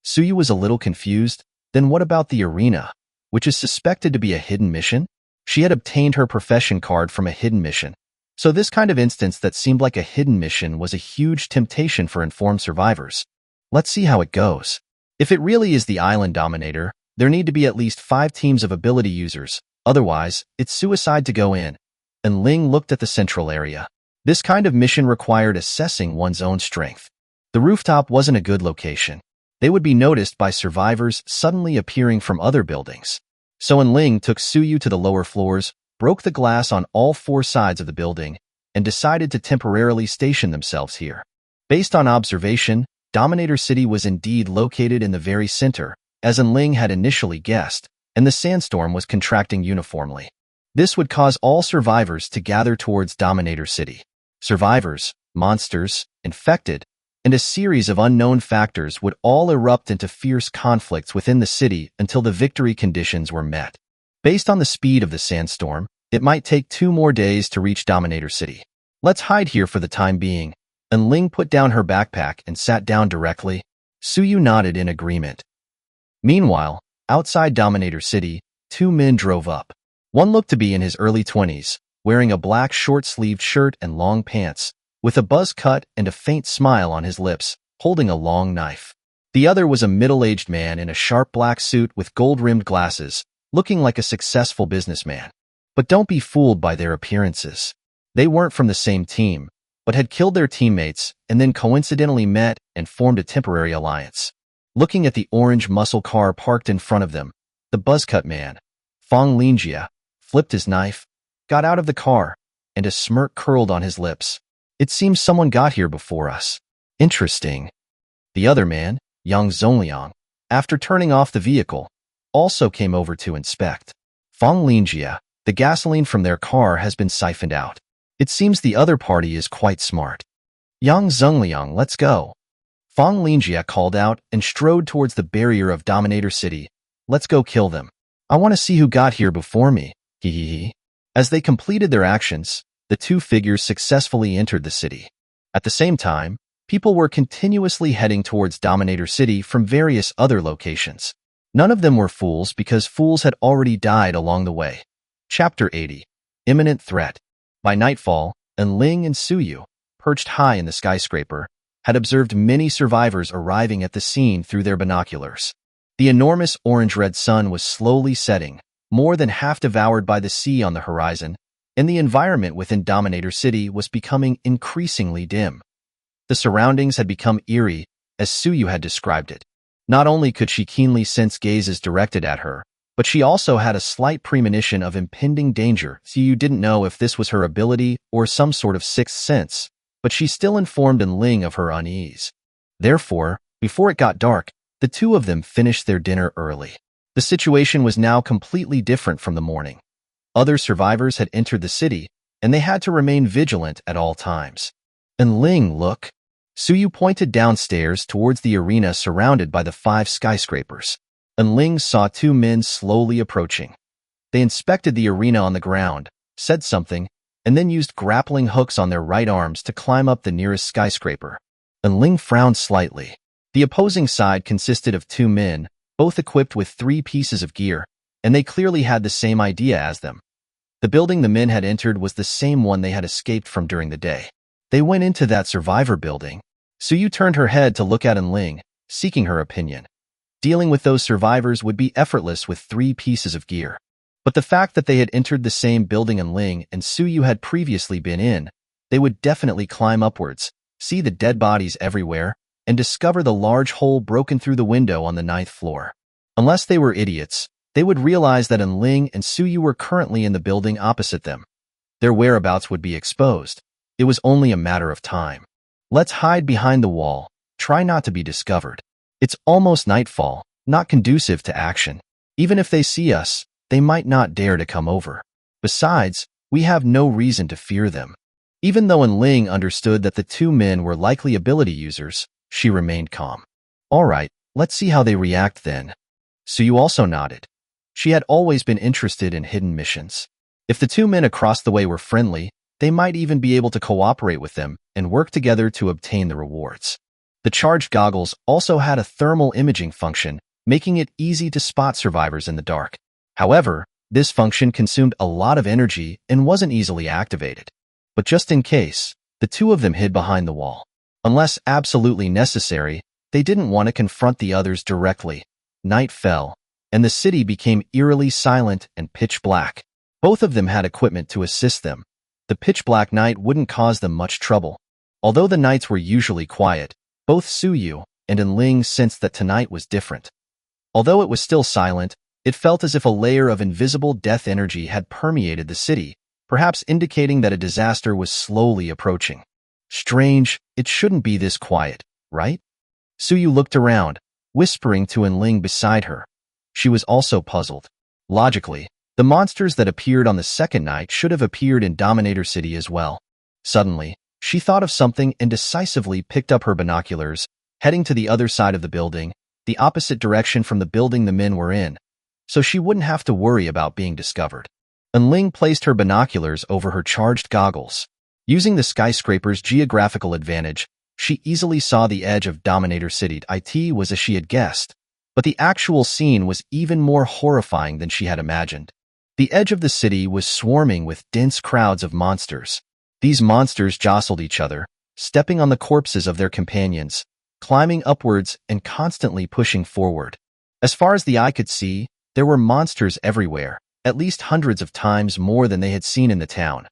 Suyu was a little confused. Then what about the arena, which is suspected to be a hidden mission? She had obtained her profession card from a hidden mission. So this kind of instance that seemed like a hidden mission was a huge temptation for informed survivors. Let's see how it goes. If it really is the island dominator, there need to be at least 5 teams of ability users. Otherwise, it's suicide to go in. And Ling looked at the central area. This kind of mission required assessing one's own strength. The rooftop wasn't a good location. They would be noticed by survivors suddenly appearing from other buildings. So Ling took Suyu to the lower floors, broke the glass on all 4 sides of the building, and decided to temporarily station themselves here. Based on observation, Dominator City was indeed located in the very center, as Ling had initially guessed, and the sandstorm was contracting uniformly. This would cause all survivors to gather towards Dominator City. Survivors, monsters, infected, and a series of unknown factors would all erupt into fierce conflicts within the city until the victory conditions were met. Based on the speed of the sandstorm, it might take 2 more days to reach Dominator City. Let's hide here for the time being. And Ling put down her backpack and sat down directly. Suyu nodded in agreement. Meanwhile, outside Dominator City, 2 men drove up. One looked to be in his early 20s, wearing a black short-sleeved shirt and long pants, with a buzz cut and a faint smile on his lips, holding a long knife. The other was a middle-aged man in a sharp black suit with gold-rimmed glasses, looking like a successful businessman. But don't be fooled by their appearances. They weren't from the same team, but had killed their teammates and then coincidentally met and formed a temporary alliance. Looking at the orange muscle car parked in front of them, the buzzcut man, Fong Lingjia, flipped his knife, got out of the car, and a smirk curled on his lips. It seems someone got here before us. Interesting. The other man, Yang Zongliang, after turning off the vehicle, also came over to inspect. Fong Lingjia, the gasoline from their car has been siphoned out. It seems the other party is quite smart. Yang Zongliang, let's go. Fong Lingjia called out and strode towards the barrier of Dominator City. Let's go kill them. I want to see who got here before me. Hehehe. As they completed their actions, the 2 figures successfully entered the city. At the same time, people were continuously heading towards Dominator City from various other locations. None of them were fools because fools had already died along the way. Chapter 80. Imminent Threat. By nightfall, Ling and Suyu, perched high in the skyscraper, had observed many survivors arriving at the scene through their binoculars. The enormous orange-red sun was slowly setting, more than half devoured by the sea on the horizon, and the environment within Dominator City was becoming increasingly dim. The surroundings had become eerie, as Suyu had described it. Not only could she keenly sense gazes directed at her, but she also had a slight premonition of impending danger. Suyu didn't know if this was her ability or some sort of sixth sense, but she still informed Ling of her unease. Therefore, before it got dark, the 2 of them finished their dinner early. The situation was now completely different from the morning. Other survivors had entered the city, and they had to remain vigilant at all times. And Ling, look. Suyu pointed downstairs towards the arena surrounded by the 5 skyscrapers. And Ling saw 2 men slowly approaching. They inspected the arena on the ground, said something, and then used grappling hooks on their right arms to climb up the nearest skyscraper. And Ling frowned slightly. The opposing side consisted of 2 men, both equipped with 3 pieces of gear, and they clearly had the same idea as them. The building the men had entered was the same one they had escaped from during the day. They went into that survivor building. Suyu turned her head to look at Ling, seeking her opinion. Dealing with those survivors would be effortless with 3 pieces of gear. But the fact that they had entered the same building Ling and Suyu had previously been in, they would definitely climb upwards, see the dead bodies everywhere, and discover the large hole broken through the window on the 9th floor. Unless they were idiots, they would realize that Ling and Suyu were currently in the building opposite them. Their whereabouts would be exposed. It was only a matter of time. Let's hide behind the wall, try not to be discovered. It's almost nightfall, not conducive to action. Even if they see us, they might not dare to come over. Besides, we have no reason to fear them. Even though Ling understood that the 2 men were likely ability users, she remained calm. All right, let's see how they react then. Suyu also nodded. She had always been interested in hidden missions. If the 2 men across the way were friendly, they might even be able to cooperate with them and work together to obtain the rewards. The charged goggles also had a thermal imaging function, making it easy to spot survivors in the dark. However, this function consumed a lot of energy and wasn't easily activated. But just in case, the 2 of them hid behind the wall. Unless absolutely necessary, they didn't want to confront the others directly. Night fell, and the city became eerily silent and pitch black. Both of them had equipment to assist them. The pitch-black night wouldn't cause them much trouble. Although the nights were usually quiet, both Suyu and Ling sensed that tonight was different. Although it was still silent, it felt as if a layer of invisible death energy had permeated the city, perhaps indicating that a disaster was slowly approaching. Strange, it shouldn't be this quiet, right? Suyu looked around, whispering to Ling beside her. She was also puzzled. Logically, the monsters that appeared on the second night should have appeared in Dominator City as well. Suddenly, she thought of something and decisively picked up her binoculars, heading to the other side of the building, the opposite direction from the building the men were in, so she wouldn't have to worry about being discovered. Ling placed her binoculars over her charged goggles. Using the skyscraper's geographical advantage, she easily saw the edge of Dominator City. It was as she had guessed, but the actual scene was even more horrifying than she had imagined. The edge of the city was swarming with dense crowds of monsters. These monsters jostled each other, stepping on the corpses of their companions, climbing upwards and constantly pushing forward. As far as the eye could see, there were monsters everywhere, at least hundreds of times more than they had seen in the town.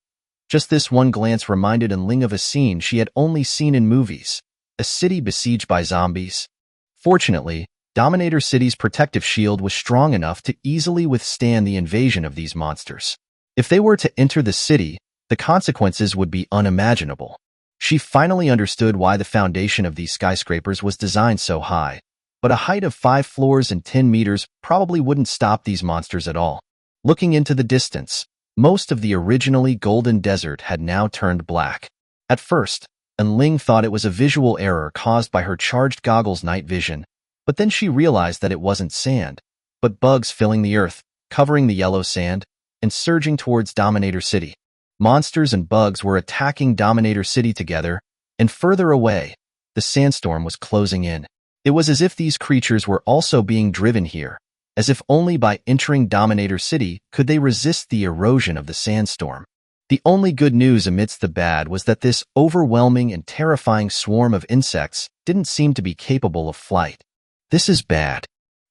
Just this one glance reminded Ling of a scene she had only seen in movies, a city besieged by zombies. Fortunately, Dominator City's protective shield was strong enough to easily withstand the invasion of these monsters. If they were to enter the city, the consequences would be unimaginable. She finally understood why the foundation of these skyscrapers was designed so high, but a height of 5 floors and 10 meters probably wouldn't stop these monsters at all. Looking into the distance, most of the originally golden desert had now turned black. At first, Ling thought it was a visual error caused by her charged goggles' night vision, but then she realized that it wasn't sand, but bugs filling the earth, covering the yellow sand, and surging towards Dominator City. Monsters and bugs were attacking Dominator City together, and further away, the sandstorm was closing in. It was as if these creatures were also being driven here, as if only by entering Dominator City could they resist the erosion of the sandstorm. The only good news amidst the bad was that this overwhelming and terrifying swarm of insects didn't seem to be capable of flight. This is bad.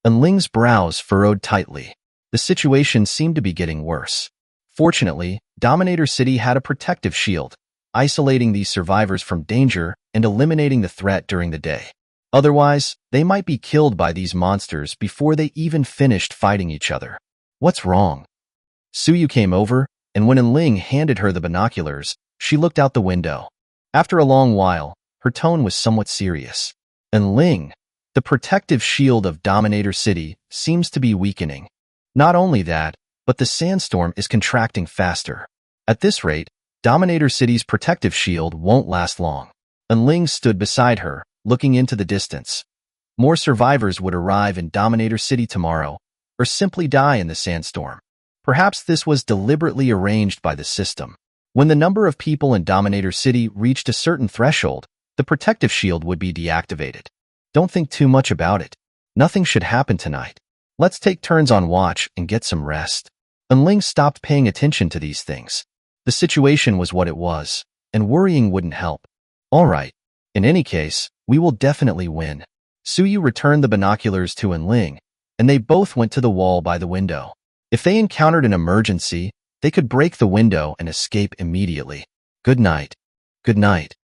Ling's brows furrowed tightly. The situation seemed to be getting worse. Fortunately, Dominator City had a protective shield, isolating these survivors from danger and eliminating the threat during the day. Otherwise, they might be killed by these monsters before they even finished fighting each other. What's wrong? Suyu came over, and when Ling handed her the binoculars, she looked out the window. After a long while, her tone was somewhat serious. Ling, the protective shield of Dominator City seems to be weakening. Not only that, but the sandstorm is contracting faster. At this rate, Dominator City's protective shield won't last long. Ling stood beside her, looking into the distance. More survivors would arrive in Dominator City tomorrow, or simply die in the sandstorm. Perhaps this was deliberately arranged by the system. When the number of people in Dominator City reached a certain threshold, the protective shield would be deactivated. Don't think too much about it. Nothing should happen tonight. Let's take turns on watch and get some rest. Ling stopped paying attention to these things. The situation was what it was, and worrying wouldn't help. All right, In any case, we will definitely win. Suyu returned the binoculars to Ling, and they both went to the wall by the window. If they encountered an emergency, they could break the window and escape immediately. Good night. Good night.